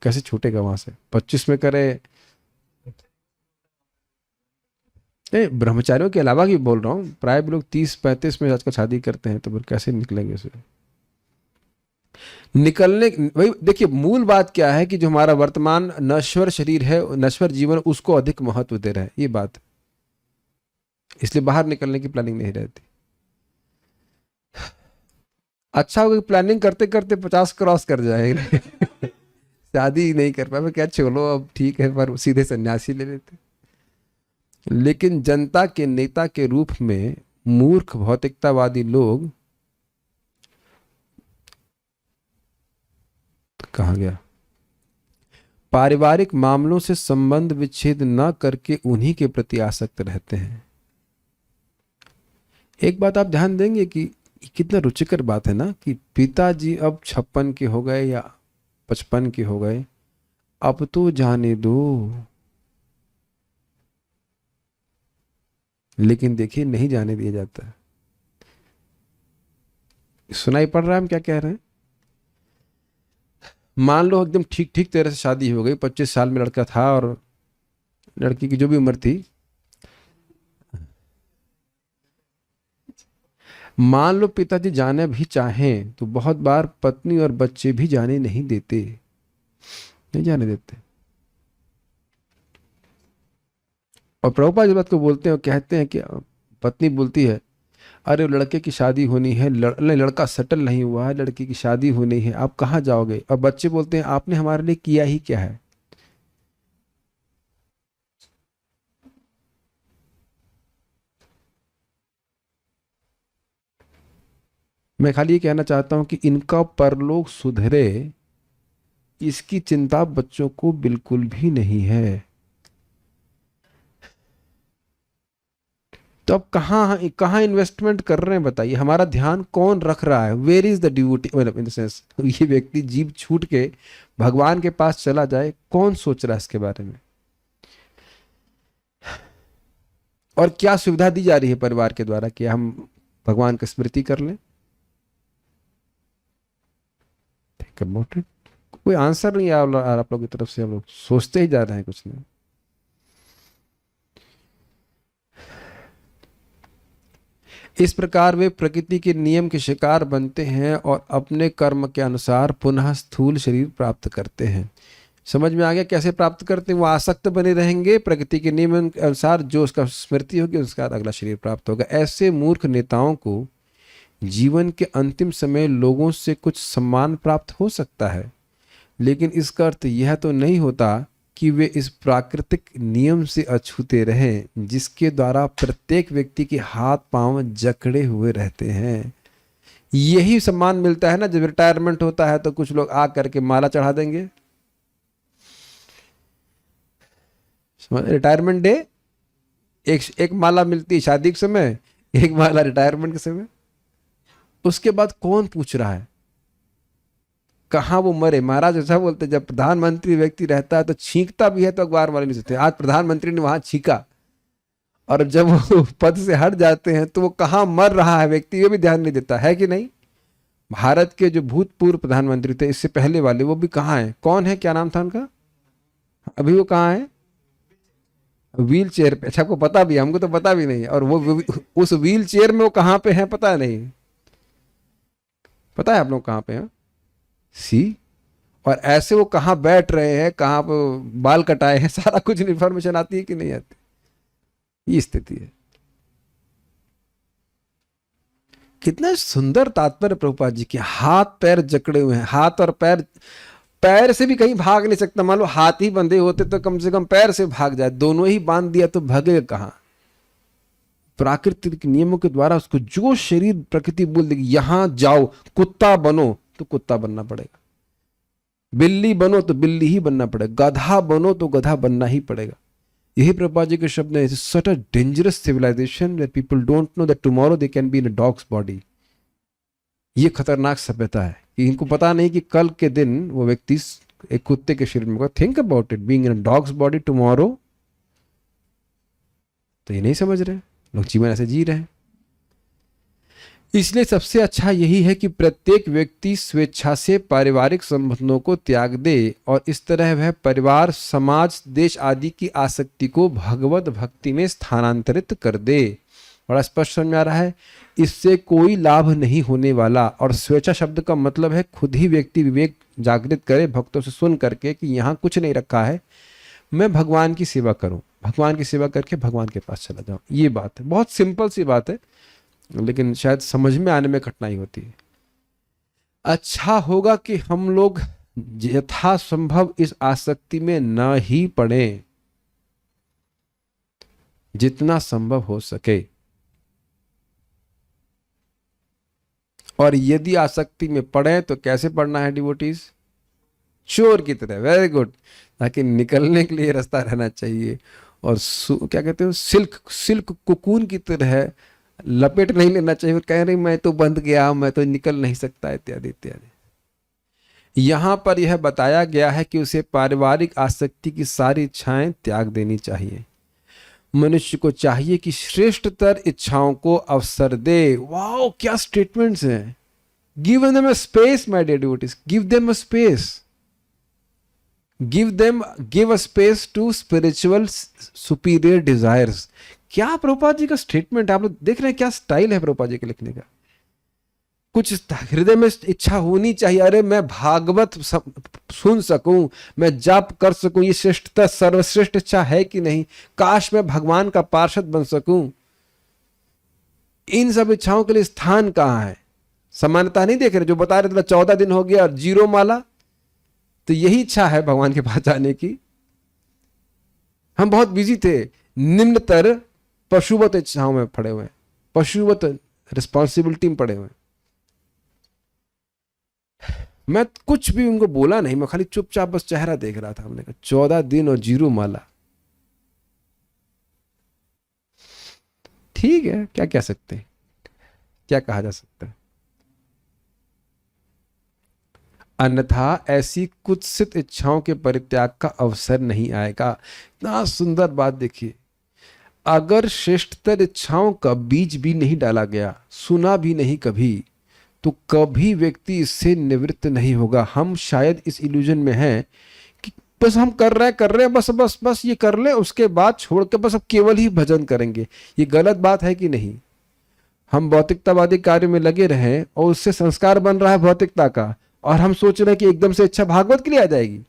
[SPEAKER 1] कैसे छूटेगा वहां से? 25 में करे, नहीं ब्रह्मचारियों के अलावा की बोल रहा हूँ, प्राय लोग 30-35 में आजकल शादी करते हैं, तो फिर कैसे निकलेंगे उससे? निकलने वही देखिए, मूल बात क्या है कि जो हमारा वर्तमान नश्वर शरीर है, नश्वर जीवन, उसको अधिक महत्व दे रहे हैं, ये बात है। इसलिए बाहर निकलने की प्लानिंग नहीं रहती। अच्छा होगा प्लानिंग करते करते 50 क्रॉस कर जाएगा शादी नहीं कर पाए, क्या चलो अब ठीक है, पर सीधे सन्यासी ले लेते। लेकिन जनता के नेता के रूप में मूर्ख भौतिकतावादी लोग, कहा गया, पारिवारिक मामलों से संबंध विच्छेद न करके उन्हीं के प्रति आसक्त रहते हैं। एक बात आप ध्यान देंगे कि कितना रुचिकर बात है ना, कि पिताजी अब 56 के हो गए या 55 के हो गए, अब तो जाने दो, लेकिन देखिए नहीं जाने दिया जाता। सुनाई पड़ रहा है हम क्या कह रहे हैं? मान लो एकदम ठीक ठीक तरह से शादी हो गई, 25 साल में लड़का था और लड़की की जो भी उम्र थी, मान लो पिताजी जाने भी चाहें तो बहुत बार पत्नी और बच्चे भी जाने नहीं देते, नहीं जाने देते। और प्रभुपाद इस बात को बोलते हैं और कहते हैं कि पत्नी बोलती है, अरे वो लड़के की शादी होनी है, लड़का सेटल नहीं हुआ है, लड़की की शादी होनी है, आप कहाँ जाओगे? और बच्चे बोलते हैं, आपने हमारे लिए किया ही क्या है? मैं खाली ये कहना चाहता हूं कि इनका परलोक सुधरे, इसकी चिंता बच्चों को बिल्कुल भी नहीं है। तो अब कहाँ कहाँ इन्वेस्टमेंट कर रहे हैं बताइए? हमारा ध्यान कौन रख रहा है? वेयर इज द ड्यूटी, मतलब इन द सेंस, ये व्यक्ति जीव छूट के भगवान के पास चला जाए, कौन सोच रहा है इसके बारे में? और क्या सुविधा दी जा रही है परिवार के द्वारा कि हम भगवान की स्मृति कर लें? Think about it. कोई आंसर नहीं आ रहा आप लोगों की तरफ से, हम लोग सोचते ही जा रहे हैं कुछ नहीं। इस प्रकार वे प्रकृति के नियम के शिकार बनते हैं और अपने कर्म के अनुसार पुनः स्थूल शरीर प्राप्त करते हैं। समझ में आ गया कैसे प्राप्त करते हैं? वो आसक्त बने रहेंगे प्रकृति के नियम के अनुसार, जो उसका स्मृति होगी उसका अगला शरीर प्राप्त होगा। ऐसे मूर्ख नेताओं को जीवन के अंतिम समय लोगों से कुछ सम्मान प्राप्त हो सकता है, लेकिन इसका अर्थ यह तो नहीं होता कि वे इस प्राकृतिक नियम से अछूते रहें, जिसके द्वारा प्रत्येक व्यक्ति के हाथ पांव जकड़े हुए रहते हैं। यही सम्मान मिलता है ना, जब रिटायरमेंट होता है तो कुछ लोग आ करके माला चढ़ा देंगे। रिटायरमेंट डे, एक माला मिलती है शादी के समय, एक माला रिटायरमेंट के समय। उसके बाद कौन पूछ रहा है कहाँ वो मरे? महाराज ऐसा बोलते, जब प्रधानमंत्री व्यक्ति रहता है तो छींकता भी है तो अखबार वाले नहीं सकते। आज प्रधानमंत्री ने वहां छींका, और जब वो पद से हट जाते हैं तो वो कहाँ मर रहा है व्यक्ति, ये भी ध्यान नहीं देता है कि नहीं। भारत के जो भूतपूर्व प्रधानमंत्री थे, इससे पहले वाले, वो भी कहाँ है? कौन है, क्या नाम था उनका? अभी वो कहाँ है? व्हील चेयर पे। अच्छा, आपको पता भी? हमको तो पता भी नहीं। और वो उस व्हील चेयर में वो कहाँ पे है पता नहीं। पता है आप लोग कहाँ पे हैं? सी। और ऐसे वो कहाँ बैठ रहे हैं, कहाँ पे बाल कटाए हैं, सारा कुछ इंफॉर्मेशन आती है कि नहीं आती? ये स्थिति है। कितना सुंदर तात्पर्य प्रभुपाद जी के। हाथ पैर जकड़े हुए हैं, हाथ और पैर, पैर से भी कहीं भाग नहीं सकता। मान लो हाथ ही बंधे होते तो कम से कम पैर से भाग जाए, दोनों ही बांध दिया तो भागेगा कहां? प्राकृतिक नियमों के द्वारा उसको जो शरीर प्रकृति बोल देगी, यहां जाओ, कुत्ता बनो तो कुत्ता बनना पड़ेगा, बिल्ली बनो तो बिल्ली ही बनना पड़ेगा, गधा बनो तो गधा बनना ही पड़ेगा। यही प्रभुपाद जी के शब्द है, such a dangerous civilisation that people don't know that tomorrow they can be in a dog's body. ये खतरनाक सभ्यता है कि इनको पता नहीं कि कल के दिन वो व्यक्ति एक कुत्ते के शरीर में होगा। Think about it, being in a dog's body tomorrow. तो ये नहीं समझ रहे लोग, जीवन ऐसे जी रहे हैं। इसलिए सबसे अच्छा यही है कि प्रत्येक व्यक्ति स्वेच्छा से पारिवारिक संबंधों को त्याग दे और इस तरह वह परिवार, समाज, देश आदि की आसक्ति को भगवत भक्ति में स्थानांतरित कर दे। बड़ा स्पष्ट समझ में आ रहा है। इससे कोई लाभ नहीं होने वाला। और स्वेच्छा शब्द का मतलब है खुद ही व्यक्ति विवेक जागृत करे भक्तों से सुन करके कि यहाँ कुछ नहीं रखा है, मैं भगवान की सेवा करूं, भगवान की सेवा करके भगवान के पास चला जाऊं। ये बात है, बहुत सिंपल सी बात है, लेकिन शायद समझ में आने में कठिनाई होती है। अच्छा होगा कि हम लोग यथासंभव इस आसक्ति में न ही पड़े, जितना संभव हो सके। और यदि आसक्ति में पड़े तो कैसे पढ़ना है डिवोटीज? चोर की तरह। Very good. ताकि निकलने के लिए रास्ता रहना चाहिए। और क्या कहते हो, सिल्क कुकून की तरह लपेट नहीं लेना चाहिए, कह रही मैं तो बंध गया, मैं तो निकल नहीं सकता, इत्यादि इत्यादि। यहां पर यह बताया गया है कि उसे पारिवारिक आसक्ति की सारी इच्छाएं त्याग देनी चाहिए। मनुष्य को चाहिए कि श्रेष्ठतर इच्छाओं को अवसर दे। वाओ, क्या स्टेटमेंट्स हैं। Give them a space my dear devotees, give them a space, give a space to spiritual superior desires. क्या प्रभुपाद जी का स्टेटमेंट है। आप लोग देख रहे हैं क्या स्टाइल है प्रभुपाद जी के लिखने का। कुछ हृदय में इच्छा होनी चाहिए, अरे मैं भागवत सुन सकूं, मैं जाप कर सकूं, ये श्रेष्ठता सर्वश्रेष्ठ इच्छा है कि नहीं। काश मैं भगवान का पार्षद बन सकूं। इन सब इच्छाओं के लिए स्थान कहां है? समानता नहीं देख रहे। जो बता रहे थे 14 दिन हो गया और 0 माला, तो यही इच्छा है भगवान के पास जाने की। हम बहुत बिजी थे, निम्नतर पशुवत इच्छाओं में पड़े हुए, पशुवत रिस्पॉन्सिबिलिटी में पड़े हुए। मैं कुछ भी उनको बोला नहीं, मैं खाली चुपचाप बस चेहरा देख रहा था। हमने कहा 14 दिन और 0 माला, ठीक है, क्या कह सकते हैं, क्या कहा जा सकता है। अन्यथा ऐसी कुत्सित इच्छाओं के परित्याग का अवसर नहीं आएगा। इतना सुंदर बात देखिए। अगर श्रेष्ठतर इच्छाओं का बीज भी नहीं डाला गया, सुना भी नहीं कभी, तो कभी व्यक्ति इससे निवृत्त नहीं होगा। हम शायद इस इल्यूजन में हैं कि बस हम कर रहे हैं, बस बस बस ये कर ले, उसके बाद छोड़ के बस अब केवल ही भजन करेंगे। ये गलत बात है कि नहीं? हम भौतिकतावादी कार्य में लगे रहें और उससे संस्कार बन रहा है भौतिकता का, और हम सोच रहे हैं कि एकदम से इच्छा भागवत के लिए आ जाएगी।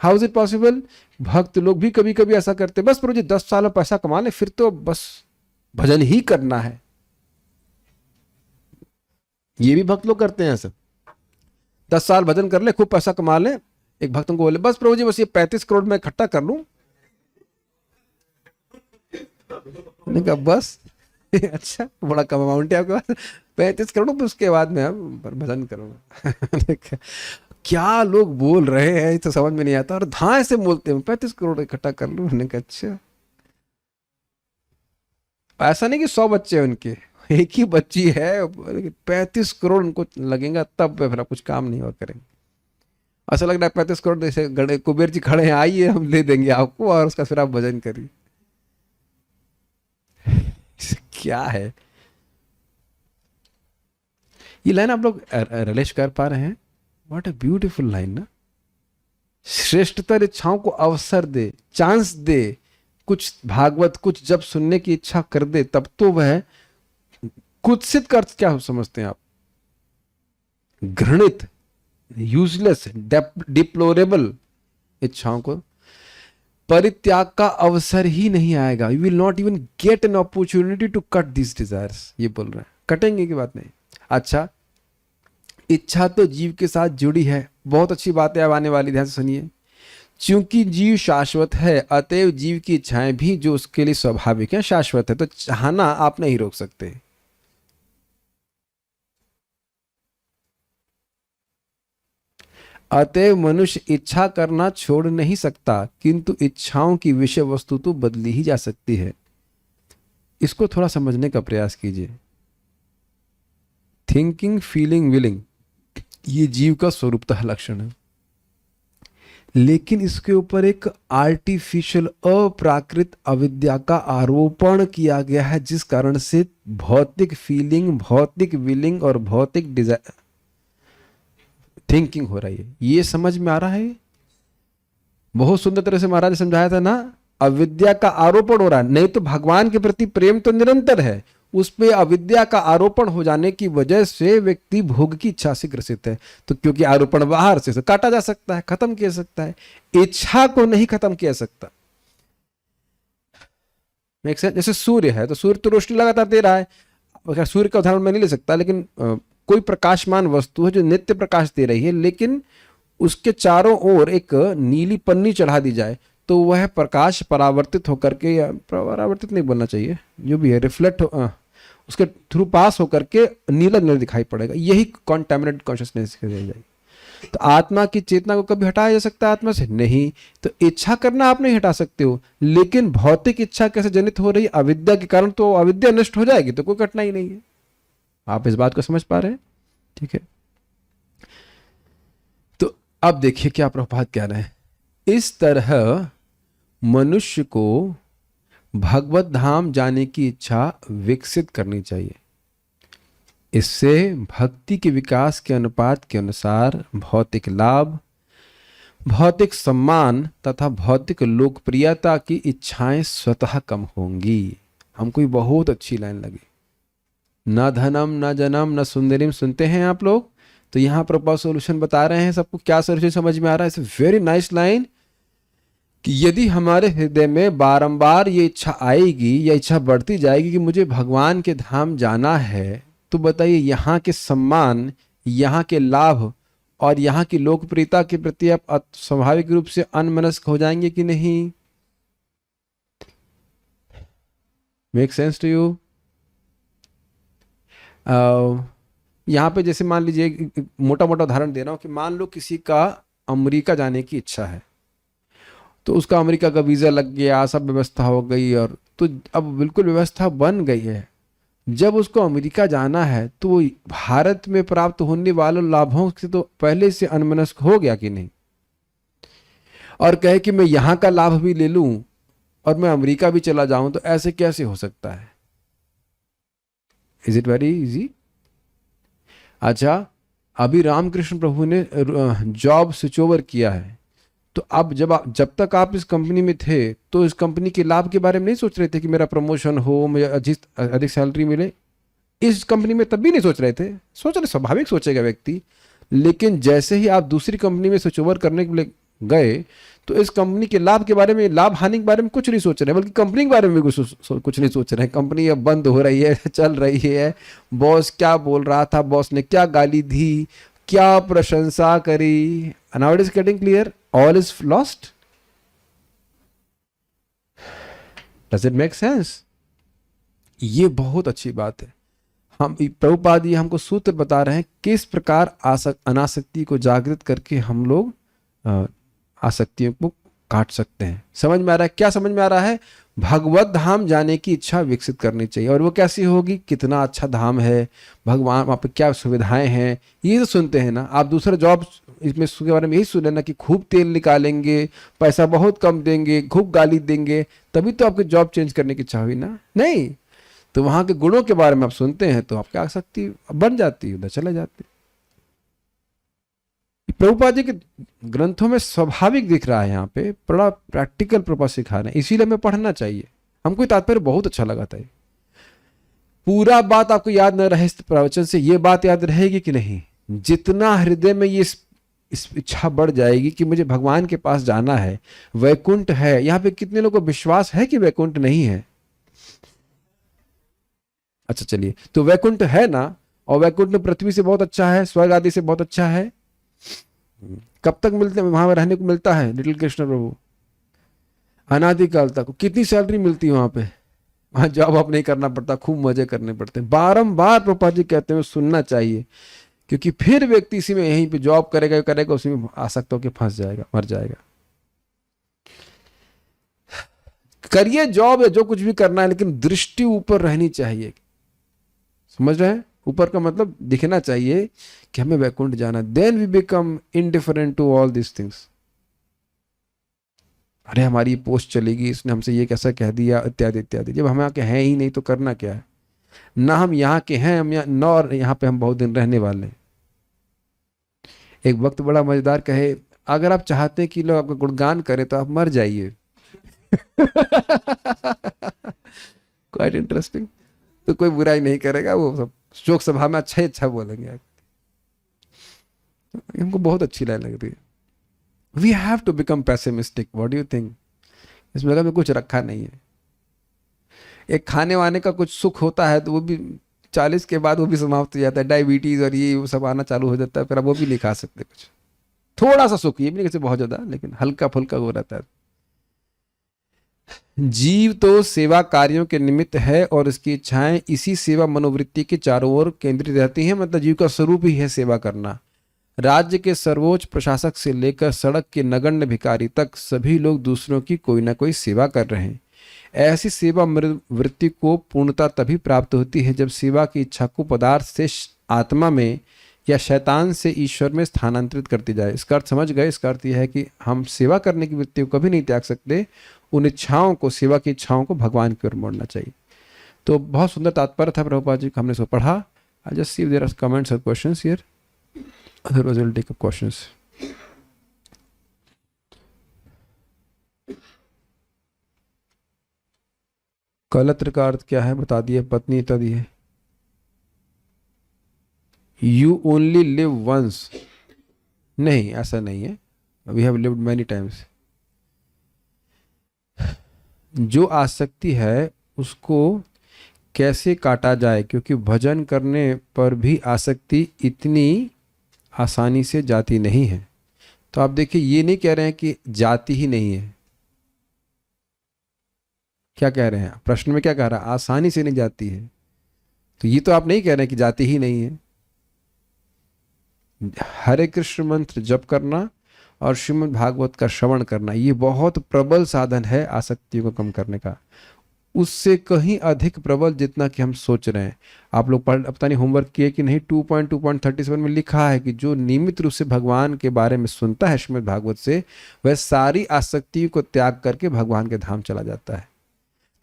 [SPEAKER 1] How is it possible? भक्त लोग भी कभी कभी ऐसा करते, बस प्रभु जी 10 साल में पैसा कमा ले, फिर तो बस भजन ही करना है। ये भी भक्त लोग करते हैं ऐसा। 10 साल भजन कर ले, खूब पैसा कमा ले। एक भक्त को बोले बस प्रभु जी बस ये 35 करोड़ में इकट्ठा कर लूं। मैंने कहा बस अच्छा, बड़ा कम अमाउंट है आपके पास, 35 करोड़, उसके बाद में हम भजन करूंगा। क्या लोग बोल रहे हैं तो समझ में नहीं आता, और धाए से बोलते हैं 35 करोड़ इकट्ठा कर लूं। मैंने कहा अच्छा, ऐसा नहीं कि 100 बच्चे हैं उनके, एक ही बच्ची है, 35 करोड़ उनको लगेगा, तब फिर कुछ काम नहीं और करेंगे। ऐसा लग रहा है 35 करोड़ जैसे कुबेर जी खड़े हैं, आइए हम ले देंगे आपको, और उसका फिर आप भजन करिए। क्या है ये लाइन? आप लोग रिलेश कर पा रहे हैं? व्हाट अ ब्यूटीफुल लाइन ना। श्रेष्ठतर इच्छाओं को अवसर दे, चांस दे, कुछ भागवत कुछ जब सुनने की इच्छा कर दे, तब तो वह कुत्सित का अर्थ क्या समझते हैं आप? घृणित, यूजलेस, डिप्लोरेबल इच्छाओं को परित्याग का अवसर ही नहीं आएगा। You will not even get an opportunity to cut this desires. ये बोल रहे हैं, कटेंगे की बात नहीं। अच्छा, इच्छा तो जीव के साथ जुड़ी है, बहुत अच्छी बात है, अब आने वाली, ध्यान से सुनिए। क्योंकि जीव शाश्वत है, अतएव जीव की इच्छाएं भी जो उसके लिए स्वाभाविक है शाश्वत है, तो चाहना आप नहीं रोक सकते। अतएव मनुष्य इच्छा करना छोड़ नहीं सकता, किंतु इच्छाओं की विषय वस्तु तो बदली ही जा सकती है। इसको थोड़ा समझने का प्रयास कीजिए। थिंकिंग, फीलिंग, विलिंग, ये जीव का स्वरूपतः लक्षण है। लेकिन इसके ऊपर एक आर्टिफिशियल अप्राकृत अविद्या का आरोपण किया गया है, जिस कारण से भौतिक फीलिंग, भौतिक विलिंग और भौतिक डिजायर थिंकिंग हो रही है। ये समझ में आ रहा है? बहुत सुंदर तरह से महाराज ने समझाया था ना, अविद्या का आरोपण हो रहा है। नहीं तो भगवान के प्रति प्रेम तो निरंतर है, उस पे अविद्या का आरोपण हो जाने की वजह से व्यक्ति भोग की इच्छा से ग्रसित है। तो क्योंकि आरोपण बाहर से काटा जा सकता है, खत्म किया सकता है, इच्छा को नहीं खत्म किया सकता। जैसे सूर्य है, तो सूर्य तो रोशनी लगातार दे रहा है। सूर्य का उदाहरण मैं नहीं ले सकता, लेकिन कोई प्रकाशमान वस्तु है जो नित्य प्रकाश दे रही है, लेकिन उसके चारों ओर एक नीली पन्नी चढ़ा दी जाए तो वह प्रकाश परावर्तित होकर के, या परावर्तित नहीं बोलना चाहिए, जो भी है रिफ्लेक्ट उसके थ्रू पास होकर के नीला नीला दिखाई पड़ेगा। यही कॉन्टैमिनेटेड कॉन्शियसनेस के जाएगी। तो आत्मा की चेतना को कभी हटाया जा सकता है आत्मा से? नहीं। तो इच्छा करना आप नहीं हटा सकते हो, लेकिन भौतिक इच्छा कैसे जनित हो रही है? अविद्या के कारण। तो अविद्या नष्ट हो जाएगी तो कोई कठिनाई नहीं है। आप इस बात को समझ पा रहे हैं? ठीक है। तो अब देखिए क्या प्रभुपाद कह रहे हैं। इस तरह मनुष्य को भगवत धाम जाने की इच्छा विकसित करनी चाहिए। इससे भक्ति के विकास के अनुपात के अनुसार भौतिक लाभ, भौतिक सम्मान तथा भौतिक लोकप्रियता की इच्छाएं स्वतः कम होंगी। हमको ये बहुत अच्छी लाइन लगी। न धनम न जनम न सुंदरीम, सुनते हैं आप लोग? तो यहाँ पर सोल्यूशन बता रहे हैं सबको। क्या सोल्यूशन समझ में आ रहा है? इट्स वेरी नाइस लाइन कि यदि हमारे हृदय में बारंबार ये इच्छा आएगी या इच्छा बढ़ती जाएगी कि मुझे भगवान के धाम जाना है, तो बताइए यहाँ के सम्मान, यहाँ के लाभ और यहाँ की लोकप्रियता के प्रति आप स्वाभाविक रूप से अनमनस्क हो जाएंगे कि नहीं? Make sense to you? यहाँ पे जैसे मान लीजिए, मोटा मोटा उदाहरण दे रहा हूँ कि मान लो किसी का अमेरिका जाने की इच्छा है, तो उसका अमेरिका का वीज़ा लग गया, सब व्यवस्था हो गई, और तो अब बिल्कुल व्यवस्था बन गई है। जब उसको अमेरिका जाना है तो वो भारत में प्राप्त होने वाले लाभों से तो पहले से अनमनस्क हो गया कि नहीं? और कहे कि मैं यहाँ का लाभ भी ले लूँ और मैं अमेरिका भी चला जाऊँ, तो ऐसे कैसे हो सकता है? Is it very easy? अच्छा, अभी रामकृष्ण प्रभु ने जॉब स्विच ओवर किया है, तो अब जब तक आप इस कंपनी में थे तो इस कंपनी के लाभ के बारे में नहीं सोच रहे थे कि मेरा प्रमोशन हो, मुझे अधिक सैलरी मिले। इस कंपनी में तब भी नहीं सोच रहे थे। सोच रहे, स्वाभाविक सोचेगा व्यक्ति। लेकिन जैसे ही आप दूसरी कंपनी में स्विच ओवर करने के लिए गए, तो इस कंपनी के लाभ के बारे में, लाभ हानि के बारे में कुछ नहीं सोच रहे, बल्कि कंपनी के बारे में भी कुछ नहीं सोच रहे हैं। कंपनी अब बंद हो रही है, चल रही है, बॉस क्या बोल रहा था, बॉस ने क्या गाली दी, क्या प्रशंसा करी। Now it is getting clear, all is lost. Does it make sense? ये बहुत अच्छी बात है। हम प्रभुपाद ये हमको सूत्र बता रहे हैं किस प्रकार अनासक्ति को जागृत करके हम लोग आसक्तियों को काट सकते हैं। समझ में आ रहा है? क्या समझ में आ रहा है? भगवत धाम जाने की इच्छा विकसित करनी चाहिए। और वो कैसी होगी? कितना अच्छा धाम है, भगवान वहाँ पे क्या सुविधाएं हैं, ये तो सुनते हैं ना। आप दूसरा जॉब इसमें के बारे में यही सुने ना कि खूब तेल निकालेंगे, पैसा बहुत कम देंगे, खूब गाली देंगे, तभी तो आपकी जॉब चेंज करने की इच्छा हुई ना? नहीं। तो वहाँ के गुणों के बारे में आप सुनते हैं तो आपकी आसक्ति बन जाती है, उधर चले जाते। प्रभुपाद जी के ग्रंथों में स्वाभाविक दिख रहा है, यहाँ पे बड़ा प्रैक्टिकल प्रभुपाद सिखा रहे हैं, इसीलिए हमें पढ़ना चाहिए। हमको ये तात्पर्य बहुत अच्छा लगा था। पूरा बात आपको याद न रहे इस प्रवचन से, ये बात याद रहेगी कि नहीं? जितना हृदय में ये इस इच्छा बढ़ जाएगी कि मुझे भगवान के पास जाना है, वैकुंठ है। यहाँ पे कितने लोगों को विश्वास है कि वैकुंठ नहीं है? अच्छा चलिए, तो वैकुंठ है ना, और वैकुंठ में पृथ्वी से बहुत अच्छा है, स्वर्ग आदि से बहुत अच्छा है। कब तक मिलते हैं वहां रहने को मिलता है? लिटिल कृष्ण प्रभु अनादिकाल तक। कितनी सैलरी मिलती है वहां पे? वहां जॉब आप नहीं करना पड़ता, खूब मजे करने पड़ते हैं। बारंबार प्रभुपाद जी कहते हैं सुनना चाहिए, क्योंकि फिर व्यक्ति इसी में यहीं पे जॉब करेगा, उसी में आसक्त होकर फंस जाएगा, मर जाएगा। करिए जॉब या जो कुछ भी करना है, लेकिन दृष्टि ऊपर रहनी चाहिए। समझ रहे हैं? ऊपर का मतलब दिखना चाहिए कि हमें वैकुंठ जाना। Then we become indifferent to all this things. अरे हमारी ये पोस्ट चलेगी, इसने हमसे ये कैसा कह दिया, इत्यादि इत्यादि। जब हम यहाँ के हैं ही नहीं तो करना क्या है? ना हम यहाँ के हैं, हम यहाँ न, और यहाँ पे हम बहुत दिन रहने वाले हैं। एक वक्त बड़ा मजेदार कहे, अगर आप चाहते हैं कि लोग आपका गुणगान करें तो आप मर जाइए। Quite interesting. तो कोई बुराई नहीं करेगा, वो सब शोक सभा में अच्छा ही अच्छा बोलेंगे। हमको बहुत अच्छी लाइन लग रही है। We have to become pessimistic. What do you think? इस जगह में कुछ रखा नहीं है। एक खाने वाने का कुछ सुख होता है तो वो भी 40 के बाद वो भी समाप्त हो जाता है। डायबिटीज और ये वो सब आना चालू हो जाता है, फिर अब वो भी नहीं खा सकते। कुछ थोड़ा सा सुख, ये भी नहीं कहते बहुत ज्यादा, लेकिन हल्का फुल्का वो रहता है। जीव तो सेवा कार्यों के निमित्त है और इसकी इच्छाएं इसी सेवा मनोवृत्ति के चारों ओर केंद्रित रहती हैं। मतलब जीव का स्वरूप ही है सेवा करना। राज्य के सर्वोच्च प्रशासक से लेकर सड़क के नगण्य भिखारी तक सभी लोग दूसरों की कोई ना कोई सेवा कर रहे हैं। ऐसी सेवा वृत्ति को पूर्णता तभी प्राप्त होती है जब सेवा की इच्छा को पदार्थ से आत्मा में या शैतान से ईश्वर में स्थानांतरित करती जाए। इसका अर्थ समझ गए? इसका अर्थ यह है कि हम सेवा करने की वृत्ति को कभी नहीं त्याग सकते। उन इच्छाओं को, सेवा की इच्छाओं को भगवान की ओर मोड़ना चाहिए। तो बहुत सुंदर तात्पर्य था प्रभुपाद जी का, हमने इसको पढ़ा। I just see if there are comments और questions here, otherwise will take up questions. कलत्र का अर्थ क्या है बता दिए, पत्नी इत्यादि है। यू ओनली लिव वंस, नहीं ऐसा नहीं है। We have lived many times. जो आसक्ति है उसको कैसे काटा जाए, क्योंकि भजन करने पर भी आसक्ति इतनी आसानी से जाती नहीं है। तो आप देखिए, ये नहीं कह रहे हैं कि जाती ही नहीं है। क्या कह रहे हैं प्रश्न में? क्या कह रहा है? आसानी से नहीं जाती है। तो ये तो आप नहीं कह रहे हैं कि जाती ही नहीं है। हरे कृष्ण मंत्र जप करना और श्रीमद् भागवत का श्रवण करना, ये बहुत प्रबल साधन है आसक्ति को कम करने का। उससे कहीं अधिक प्रबल जितना कि हम सोच रहे हैं। आप लोग पता नहीं होमवर्क किए कि नहीं, 2.2.37 में लिखा है कि जो नियमित रूप से भगवान के बारे में सुनता है श्रीमद् भागवत से, वह सारी आसक्ति को त्याग करके भगवान के धाम चला जाता है।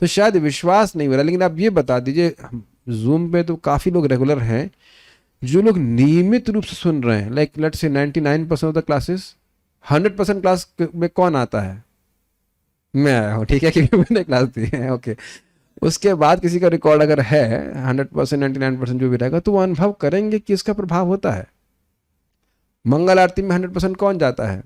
[SPEAKER 1] तो शायद विश्वास नहीं हो रहा, लेकिन आप ये बता दीजिए, जूम पे तो काफी लोग रेगुलर हैं, जो लोग नियमित रूप से सुन रहे हैं, like let's say 99% of the classes, 100% class में कौन आता है? मैं आया हूँ, ठीक है, क्योंकि मैंने क्लास दी है। ओके, उसके बाद किसी का रिकॉर्ड अगर है 100%, 99% जो भी रहेगा, तो वो अनुभव करेंगे कि इसका प्रभाव होता है। मंगल आरती में 100% कौन जाता है?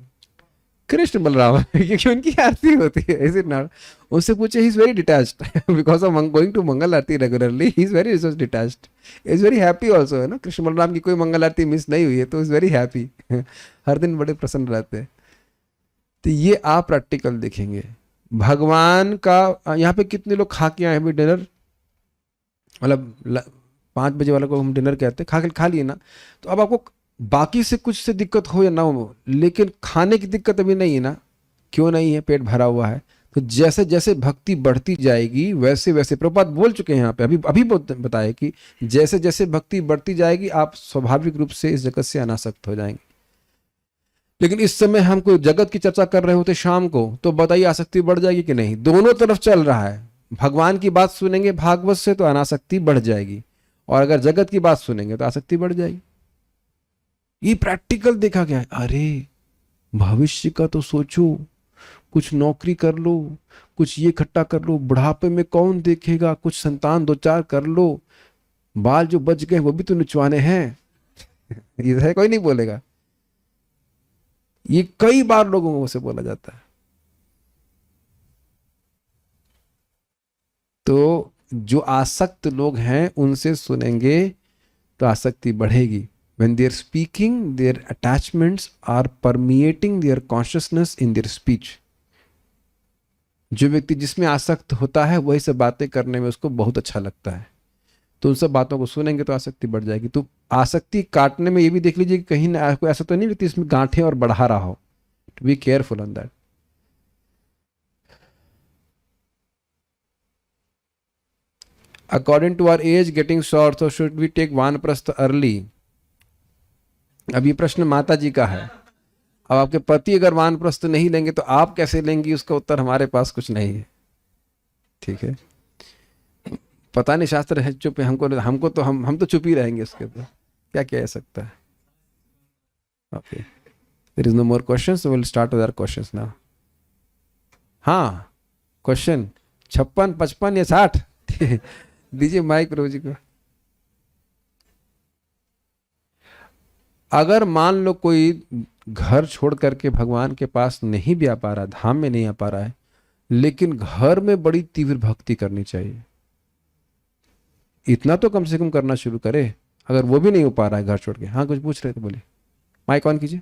[SPEAKER 1] कृष्ण बलराम, क्योंकि उनकी आरती होती है। Is it not? उससे पूछे, he is very detached because of going to mangal aarti regularly, he is very resource detached, is very happy also, है ना। कृष्ण बलराम की कोई मंगल आरती मिस नहीं हुई है तो इज वेरी हैप्पी हर दिन बड़े प्रसन्न रहते हैं। तो ये आप प्रैक्टिकल देखेंगे भगवान का। यहाँ पे कितने लोग खा के आए हैं डिनर? मतलब 5 बजे वाला को हम डिनर कहते हैं, खा लिए ना। तो अब आपको बाकी से कुछ से दिक्कत हो या ना हो, लेकिन खाने की दिक्कत अभी नहीं है ना। क्यों नहीं है? पेट भरा हुआ है। तो जैसे जैसे भक्ति बढ़ती जाएगी वैसे वैसे, प्रभुपाद बोल चुके हैं यहाँ पे, अभी बताया कि जैसे जैसे भक्ति बढ़ती जाएगी आप स्वाभाविक रूप से इस जगत से अनासक्त हो जाएंगे। लेकिन इस समय हम कोई जगत की चर्चा कर रहे होते शाम को, तो बताइए आसक्ति बढ़ जाएगी कि नहीं? दोनों तरफ चल रहा है। भगवान की बात सुनेंगे भागवत से तो अनासक्ति बढ़ जाएगी, और अगर जगत की बात सुनेंगे तो आसक्ति बढ़ जाएगी। ये प्रैक्टिकल देखा गया है। अरे भविष्य का तो सोचो, कुछ नौकरी कर लो, कुछ ये इकट्ठा कर लो, बुढ़ापे में कौन देखेगा, कुछ संतान 2-4 कर लो, बाल जो बच गए वो भी तो निचवाने हैं ये है, कोई नहीं बोलेगा। ये कई बार लोगों से बोला जाता है। तो जो आसक्त लोग हैं उनसे सुनेंगे तो आसक्ति बढ़ेगी। When they are speaking, their attachments are permeating their consciousness in their speech. जो व्यक्ति जिसमें आसक्त होता है वही सब बातें करने में उसको बहुत अच्छा लगता है, तो उन सब बातों को सुनेंगे तो आसक्ति बढ़ जाएगी। तो आसक्ति काटने में ये भी देख लीजिए कि कहीं ना कोई ऐसा तो नहीं व्यक्ति इसमें गांठें और बढ़ा रहा हो। To be careful on that. According to our age getting short, so should we take वानप्रस्थ early? अब ये प्रश्न माता जी का है। अब आपके पति अगर वानप्रस्थ नहीं लेंगे तो आप कैसे लेंगी, उसका उत्तर हमारे पास कुछ नहीं है। ठीक है, पता नहीं शास्त्र है चुप है, हमको तो हम तो चुप ही रहेंगे उसके ऊपर, क्या कह सकता है। Okay, there is no more questions, so will start with our questions now. हाँ, क्वेश्चन 56, 55 या 60 दीजिए माइक प्रभु जी को। अगर मान लो कोई घर छोड़ करके भगवान के पास नहीं भी आ पा रहा, धाम में नहीं आ पा रहा है, लेकिन घर में बड़ी तीव्र भक्ति करनी चाहिए, इतना तो कम से कम करना शुरू करे। अगर वो भी नहीं हो पा रहा है घर छोड़ के। हाँ, कुछ पूछ रहे थे, बोलिए। माइक ऑन कीजिए,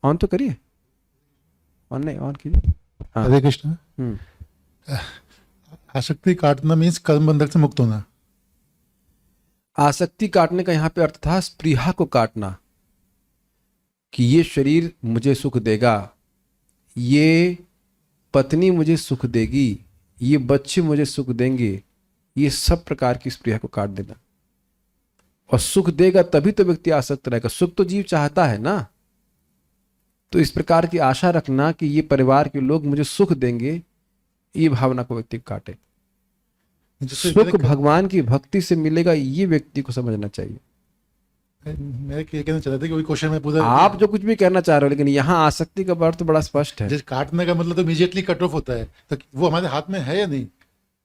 [SPEAKER 1] ऑन तो करिए, ऑन नहीं, ऑन कीजिए। हाँ,
[SPEAKER 5] हरे कृष्ण। आसक्ति काटना मीन्स कर्म बंधक से मुक्त होना।
[SPEAKER 1] आसक्ति काटने का यहाँ पे अर्थ था स्पृहा को काटना, कि ये शरीर मुझे सुख देगा, ये पत्नी मुझे सुख देगी, ये बच्चे मुझे सुख देंगे, ये सब प्रकार की स्पृहा को काट देना। और सुख देगा तभी तो व्यक्ति आसक्त रहेगा, सुख तो जीव चाहता है ना। तो इस प्रकार की आशा रखना कि ये परिवार के लोग मुझे सुख देंगे, ये भावना को व्यक्ति काटे। सुख भगवान की भक्ति से मिलेगा, ये व्यक्ति को समझना चाहिए।
[SPEAKER 5] मैं ये कहना चाह रहा था कि वही क्वेश्चन में पूछा,
[SPEAKER 1] आप जो कुछ भी कहना चाह रहे हो, लेकिन यहाँ आसक्ति का अर्थ तो बड़ा स्पष्ट है।
[SPEAKER 5] जैसे काटने का मतलब तो इमीडिएटली कट ऑफ होता है, तो वो हमारे हाथ में है या नहीं?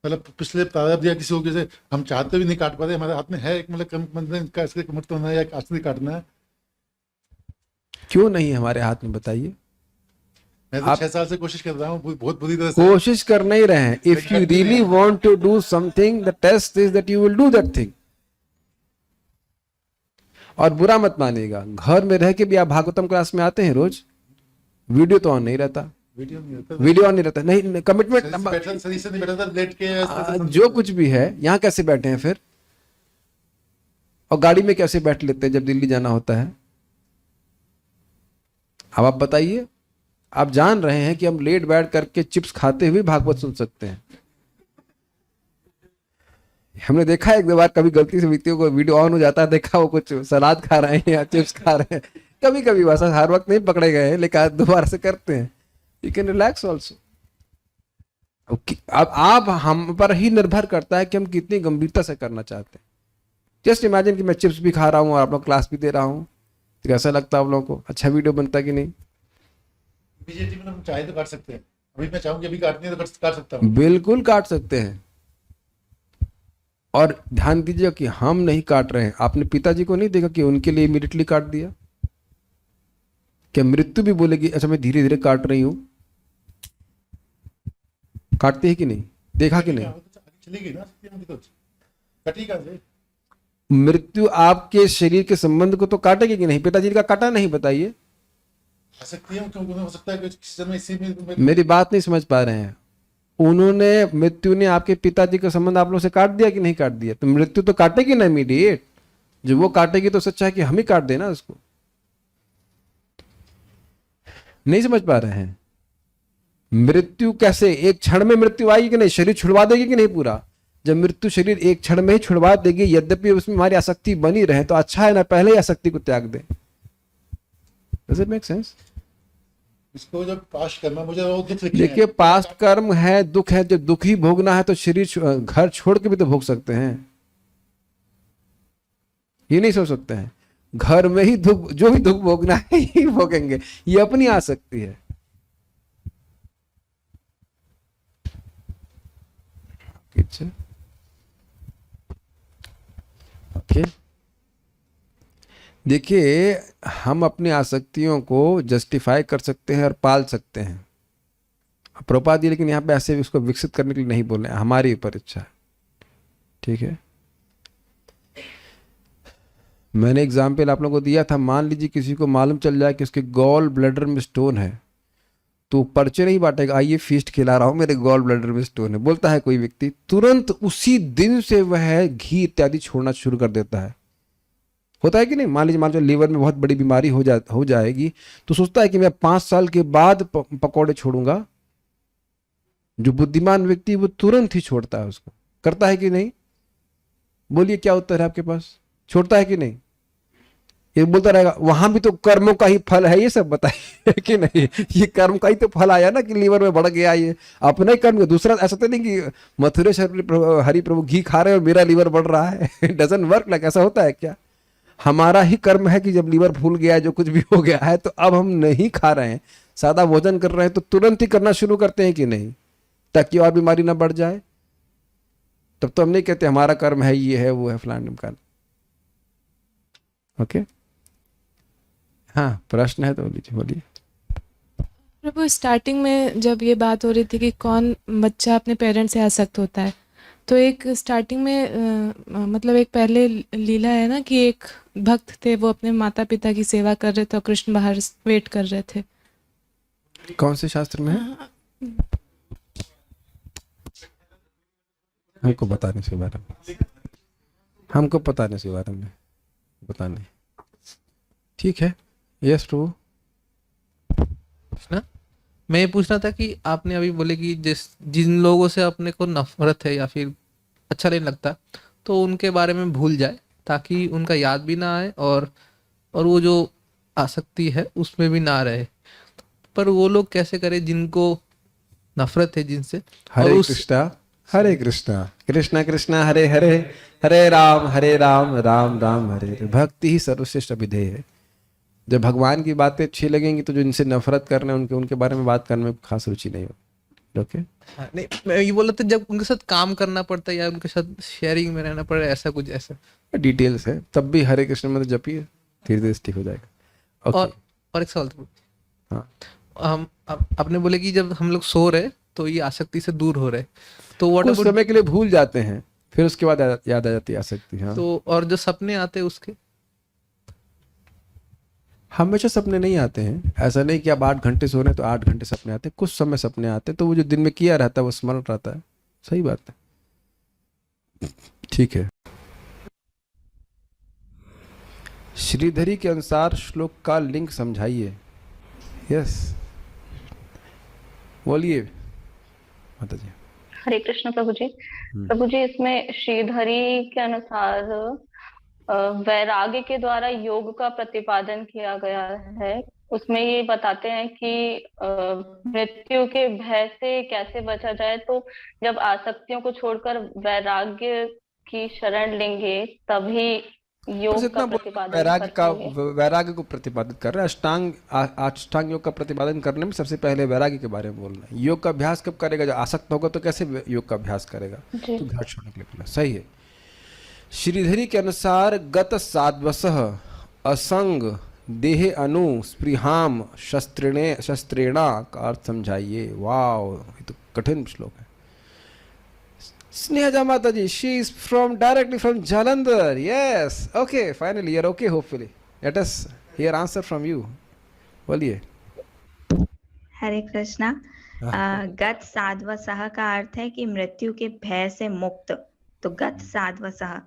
[SPEAKER 5] मतलब पिछले प्रारब्ध या किसी को जैसे हम चाहते भी नहीं काट पाते, हमारे हाथ में है एक मतलब कर्म बंधन का ऐसे मुक्त होना या आसक्ति काटना है?
[SPEAKER 1] क्यों नहीं है हमारे हाथ में, बताइए।
[SPEAKER 5] मैं तो 6 साल से कोशिश कर रहा हूँ, बहुत बुरी तरह से।
[SPEAKER 1] कोशिश कर नहीं रहे हैं। If you really want to do something, the test is that you will do that thing. और बुरा मत मानिएगा, घर में रह के भी आप भागवतम क्लास में आते हैं रोज, वीडियो तो ऑन नहीं रहता,
[SPEAKER 5] वीडियो
[SPEAKER 1] ऑन नहीं रहता, नहीं कमिटमेंट,
[SPEAKER 5] सही से नहीं बैठा था, लेट के
[SPEAKER 1] जो कुछ भी है। यहाँ कैसे बैठे हैं फिर, और गाड़ी में कैसे बैठ लेते हैं जब दिल्ली जाना होता है? अब आप बताइए, आप जान रहे हैं कि हम लेट बैठ करके चिप्स खाते हुए भागवत सुन सकते हैं। हमने देखा एक दो बार, कभी गलती से व्यक्तियों को वीडियो ऑन हो जाता है, देखा वो कुछ सलाद खा रहे हैं या चिप्स खा रहे हैं, कभी कभी बस, हर वक्त नहीं पकड़े गए हैं, लेकिन दोबारा से करते हैं। You can relax also. अब आप हम पर ही निर्भर करता है कि हम कितनी गंभीरता से करना चाहते हैं। जस्ट इमेजिन कि मैं चिप्स भी खा रहा हूँ और आप लोग क्लास भी दे रहा हूँ, तो कैसा लगता है आप लोगों को? अच्छा वीडियो बनता कि नहीं?
[SPEAKER 5] बीजेपी में हम चाहे तो काट सकते हैं। अभी मैं चाहूंगी अभी काटनी है तो काट सकता हूँ,
[SPEAKER 1] बिल्कुल काट सकते हैं। और ध्यान दीजिए कि हम नहीं काट रहे हैं। आपने पिताजी को नहीं देखा कि उनके लिए इमीडिएटली काट दिया? क्या मृत्यु भी बोलेगी अच्छा मैं धीरे धीरे काट रही हूं? काटते हैं कि नहीं? देखा कि नहीं?
[SPEAKER 5] चली गई ना, तो कटी कहाँ से?
[SPEAKER 1] मृत्यु आपके शरीर के संबंध को तो काटेगी कि नहीं? पिताजी का काटा नहीं, बताइए।
[SPEAKER 5] सकती है, क्योंकि हो सकता है कि किसी समय इसी में
[SPEAKER 1] मेरी बात नहीं समझ पा रहे हैं। उन्होंने, मृत्यु ने आपके पिताजी का संबंध आप लोगों से काट दिया कि नहीं काट दिया? तो मृत्यु तो काटेगी ना इमीडिएट। जो वो काटेगी तो सच्चा है कि हम ही काट देना उसको। नहीं समझ पा रहे हैं? मृत्यु कैसे, एक क्षण में मृत्यु आएगी कि नहीं? शरीर छुड़वा देगी कि नहीं पूरा? जब मृत्यु शरीर एक क्षण में ही छुड़वा देगी, यद्यपि उसमें हमारी आसक्ति बनी रहे, तो अच्छा है ना पहले ही आसक्ति को त्याग दें। Does it make sense?
[SPEAKER 5] इसको जब पास करना, मुझे वो दुख लिखना है।
[SPEAKER 1] देखिए, पास्ट कर्म है, दुख है। जब दुख ही भोगना है तो शरीर घर छोड़ के भी तो भोग सकते हैं। ये नहीं सोच सकते हैं घर में ही दुख, जो भी दुख भोगना है ही भोगेंगे। ये अपनी आसक्ति है। ओके, देखिए, हम अपनी आसक्तियों को जस्टिफाई कर सकते हैं और पाल सकते हैं, प्रभुपाद जी, लेकिन यहाँ पे ऐसे उसको विकसित करने के लिए नहीं बोल रहे हैं, हमारी ऊपर इच्छा है। ठीक है, मैंने एग्जाम्पल आप लोगों को दिया था। मान लीजिए किसी को मालूम चल जाए कि उसके गॉल ब्लैडर में स्टोन है, तो पर्चे नहीं बांटेगा, आइए फीस्ट खिला रहा हूं, मेरे गॉल ब्लैडर में स्टोन है, बोलता है कोई व्यक्ति, तुरंत उसी दिन से वह घी इत्यादि छोड़ना शुरू कर देता है। होता है कि नहीं? मान लीजिए लीवर में बहुत बड़ी बीमारी हो जाएगी, तो सोचता है कि मैं 5 साल के बाद पकौड़े छोड़ूंगा। जो बुद्धिमान व्यक्ति वो तुरंत ही छोड़ता है उसको। करता है कि नहीं? बोलिए क्या उत्तर है आपके पास? छोड़ता है कि नहीं? ये बोलता रहेगा वहां भी तो कर्मों का ही फल है, ये सब बताइए कि नहीं, ये कर्म का ही तो फल आया ना कि लीवर में बढ़ गया, ये अपना ही कर्म का। दूसरा ऐसा तो नहीं कि मथुरेश्वर हरि प्रभु घी खा रहे हैं और मेरा लीवर बढ़ रहा है। डजंट वर्क लाइक, ऐसा होता है क्या? हमारा ही कर्म है कि जब लीवर फूल गया है, जो कुछ भी हो गया है, तो अब हम नहीं खा रहे हैं, सादा भोजन कर रहे हैं, तो तुरंत ही करना शुरू करते हैं कि नहीं, ताकि और बीमारी ना बढ़ जाए। तब तो हम नहीं कहते हमारा कर्म है, ये है, वो है, फलान ढिमकान। ओके, हाँ, प्रश्न है तो लीजिए, बोलिए।
[SPEAKER 4] प्रभु, स्टार्टिंग में जब ये बात हो रही थी कि कौन बच्चा अपने पेरेंट्स से आसक्त होता है, तो एक स्टार्टिंग में मतलब एक पहले लीला है ना कि एक भक्त थे, वो अपने माता पिता की सेवा कर रहे थे और कृष्ण बाहर वेट कर रहे थे।
[SPEAKER 1] कौन से शास्त्र में है? हमको बताने इसके बारे में, हमको पता नहीं इसके बारे में, पता नहीं। ठीक है, यस प्रभु।
[SPEAKER 6] ना मैं ये पूछना था कि आपने अभी बोले कि जिन लोगों से अपने को नफरत है या फिर अच्छा नहीं लगता, तो उनके बारे में भूल जाए ताकि उनका याद भी ना आए और वो जो आसक्ति है उसमें भी ना रहे। पर वो लोग कैसे करें जिनको नफरत है जिनसे?
[SPEAKER 1] हरे कृष्णा हरे कृष्णा कृष्णा कृष्णा हरे हरे, हरे राम राम राम हरे हरे। भक्ति ही सर्वश्रेष्ठ विधेय है। जब भगवान की बातें अच्छी लगेंगी तो जो इनसे नफरत करना है उनके बारे में बात करने में खास रुचि नहीं होगी। ओके,
[SPEAKER 6] नहीं, मैं ये बोल रहा था जब उनके साथ काम करना पड़ता है या उनके साथ शेयरिंग में रहना पड़े, ऐसा कुछ ऐसा
[SPEAKER 1] डिटेल्स है, तब भी हरे कृष्ण में तो जपिए, धीरे धीरे ठीक हो जाएगा। ओके,
[SPEAKER 6] और एक सवाल था।
[SPEAKER 1] हाँ,
[SPEAKER 6] हम आपने बोले कि जब हम लोग सो रहे तो ये आसक्ति से दूर हो रहे, तो व्हाट
[SPEAKER 1] कुछ समय के लिए भूल जाते हैं, फिर उसके बाद याद आ जाती है आसक्ति। हाँ,
[SPEAKER 6] तो और जो सपने आते हैं उसके?
[SPEAKER 1] हमेशा सपने नहीं आते हैं। ऐसा नहीं कि आप 8 घंटे सो रहे हैं तो 8 घंटे सपने आते हैं, कुछ समय सपने आते हैं, तो वो जो दिन में किया रहता है वो स्मरण रहता है। सही बात है, ठीक है। श्रीधरी के अनुसार श्लोक का लिंक समझाइए। यस, बोलिए माता जी।
[SPEAKER 7] हरे कृष्ण प्रभु जी। प्रभु जी, इसमें श्रीधरी के अनुसार वैराग्य के द्वारा योग का प्रतिपादन किया गया है। उसमें ये बताते हैं कि मृत्यु के भय से कैसे बचा जाए, तो जब आसक्तियों को छोड़कर वैराग्य की शरण लेंगे तभी योग का प्रतिपादन
[SPEAKER 1] वैराग्य को प्रतिपादित कर रहे हैं। अष्टांग योग का प्रतिपादन करने में सबसे पहले वैराग्य के बारे में बोलना है। योग का अभ्यास कब करेगा? जब आसक्त होगा तो कैसे योग का अभ्यास करेगा? तो घर छोड़ने के लिए बोला। सही है। श्रीधरी के अनुसार गत साध्वसः असंग देहे अनु स्पृहाम शस्त्रेणा का अर्थ समझाइए। वाव, ये तो कठिन श्लोक है। स्नेहजा माता जी, she is directly from Jalandhar. Yes, okay, finally you're okay. Hopefully, let us hear answer from you. बोलिए।
[SPEAKER 8] हरे कृष्णा। गत साध्वसः का अर्थ है कि मृत्यु के भय से मुक्त, तो गत साध्वसः।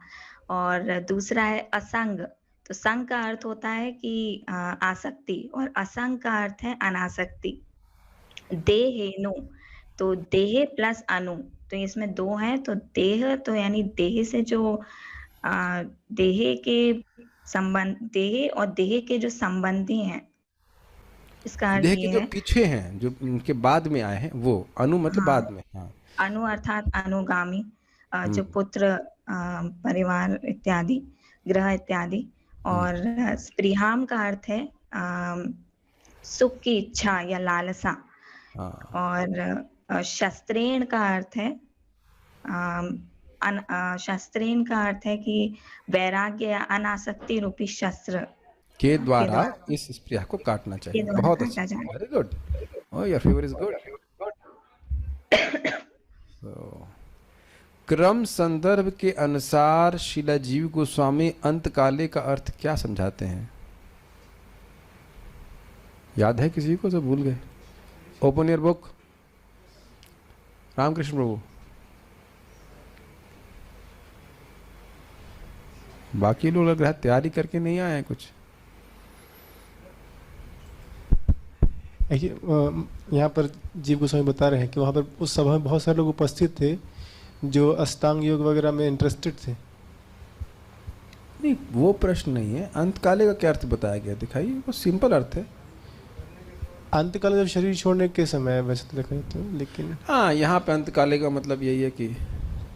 [SPEAKER 8] और दूसरा है असंग, तो संग का अर्थ होता है कि आसक्ति, और असंग का अर्थ है अनासक्ति। देहेनु, तो देह प्लस अनु, तो इसमें 2 हैं, तो देह तो यानी देह से जो देह के संबंध, देह और देह के जो संबंधी हैं, इसका अर्थ
[SPEAKER 1] देह के जो पीछे हैं, जो उनके बाद में आए हैं, वो अनु मतलब बाद में। हाँ,
[SPEAKER 8] अनु अर्थात अनुगामी, जो पुत्र, परिवार इत्यादि, ग्रह इत्यादि। और स्पृहाम का अर्थ है सुख की इच्छा या लालसा। और शस्त्रेण का अर्थ है शस्त्रेण का अर्थ है कि वैराग्य या अनासक्ति रूपी शस्त्र
[SPEAKER 1] के द्वारा इस स्प्रिया को काटना चाहिए। बहुत अच्छा, very good. Oh, your favour is good. क्रम संदर्भ के अनुसार शीला जीव गोस्वामी अंतकाले का अर्थ क्या समझाते हैं? याद है किसी को? तो भूल गए। Open your book. Ramakrishna Prabhu, बाकी लोग लग रहा है तैयारी करके नहीं आए हैं कुछ।
[SPEAKER 9] यहाँ पर जीव गोस्वामी बता रहे हैं कि वहाँ पर उस सभा में बहुत सारे लोग उपस्थित थे जो अष्टांग योग वगैरह में इंटरेस्टेड थे।
[SPEAKER 1] नहीं, वो प्रश्न नहीं है। अंतकाले का क्या अर्थ बताया गया, दिखाइए, वो सिंपल अर्थ है।
[SPEAKER 9] अंतकाल जब शरीर छोड़ने के समय वैसे तो देखा जाता है, लेकिन
[SPEAKER 1] हाँ, यहाँ पे अंतकाले का मतलब यही है कि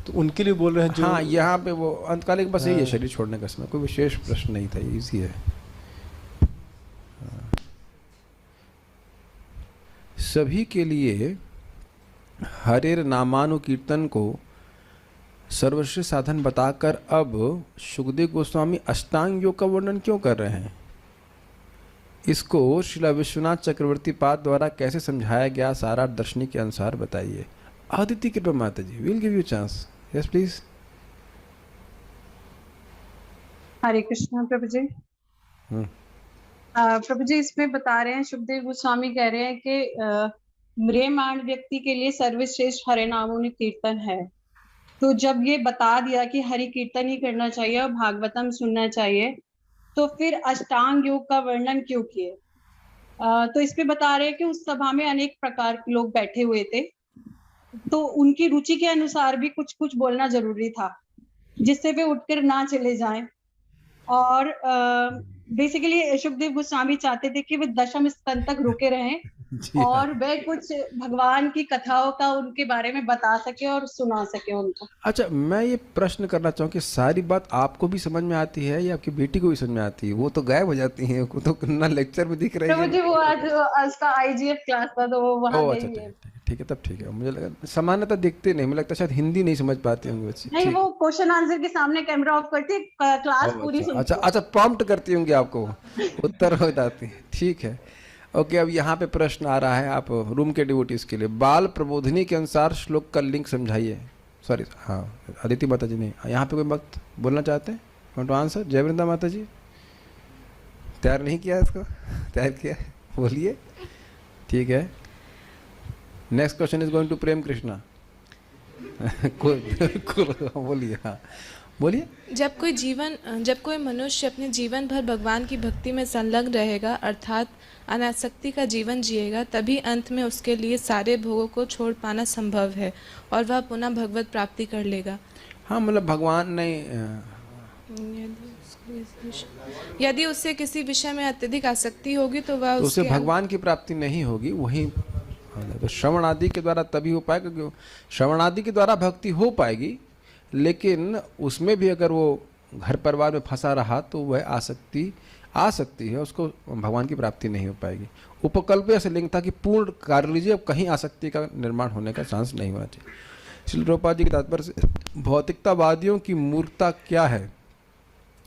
[SPEAKER 9] तो उनके लिए बोल रहे हैं जो
[SPEAKER 1] हाँ, यहाँ पे वो अंतकाले का बस यही है, शरीर छोड़ने का समय। कोई विशेष प्रश्न नहीं था, इजी है। हाँ। सभी के लिए हरेर नामानुकीर्तन को सर्वश्रेष्ठ साधन बताकर अब सुखदेव गोस्वामी अष्टांग योग का वर्णन क्यों कर रहे हैं? इसको श्रीला विश्वनाथ चक्रवर्ती पाद द्वारा कैसे समझाया गया, सारा दर्शनी के अनुसार बताइए। Aditya Kripa Mata ji, will give you chance. Yes please.
[SPEAKER 10] Hare Krishna प्रभु जी। प्रभु जी इसमें बता रहे हैं, सुखदेव गोस्वामी कह रहे हैं कि म्रियमाण व्यक्ति के लिए सर्वश्रेष्ठ हरे नामों कीर्तन है। तो जब ये बता दिया कि हरि कीर्तन ही करना चाहिए और भागवतम सुनना चाहिए, तो फिर अष्टांग योग का वर्णन क्यों किए? तो इसमें बता रहे हैं कि उस सभा में अनेक प्रकार के लोग बैठे हुए थे, तो उनकी रुचि के अनुसार भी कुछ कुछ बोलना जरूरी था, जिससे वे उठकर ना चले जाएं। और बेसिकली सुखदेव गोस्वामी चाहते थे कि वे दशम स्कंद तक रुके रहें और वे कुछ भगवान की कथाओं का उनके बारे में बता सके और सुना सके उनको।
[SPEAKER 1] अच्छा, मैं ये प्रश्न करना चाहूँ कि सारी बात आपको भी समझ में आती है या आपकी बेटी को भी समझ में आती है? वो तो गायब हो जाती है, वो तो ना लेक्चर में दिख रही
[SPEAKER 10] तो
[SPEAKER 1] है।
[SPEAKER 10] मुझे वो आज का IGF क्लास था, तो वो वहाँ
[SPEAKER 1] अच्छा,
[SPEAKER 10] गई है।
[SPEAKER 1] ठीक है, तब ठीक है। मुझे लगा सामान्यतः दिखते नहीं, मुझे लगता शायद हिंदी नहीं समझ पाते होंगे बच्चे।
[SPEAKER 10] नहीं, वो क्वेश्चन आंसर के सामने कैमरा ऑफ करती, क्लास पूरी सुनती।
[SPEAKER 1] अच्छा, प्रॉम्प्ट करती होंगी आपको, उत्तर हो जाती है। ठीक है, ओके। अब यहाँ पे प्रश्न आ रहा है आप रूम के डिवोटीज के लिए। बाल प्रबोधिनी के अनुसार श्लोक का लिंक समझाइए। सॉरी, हाँ, अदिति माता जी नहीं, यहाँ पे कोई वक्त बोलना चाहते हैं? Want to answer? जयवृंदा माता जी, तैयार नहीं किया इसको? तैयार किया, बोलिए। ठीक है, next question is going to Prem Krishna. बोलिए, हाँ बोलिए।
[SPEAKER 4] जब कोई मनुष्य अपने जीवन भर भगवान की भक्ति में संलग्न रहेगा, अर्थात अनासक्ति का जीवन जिएगा, तभी अंत में उसके लिए सारे भोगों को छोड़ पाना संभव है और वह पुनः भगवत प्राप्ति कर लेगा।
[SPEAKER 1] हाँ, मतलब भगवान ने
[SPEAKER 4] यदि उससे किसी विषय में अत्यधिक आसक्ति होगी तो वह
[SPEAKER 1] उसे
[SPEAKER 4] उसके
[SPEAKER 1] भगवान की प्राप्ति नहीं होगी। वही तो श्रवण आदि के द्वारा तभी हो पाएगा, क्योंकि श्रवण आदि के द्वारा भक्ति हो पाएगी, लेकिन उसमें भी अगर वो घर परिवार में फंसा रहा तो वह आसक्ति आ सकती है, उसको भगवान की प्राप्ति नहीं हो पाएगी। उपकल्प से लिंग था कि पूर्ण कार्य लीजिए, अब कहीं आसक्ति का निर्माण होने का चांस नहीं होना चाहिए। श्री रूपा जी के तात्पर्य से भौतिकतावादियों की मूर्खता क्या है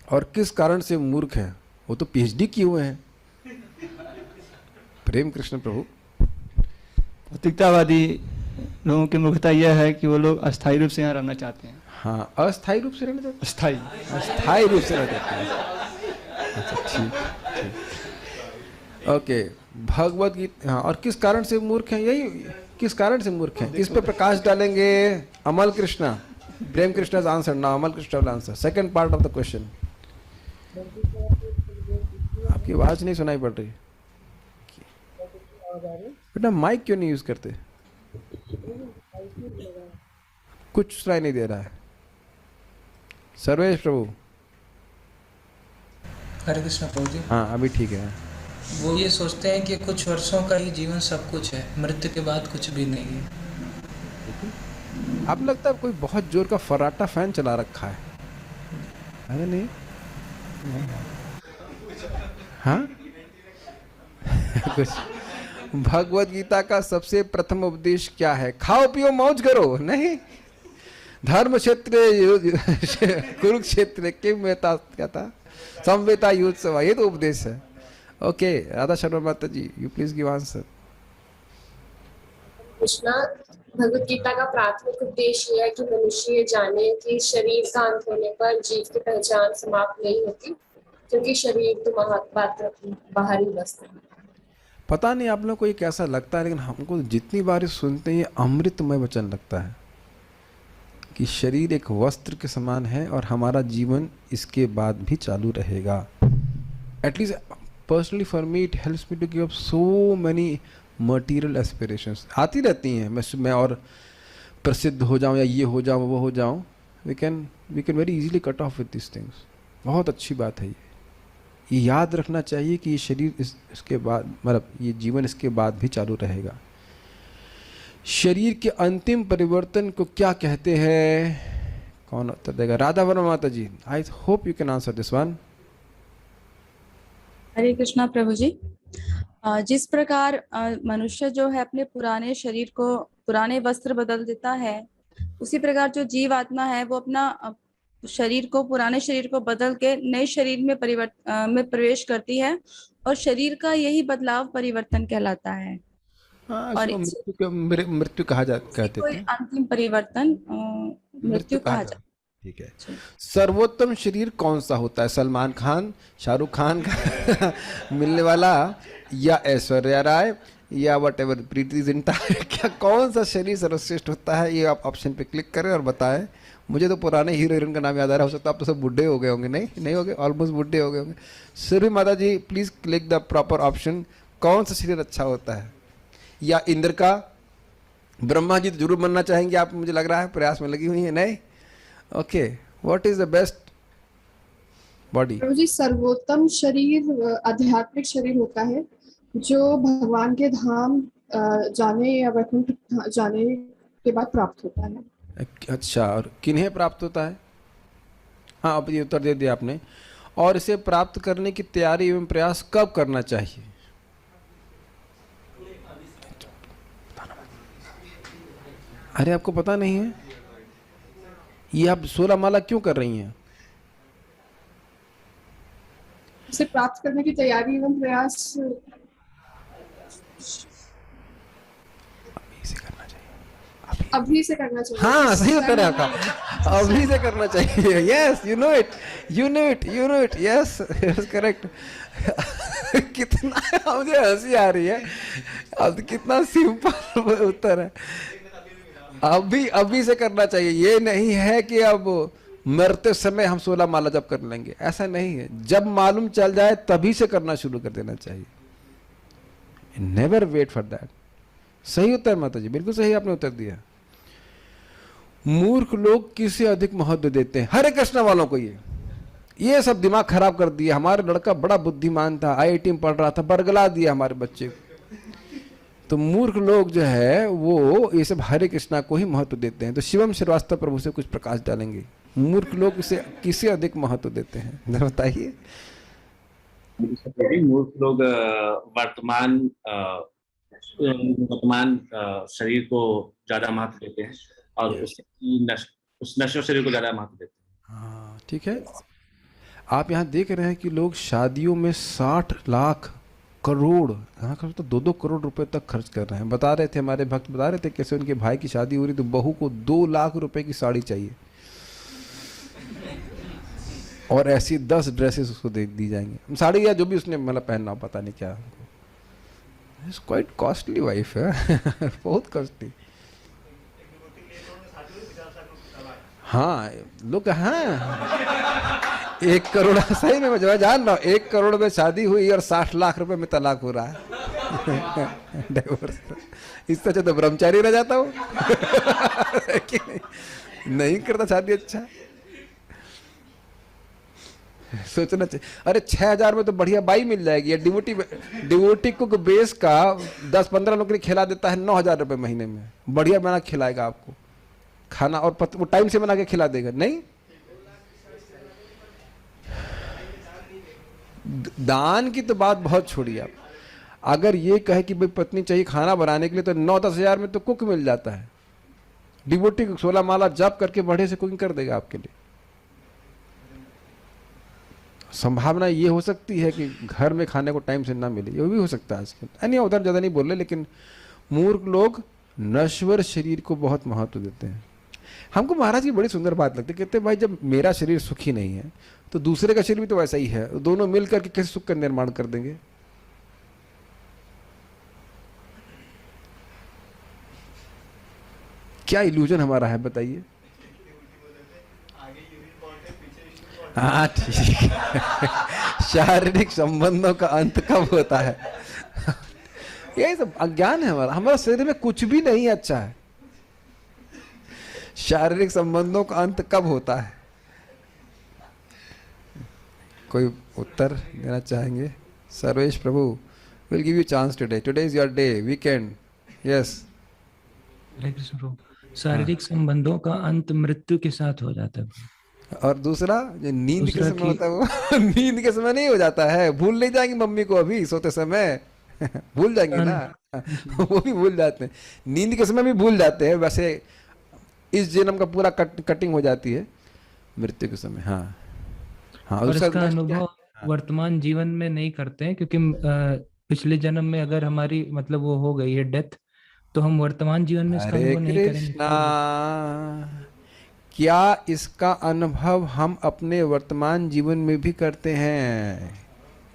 [SPEAKER 1] और किस कारण से मूर्ख है? वो तो PhD किए हुए हैं। प्रेम कृष्ण प्रभु।
[SPEAKER 11] भौतिकतावादी लोगों की मूर्खता यह है कि वो लोग अस्थायी रूप से यहाँ रहना चाहते हैं।
[SPEAKER 1] हाँ, अस्थायी रूप से रहना चाहते
[SPEAKER 11] अस्थायी
[SPEAKER 1] अस्थायी रूप से रहना चाहते हैं। अच्छा, ठीक। ओके, भगवत गीता। हाँ, और किस कारण से मूर्ख हैं? यही, किस कारण से मूर्ख हैं, इस पे प्रकाश डालेंगे अमल कृष्णा। प्रेम कृष्णा आंसर ना, Amal Krishna will answer second part of the question. आपकी आवाज नहीं सुनाई पड़ रही बेटा, माइक क्यों नहीं यूज करते? कुछ सुनाई नहीं दे रहा है। सर्वेश प्रभु।
[SPEAKER 12] हरे कृष्ण प्रभु जी।
[SPEAKER 1] हाँ, अभी ठीक है।
[SPEAKER 12] वो ये सोचते हैं कि कुछ वर्षों का ही जीवन सब कुछ है, मृत्यु के बाद कुछ भी नहीं है।
[SPEAKER 1] आप लगता है कोई बहुत जोर का फर्राटा फैन चला रखा है? अरे नहीं, हाँ। कुछ भगवत गीता का सबसे प्रथम उपदेश क्या है? खाओ पियो मौज करो, नहीं। धर्म क्षेत्र कुरुक्षेत्र के मेहता क्या था, संवेता युत्सव, ये तो उपदेश है। ओके, राधा शर्मा माता ji, you please give answer.
[SPEAKER 13] Krishna, Bhagavad Gita का प्राथमिक उद्देश्य यह है कि मनुष्य ये जाने कि शरीर का अंत होने पर जीव की पहचान समाप्त नहीं होती, क्योंकि शरीर तो मात्र बाहरी वस्तु है।
[SPEAKER 1] पता नहीं आप लोग को ये कैसा लगता है, लेकिन हमको जितनी बार सुनते हैं ये अमृतमय वचन लगता है कि शरीर एक वस्त्र के समान है और हमारा जीवन इसके बाद भी चालू रहेगा। At least personally for me it helps me to give up so many material aspirations. आती रहती हैं, मैं और प्रसिद्ध हो जाऊं या ये हो जाऊं वो हो जाऊं। We can very easily cut off with this things. बहुत अच्छी बात है ये याद रखना चाहिए कि ये शरीर इसके बाद मतलब ये जीवन इसके बाद भी चालू रहेगा। शरीर के अंतिम परिवर्तन को क्या कहते हैं? कौन उत्तर देगा? राधा वर्मा माता ji, I hope you can answer this one.
[SPEAKER 14] Hare Krishna प्रभु जी। जिस प्रकार मनुष्य जो है अपने पुराने शरीर को पुराने वस्त्र बदल देता है, उसी प्रकार जो जीव आत्मा है वो अपना शरीर को पुराने शरीर को बदल के नए शरीर में प्रवेश करती है और शरीर का यही बदलाव परिवर्तन कहलाता है। और
[SPEAKER 1] मृत्यु कहा कहते हैं,
[SPEAKER 14] अंतिम परिवर्तन मृत्यु कहा जाता है।
[SPEAKER 1] ठीक है। सर्वोत्तम शरीर कौन सा होता है? सलमान खान, शाहरुख खान का मिलने वाला, या ऐश्वर्या राय, या वट प्रीति जिंटा? क्या कौन सा शरीर सर्वश्रेष्ठ होता है? ये आप ऑप्शन पे क्लिक करें और बताएं। मुझे तो पुराने हीरो हीरोइन का नाम याद आ रहा, हो सकता है आप तो सब बुढ़े हो गए होंगे। नहीं हो गए, ऑलमोस्ट बुढ़े हो गए होंगे। सुरभि माता ji please click the proper option. कौन सा शरीर अच्छा होता है? या इंद्र का? ब्रह्मा जी तो जरूर बनना चाहेंगे आप, मुझे लग रहा है प्रयास में लगी हुई है। नहीं, okay, what is the best body?
[SPEAKER 13] प्रभु जी, सर्वोत्तम शरीर आध्यात्मिक शरीर होता है जो भगवान के धाम जाने या वैकुंठ जाने के बाद प्राप्त होता है।
[SPEAKER 1] अच्छा, और किन्हें प्राप्त होता है? हाँ, अब ये उत्तर दे दिया आपने। और इसे प्राप्त करने की तैयारी एवं प्रयास कब करना चाहिए? अरे आपको पता नहीं है? ये आप 16 माला क्यों कर रही हैं?
[SPEAKER 13] इसे प्राप्त करने की तैयारी एवं प्रयास अभी से करना चाहिए।
[SPEAKER 1] हाँ, सही उत्तर है आपका, अभी से करना चाहिए। Yes, you know it, yes correct. कितना मुझे हंसी आ रही है, अब कितना सिंपल उत्तर है। अभी से करना चाहिए। ये नहीं है कि अब मरते समय हम 16 माला जब कर लेंगे, ऐसा नहीं है। जब मालूम चल जाए तभी से करना शुरू कर देना चाहिए। Never wait for that. सही उत्तर माता जी, बिल्कुल सही आपने उत्तर दिया। मूर्ख लोग किसे अधिक महत्व देते हैं? हरे कृष्ण वालों को। ये सब दिमाग खराब कर दिया। हमारा लड़का बड़ा बुद्धिमान था, IIT में पढ़ रहा था, बरगला दिया हमारे बच्चे को। तो मूर्ख लोग जो है वो ये सब हरे कृष्णा को ही महत्व देते हैं। तो शिवम श्रीवास्तव प्रभु से कुछ प्रकाश डालेंगे। मूर्ख लोग इसे किसे अधिक महत्व देते हैं, बताइए।
[SPEAKER 15] मूर्ख लोग वर्तमान शरीर को ज्यादा महत्व देते हैं और उस नश्वर शरीर को ज्यादा महत्व देते हैं।
[SPEAKER 1] हाँ, ठीक है। आप यहाँ देख रहे हैं कि लोग शादियों में 60 लाख करोड़, यहाँ खर्च तो 2-2 करोड़ रुपए तक खर्च कर रहे हैं। बता रहे थे हमारे भक्त, बता रहे थे कैसे उनके भाई की शादी हो रही तो बहू को 2 लाख रुपए की साड़ी चाहिए और ऐसी 10 ड्रेसेस उसको दे दी जाएंगी, साड़ी या जो भी उसने मतलब पहनना, पता नहीं क्या। इट्स क्वाइट कॉस्टली वाइफ है बहुत कॉस्टली। हाँ लोग, हाँ 1 करोड़, सही में मैं जान रहा हूँ, 1 करोड़ में शादी हुई और 60 लाख रुपए में तलाक हो रहा है डिवोर्स। इससे अच्छा तो ब्रह्मचारी रह जाता हूँ नहीं करता शादी। अच्छा सोचना चाहिए। अरे 6,000 में तो बढ़िया बाई मिल जाएगी। डिवोटी कुक बेस का 10-15 नौकरी खिला देता है 9,000 रुपए महीने में। बढ़िया बना खिलाएगा आपको खाना और वो टाइम से बना के खिला देगा। नहीं, दान की तो बात बहुत छोड़िए आप। अगर ये कहे कि भाई पत्नी चाहिए खाना बनाने के लिए तो 9-10 हज़ार में तो कुक मिल जाता है। डिवोटी 16 माला जप करके बढ़िया से कुकिंग कर देगा आपके लिए। संभावना ये हो सकती है कि घर में खाने को टाइम से ना मिले, ये भी हो सकता है आजकल। नहीं, उधर ज़्यादा नहीं बोल रहे, लेकिन मूर्ख लोग नश्वर शरीर को बहुत महत्व देते हैं। हमको महाराज की बड़ी सुंदर बात लगती है, कहते हैं भाई जब मेरा शरीर सुखी नहीं है तो दूसरे का शरीर भी तो वैसा ही है, दोनों मिलकर के कैसे सुख का निर्माण कर देंगे। क्या इल्यूजन हमारा है बताइए। हाँ ठीक है शारीरिक संबंधों का अंत कब होता है यही सब अज्ञान है हमारा। हमारा शरीर में कुछ भी नहीं अच्छा है। शारीरिक संबंधों का अंत कब होता है? कोई उत्तर देना चाहेंगे? सर्वेश प्रभु, will give you chance today, today is your day, weekend. Yes.
[SPEAKER 12] Hare Krishna प्रभु, शारीरिक संबंधों का अंत मृत्यु के साथ हो जाता है।
[SPEAKER 1] और दूसरा जो नींद के
[SPEAKER 12] दूसरा
[SPEAKER 1] समय
[SPEAKER 12] कि-
[SPEAKER 1] होता है वो नींद के समय नहीं हो जाता है, भूल नहीं जाएंगी मम्मी को अभी सोते समय भूल जाएंगे ना वो भी भूल जाते हैं, नींद के समय भी भूल जाते हैं. वैसे इस जन्म का पूरा कटिंग हो जाती है मृत्यु के समय. हाँ हाँ.
[SPEAKER 12] और
[SPEAKER 1] उसका
[SPEAKER 12] इसका
[SPEAKER 1] next क्या
[SPEAKER 12] अनुभव
[SPEAKER 1] है?
[SPEAKER 12] वर्तमान जीवन में नहीं करते हैं, क्योंकि पिछले जन्म में अगर हमारी मतलब वो हो गई है डेथ, तो हम वर्तमान जीवन में इसका
[SPEAKER 1] हरे
[SPEAKER 12] अनुभव नहीं करेंगे।
[SPEAKER 1] कृष्णा, क्या इसका अनुभव हम अपने वर्तमान जीवन में भी करते हैं?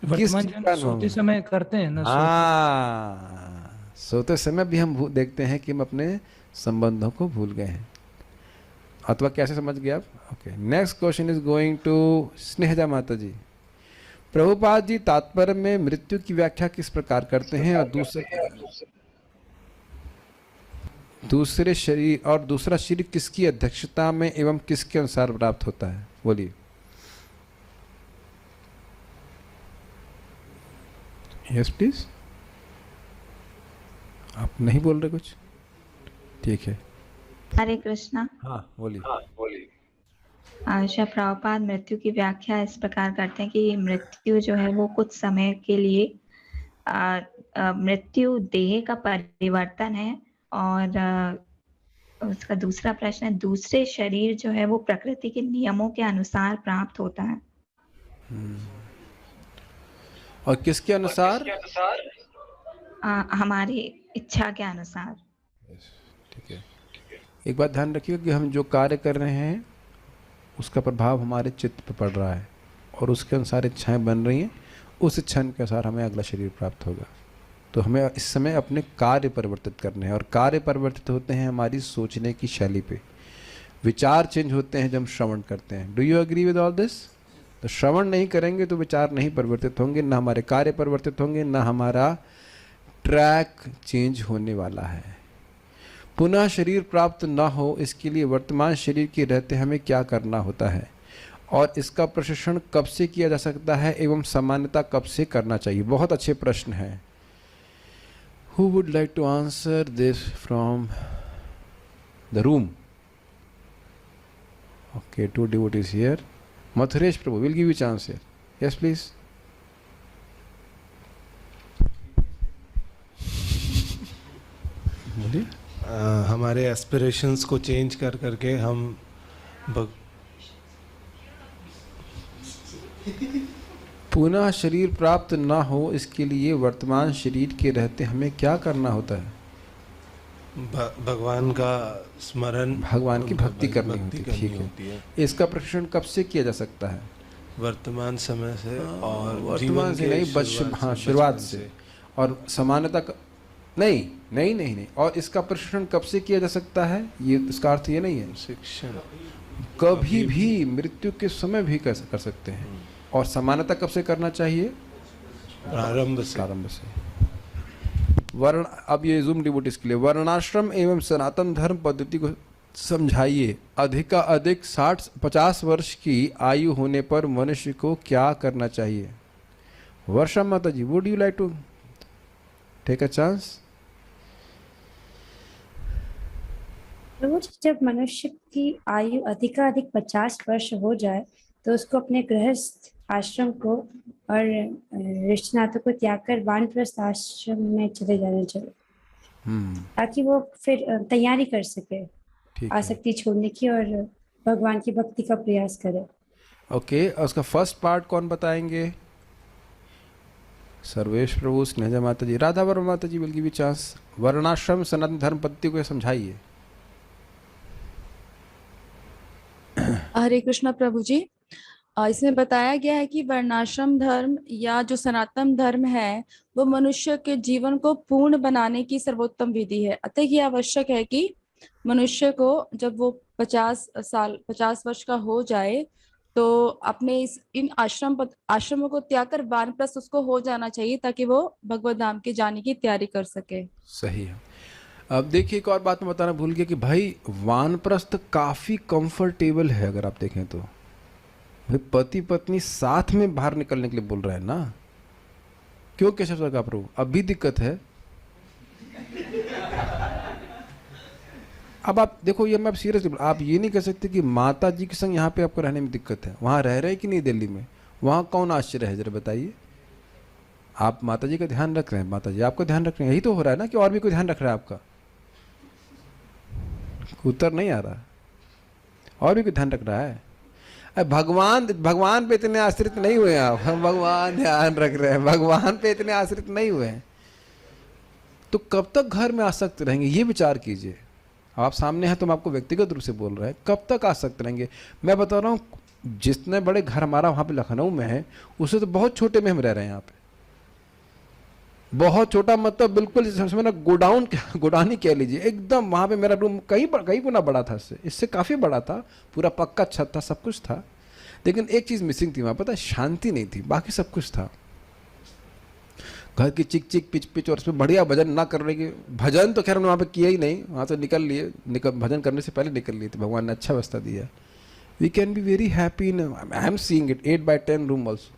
[SPEAKER 1] किस
[SPEAKER 12] वर्तमान
[SPEAKER 1] चीज
[SPEAKER 12] जीवन
[SPEAKER 1] का
[SPEAKER 12] में
[SPEAKER 1] अनुभव?
[SPEAKER 12] सोते समय करते हैं ना,
[SPEAKER 1] हाँ, सोते समय भी हम देखते हैं कि हम अपने संबंधों को भूल गए हैं. अथवा कैसे समझ गए आप? Okay, next question is going to Snehaja माता जी. प्रभुपाद जी तात्पर्य में मृत्यु की व्याख्या किस प्रकार करते हैं, और दूसरे शरीर और दूसरा शरीर किसकी अध्यक्षता में एवं किसके अनुसार प्राप्त होता है? बोलिए. Yes please. आप नहीं बोल रहे कुछ? ठीक है.
[SPEAKER 8] हरे कृष्णा.
[SPEAKER 1] हाँ बोलिए.
[SPEAKER 8] श्री प्रभुपाद मृत्यु की व्याख्या इस प्रकार करते हैं कि मृत्यु जो है वो कुछ समय के लिए मृत्यु देह का परिवर्तन है, और उसका दूसरा प्रश्न है दूसरे शरीर जो है वो प्रकृति के नियमों के अनुसार प्राप्त होता है.
[SPEAKER 1] और किसके अनुसार?
[SPEAKER 8] हमारी इच्छा के अनुसार.
[SPEAKER 1] ठीक है. एक बात ध्यान रखिएगा कि हम जो कार्य कर रहे हैं उसका प्रभाव हमारे चित्त पर पड़ रहा है, और उसके अनुसार इच्छाएं बन रही हैं, उस इच्छा के अनुसार हमें अगला शरीर प्राप्त होगा. तो हमें इस समय अपने कार्य परिवर्तित करने हैं, और कार्य परिवर्तित होते हैं हमारी सोचने की शैली पे. विचार चेंज होते हैं जब हम श्रवण करते हैं. Do you agree with all this? तो श्रवण नहीं करेंगे तो विचार नहीं परिवर्तित होंगे, ना हमारे कार्य परिवर्तित होंगे, ना हमारा ट्रैक चेंज होने वाला है. पुनः शरीर प्राप्त न हो इसके लिए वर्तमान शरीर के रहते हमें क्या करना होता है, और इसका प्रशिक्षण कब से किया जा सकता है एवं सामान्यता कब से करना चाहिए? बहुत अच्छे प्रश्न हैं. Who would like to answer this from the room? Okay, 2 devotees here. Mathuresh Prabhu, we'll give you chance here. Yes, please. बोलिए.
[SPEAKER 9] हमारे एस्पिरेशंस को चेंज कर करके हम
[SPEAKER 1] पुनः शरीर प्राप्त न हो इसके लिए वर्तमान शरीर के रहते हमें क्या करना होता है?
[SPEAKER 9] भगवान का स्मरण,
[SPEAKER 1] भगवान की भक्ति करनी होती है. ठीक है. इसका प्रशिक्षण कब से किया जा सकता है?
[SPEAKER 9] वर्तमान समय से, और
[SPEAKER 1] वर्तमान से नहीं, हाँ शुरुआत से. और समानता नहीं. और इसका प्रशिक्षण कब से किया जा सकता है? ये इसका अर्थ ये नहीं है
[SPEAKER 9] शिक्षण
[SPEAKER 1] कभी भी मृत्यु के समय भी कर सकते हैं. और समानता कब से करना चाहिए?
[SPEAKER 9] प्रारंभ से.
[SPEAKER 1] वर्ण. अब ये जूम डिवोटीज के लिए वर्णाश्रम एवं सनातन धर्म पद्धति को समझाइए. अधिक 50 वर्ष की आयु होने पर मनुष्य को क्या करना चाहिए? वर्षा माता ji, would you like to take a chance?
[SPEAKER 16] प्रभु जी, जब मनुष्य की आयु अधिकाधिक 50 वर्ष हो जाए तो उसको अपने गृहस्थ आश्रम को और रिश्ते नातों को त्याग कर वानप्रस्थ आश्रम में चले जाना चाहिए, ताकि वो फिर तैयारी कर सके आसक्ति छोड़ने की और भगवान की भक्ति का प्रयास करे.
[SPEAKER 1] ओके. उसका फर्स्ट पार्ट कौन बताएंगे? सर्वेश प्रभु, स्नेहा माता जी, राधा वर्मा माता ji, will give you chance. वर्णाश्रम सनातन धर्म पद्धति को समझाइए.
[SPEAKER 14] हरे कृष्णा प्रभु जी. इसमें बताया गया है कि वर्णाश्रम धर्म या जो सनातन धर्म है वो मनुष्य के जीवन को पूर्ण बनाने की सर्वोत्तम विधि है. अतः ये आवश्यक है कि मनुष्य को जब वो 50 वर्ष का हो जाए तो अपने इन आश्रमों को त्याग कर वानप्रस्थ उसको हो जाना चाहिए, ताकि वो भगवत धाम के जाने की तैयारी कर सके.
[SPEAKER 1] सही है. अब देखिए एक और बात मैं बताना भूल गया कि भाई वानप्रस्थ काफ़ी कंफर्टेबल है. अगर आप देखें तो भाई पति पत्नी साथ में बाहर निकलने के लिए बोल रहा है ना, क्यों केशव सरकार प्रभु? अब भी दिक्कत है। अब आप देखो, ये मैं सीरियसली, आप ये नहीं कह सकते कि माता जी के संग यहाँ पे आपको रहने में दिक्कत है। वहाँ रह रहे कि नहीं दिल्ली में? वहाँ कौन आश्चर्य है, जरा बताइए। आप माता जी का ध्यान रख रहे हैं, माता जी आपका ध्यान रख रहे हैं, यही तो हो रहा है ना, कि और भी कोई ध्यान रख रहा है आपका? उत्तर नहीं आ रहा, और भी कोई ध्यान रख रहा है? भगवान पे इतने आश्रित नहीं हुए आप। हम भगवान ध्यान रख रहे हैं, भगवान पे इतने आश्रित नहीं हुए हैं, तो कब तक घर में आसक्त रहेंगे, ये विचार कीजिए। आप सामने हैं तो हम आपको व्यक्तिगत रूप से बोल रहे हैं, कब तक आसक्त रहेंगे? मैं बता रहा हूँ, जितने बड़े घर हमारा वहाँ पे लखनऊ में है, उससे तो बहुत छोटे में हम रह रहे हैं यहाँ पे। बहुत छोटा मतलब बिल्कुल समझ ना, गोडाउन ही कह लीजिए एकदम। वहाँ पे मेरा रूम कई गुना बड़ा था, इससे काफ़ी बड़ा था, पूरा पक्का छत था, सब कुछ था। लेकिन एक चीज़ मिसिंग थी वहाँ, पता है? शांति नहीं थी, बाकी सब कुछ था। घर की चिक चिक पिच पिच, और उसमें बढ़िया भजन ना करने की, भजन तो खैर वहाँ पे किया ही नहीं, वहाँ से निकल लिए, भजन करने से पहले निकल लिए थे। भगवान ने अच्छा व्यवस्था दिया। We can be very happy in, I am seeing it, 8x10 room also,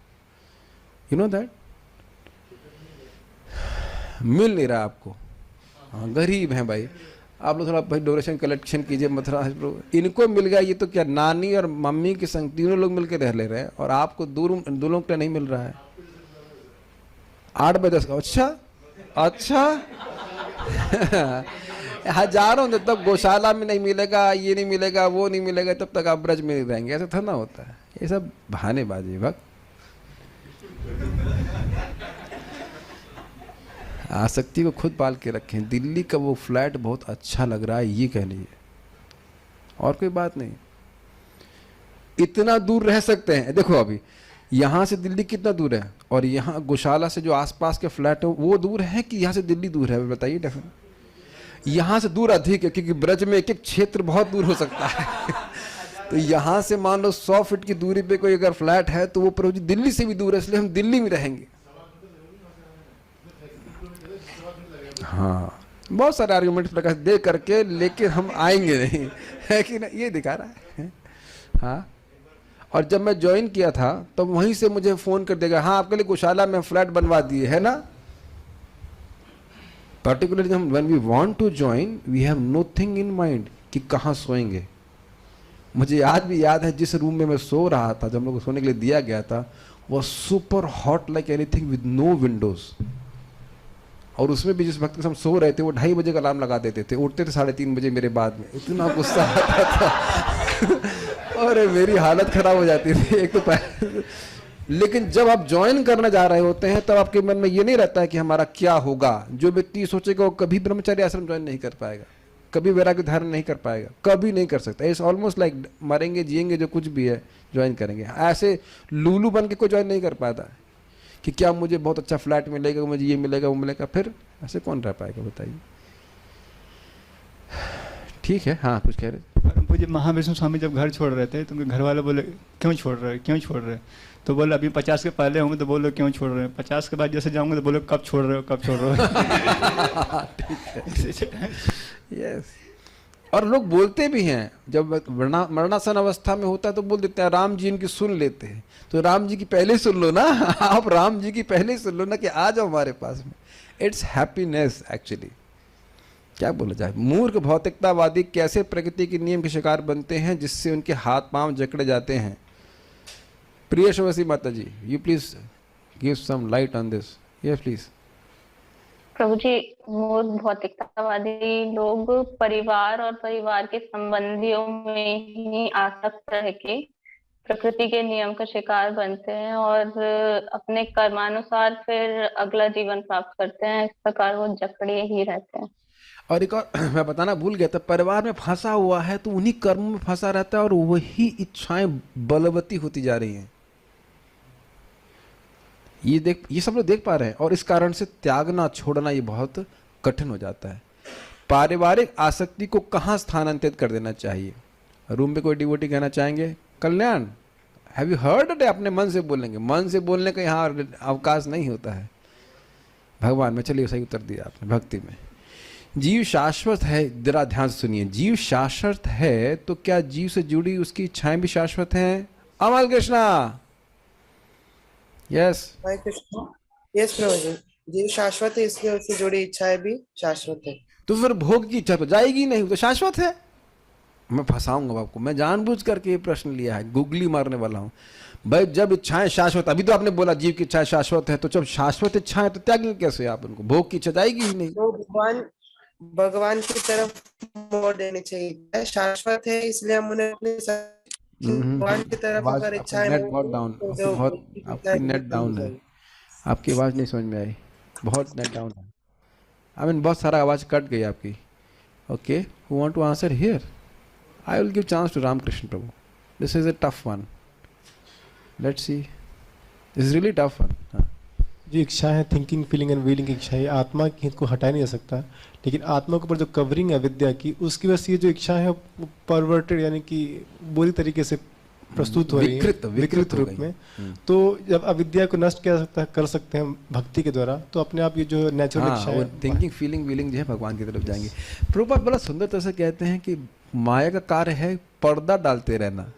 [SPEAKER 1] you know that. मिल नहीं रहा आपको, हाँ गरीब हैं भाई आप लोग, थोड़ा भाई डोनेशन कलेक्शन कीजिए मथुरा। इनको मिल गया, ये तो क्या नानी और मम्मी के संग तीनों लोग मिलकर रह ले रहे हैं, और आपको दो लोगों के नहीं मिल रहा है। 8 बाय 10 का, अच्छा हजारों जब तक गौशाला में नहीं मिलेगा, ये नहीं मिलेगा, वो नहीं मिलेगा, तब तक आप ब्रज में नहीं रहेंगे। ऐसा थोड़ा ना होता है, ये सब बहानेबाजी भक्त। आसक्ति को खुद पाल के रखें। दिल्ली का वो फ्लैट बहुत अच्छा लग रहा है, ये कह लीजिए, और कोई बात नहीं। इतना दूर रह सकते हैं, देखो अभी यहाँ से दिल्ली कितना दूर है, और यहाँ गौशाला से जो आसपास के फ्लैट है वो दूर है कि यहाँ से दिल्ली दूर है? बताइए। डेफिनेट यहाँ से दूर अधिक है, क्योंकि ब्रज में एक एक क्षेत्र बहुत दूर हो सकता है। तो यहाँ से मान लो 100 फीट की दूरी पे कोई अगर फ्लैट है, तो वो प्रभु जी दिल्ली से भी दूर है, इसलिए हम दिल्ली में रहेंगे। हाँ, बहुत सारे आर्गुमेंट्स प्रकाश दे करके, लेकिन हम आएंगे नहीं, है कि ना, ये दिखा रहा है। हाँ, और जब मैं ज्वाइन किया था तो वहीं से मुझे फोन कर देगा, हाँ आपके लिए गौशाला में फ्लैट बनवा दिए, है ना। पर्टिकुलरली हम when we want to join, we have nothing in mind कि कहाँ सोएंगे। मुझे आज भी याद है, जिस रूम में मैं सो रहा था, जब लोग सोने के लिए दिया गया था, वो super hot like anything with no windows, और उसमें भी जिस भक्त के हम सो रहे थे, वो 2:30 बजे का अलार्म लगा देते थे, उठते थे 3:30 बजे मेरे बाद में। इतना गुस्सा आता था, अरे मेरी हालत खराब हो जाती थी एक तो। लेकिन जब आप ज्वाइन करने जा रहे होते हैं, तब आपके मन में ये नहीं रहता है कि हमारा क्या होगा। जो व्यक्ति सोचेगा वो कभी ब्रह्मचर्य आश्रम ज्वाइन नहीं कर पाएगा, कभी वैराग्य धारण नहीं कर पाएगा, कभी नहीं कर सकता। इट्स ऑलमोस्ट लाइक मरेंगे जिएंगे, जो कुछ भी है ज्वाइन करेंगे। ऐसे लूलू बन के कोई ज्वाइन नहीं कर पाता है कि क्या मुझे बहुत अच्छा फ्लैट मिलेगा, मुझे ये मिलेगा, वो मिलेगा। फिर ऐसे कौन रह पाएगा, बताइए। ठीक है, हाँ कुछ कह रहे।
[SPEAKER 11] मुझे महाविष्णु स्वामी जब घर छोड़ रहे थे, तो उनके घर वाले बोले क्यों छोड़ रहे हैं, क्यों छोड़ रहे हैं? तो बोले अभी 50 के पहले होंगे तो बोलो क्यों छोड़ रहे हैं, 50 के बाद जैसे जाऊंगे तो बोलो कब छोड़ रहे हो, कब छोड़ रहे हो।
[SPEAKER 1] यस, और लोग बोलते भी हैं, जब मरणासन अवस्था में होता है तो बोल देते हैं राम जी इनकी सुन लेते हैं। तो राम जी की पहले सुन लो ना, आप राम जी की पहले सुन लो ना, कि आ जाओ हमारे पास में। It's happiness actually. क्या बोला जाए, मूर्ख भौतिकतावादी कैसे प्रकृति के नियम के शिकार बनते हैं, जिससे उनके हाथ पांव जकड़े जाते हैं। प्रिय शोभसी माता ji, you please give some light on this. Yes please.
[SPEAKER 7] प्रभु जी, मूर्ख भौतिकतावादी लोग परिवार और परिवार के संबंधियों में ही आसक्त रह के प्रकृति के नियम का शिकार बनते हैं, और अपने कर्मानुसार फिर अगला जीवन प्राप्त करते हैं। इस प्रकार वो जकड़े ही रहते हैं।
[SPEAKER 1] और एक और मैं बताना भूल गया था, परिवार में फंसा हुआ है तो उन्हीं कर्मों में फंसा रहता है, और वही इच्छाएं बलवती होती जा रही हैं। ये सब लोग देख पा रहे हैं, और इस कारण से त्यागना, छोड़ना ये बहुत कठिन हो जाता है। पारिवारिक आसक्ति को कहाँ स्थानांतरित कर देना चाहिए? रूम में कोई डिवोटी कहना चाहेंगे? कल्याण, हैव यू हर्ड? अपने मन से बोलेंगे, मन से बोलने का यहाँ अवकाश नहीं होता है भगवान में। चलिए, सही उत्तर दिया आपने भक्ति में। जीव शाश्वत है, जरा ध्यान से सुनिए। जीव शाश्वत है तो क्या जीव से जुड़ी उसकी इच्छाएं भी शाश्वत हैं? अमल कृष्णा, यस।
[SPEAKER 17] हरे कृष्ण। यस प्रभु जी। जीव शाश्वत है, इसलिए उससे जुड़ी इच्छाएं भी शाश्वत है।
[SPEAKER 1] तो फिर भोग की इच्छा तो जाएगी नहीं, वो तो शाश्वत है। मैं फंसाऊंगा आपको, मैं जानबूझ करके ये प्रश्न लिया है, गुगली मारने वाला हूं भाई। जब इच्छाएं शाश्वत, अभी तो आपने बोला जीव की इच्छाएं शाश्वत है, तो जब शाश्वत इच्छाएं तो त्यागेंगे कैसे आप उनको? भोग की इच्छा जाएगी ही नहीं।
[SPEAKER 17] तो भगवान की तरफ मोड़ देनी चाहिए। शाश्वत है इसलिए हम उन्हें अपने भगवान की तरफ अगर इच्छाएं
[SPEAKER 1] नेट बहुत डाउन, आपकी नेट डाउन है, आपकी आवाज नहीं समझ में आई, बहुत नेट डाउन है। आई मीन बहुत सारा आवाज कट गई आपकी। Okay, who want to answer here? I will give chance to Ramakrishna prabhu. This is a tough one, let's see, this is really tough one.
[SPEAKER 9] जो इच्छा है, थिंकिंग, फीलिंग एंड विलिंग की इच्छा है, आत्मा की हित को हटाया नहीं जा सकता, लेकिन आत्मा के ऊपर जो कवरिंग है विद्या की, उसकी वजह से ये जो इच्छा है वो परवर्टेड यानी कि बुरी तरीके से प्रस्तुत हो रही है, विकृत रूप में। तो जब अविद्या को नष्ट किया सकता कर सकते हैं भक्ति के द्वारा, तो अपने आप ये जो नेचुरल इच्छा है,
[SPEAKER 1] थिंकिंग, फीलिंग, विलिंग जो है भगवान की तरफ जाएंगे। प्रभुपाद बड़ा सुंदर तरह से कहते हैं कि माया का कार्य है पर्दा डालते रहना।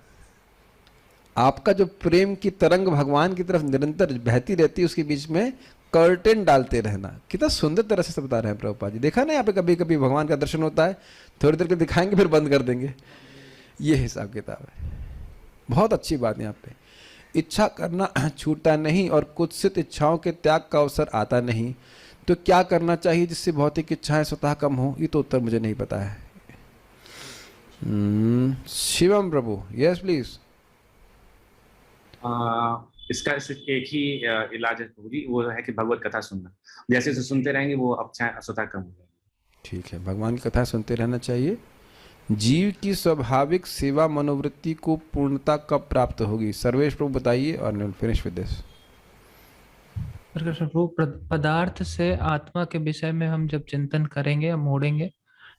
[SPEAKER 1] आपका जो प्रेम की तरंग भगवान की तरफ निरंतर बहती रहती है, उसके बीच में कर्टेन डालते रहना। कितना सुंदर तरह से बता रहे हैं प्रभुपाद जी। देखा ना यहाँ पे कभी कभी भगवान का दर्शन होता है, थोड़ी देर के दिखाएंगे फिर बंद कर देंगे, ये हिसाब किताब है। बहुत अच्छी बात है यहाँ पे। इच्छा करना छूटता नहीं और कुत्सित इच्छाओं के त्याग का अवसर आता नहीं। तो क्या करना चाहिए जिससे भौतिक इच्छाएं स्वतः कम हो? ये तो उत्तर मुझे नहीं पता है। शिवम प्रभु, यस प्लीज।
[SPEAKER 15] इसका सिर्फ एक ही इलाज है प्रभु जी, वो है कि भगवत कथा सुनना। जैसे जैसे सुनते रहेंगे वो इच्छाएं स्वतः कम हो जाएंगी।
[SPEAKER 1] ठीक है, भगवान की कथा सुनते रहना चाहिए। जीव की स्वाभाविक सेवा मनोवृत्ति को पूर्णता कब प्राप्त होगी? सर्वेश प्रभु बताइए और फिनिश विद दिस।
[SPEAKER 12] पदार्थ से आत्मा के विषय में हम जब चिंतन करेंगे या मोड़ेंगे,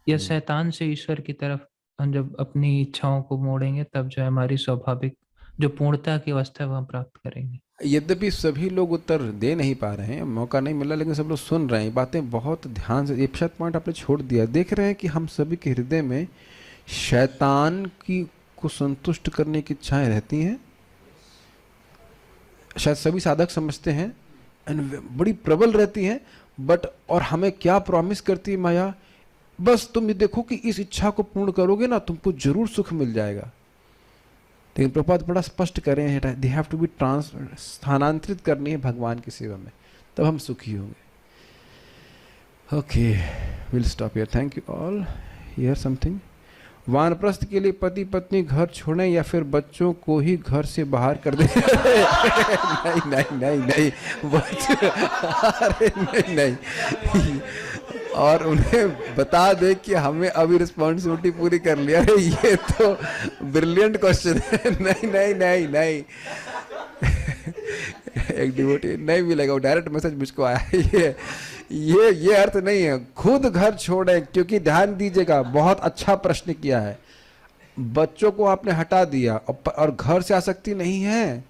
[SPEAKER 12] या शैतान से ईश्वर की तरफ हम जब अपनी इच्छाओं को मोड़ेंगे, तब जो है हमारी स्वाभाविक जो पूर्णता की अवस्था है वह हम प्राप्त करेंगे।
[SPEAKER 1] यद्यपि सभी लोग उत्तर दे नहीं पा रहे हैं, मौका नहीं मिला, लेकिन सब लोग सुन रहे हैं बातें बहुत ध्यान से। एक शब्द पॉइंट आपने छोड़ दिया। देख रहे हैं कि हम सभी के हृदय में शैतान की को संतुष्ट करने की इच्छाएं रहती हैं। शायद सभी साधक समझते हैं, बड़ी प्रबल रहती हैं। बट और हमें क्या प्रॉमिस करती है माया? बस तुम ये देखो कि इस इच्छा को पूर्ण करोगे ना, तुमको जरूर सुख मिल जाएगा। लेकिन प्रभुपाद बड़ा स्पष्ट करें हैं, दे हैव टू बी स्थानांतरित करनी है भगवान की सेवा में, तब हम सुखी होंगे। Okay, will stop here. Thank you all. Here something. वानप्रस्थ के लिए पति पत्नी घर छोड़ें या फिर बच्चों को ही घर से बाहर कर दें? नहीं नहीं नहीं नहीं, अरे नहीं नहीं, और उन्हें बता दे कि हमें अभी रिस्पॉन्सिबिलिटी पूरी कर लिया है। ये तो ब्रिलियंट क्वेश्चन है। नहीं नहीं नहीं नहीं, एक डिवोटी नहीं मिलेगा, वो डायरेक्ट मैसेज मुझको आया है। ये अर्थ नहीं है खुद घर छोड़े, क्योंकि ध्यान दीजिएगा, बहुत अच्छा प्रश्न किया है। बच्चों को आपने हटा दिया और घर से आसक्ति नहीं है।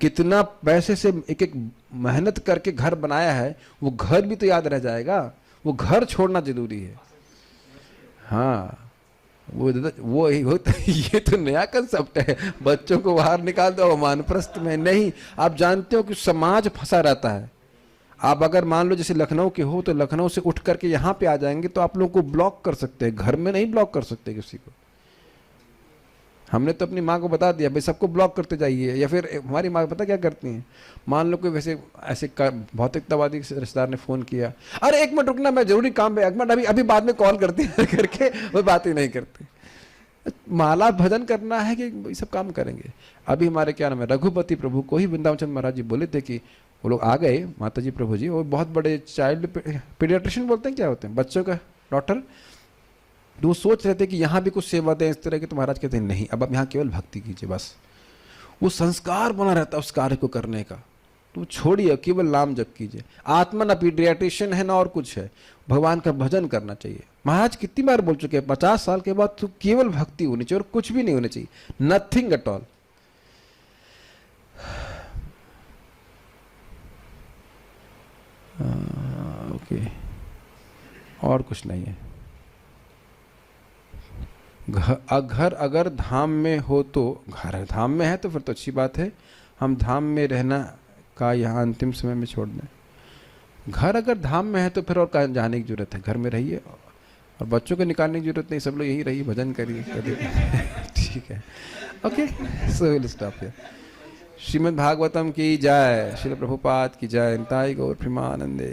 [SPEAKER 1] कितना पैसे से एक एक मेहनत करके घर बनाया है, वो घर भी तो याद रह जाएगा। वो घर छोड़ना जरूरी है। हाँ, वो ये तो नया कंसेप्ट है, बच्चों को बाहर निकाल दो वानप्रस्थ में। नहीं, आप जानते हो कि समाज फंसा रहता है। आप अगर मान लो जैसे लखनऊ के हो, तो लखनऊ से उठ करके यहाँ पे आ जाएंगे तो आप लोगों को ब्लॉक कर सकते हैं, घर में नहीं ब्लॉक कर सकते किसी को। हमने तो अपनी माँ को बता दिया भाई सबको ब्लॉक करते जाइए। या फिर हमारी माँ पता क्या करती हैं, मान लो कोई वैसे ऐसे भौतिकतावादी रिश्तेदार ने फ़ोन किया, अरे एक मिनट रुकना, मैं जरूरी काम है, एक मिनट अभी बाद में कॉल करती है करके वो बात ही नहीं करती। माला भजन करना है कि ये सब काम करेंगे। अभी हमारे क्या नाम है, रघुपति प्रभु को ही वृंदावन चंद्र महाराज जी बोले थे कि वो लोग आ गए, माता जी प्रभु जी, वो बहुत बड़े चाइल्ड पीडियाट्रिशियन बोलते हैं, क्या होते हैं, बच्चों का डॉक्टर। तो वो सोच रहे थे कि यहाँ भी कुछ सेवा दें इस तरह की। तो महाराज कहते हैं नहीं, अब आप यहाँ केवल भक्ति कीजिए, बस। वो संस्कार बना रहता है उस कार्य को करने का। तो छोड़िए, केवल नाम जप कीजिए। आत्मा ना पीडियाट्रिशियन है ना और कुछ है, भगवान का भजन करना चाहिए। महाराज कितनी बार बोल चुके हैं, 50 साल के बाद तो केवल भक्ति होनी चाहिए और कुछ भी नहीं होना चाहिए, नथिंग एट ऑल। ओके, और कुछ नहीं है। घर अगर धाम में हो तो, घर धाम में है तो फिर तो अच्छी बात है, हम धाम में रहना का यहाँ अंतिम समय में छोड़ दें। घर अगर धाम में है तो फिर और कहाँ जाने की जरूरत है, घर में रहिए और बच्चों को निकालने की जरूरत नहीं, सब लोग यही रहिए, भजन करिए। ठीक है, okay, so will stop here. Shrimad Bhagavatam की जय, श्रील प्रभुपाद की जय, निताई गौर प्रेमानंदे।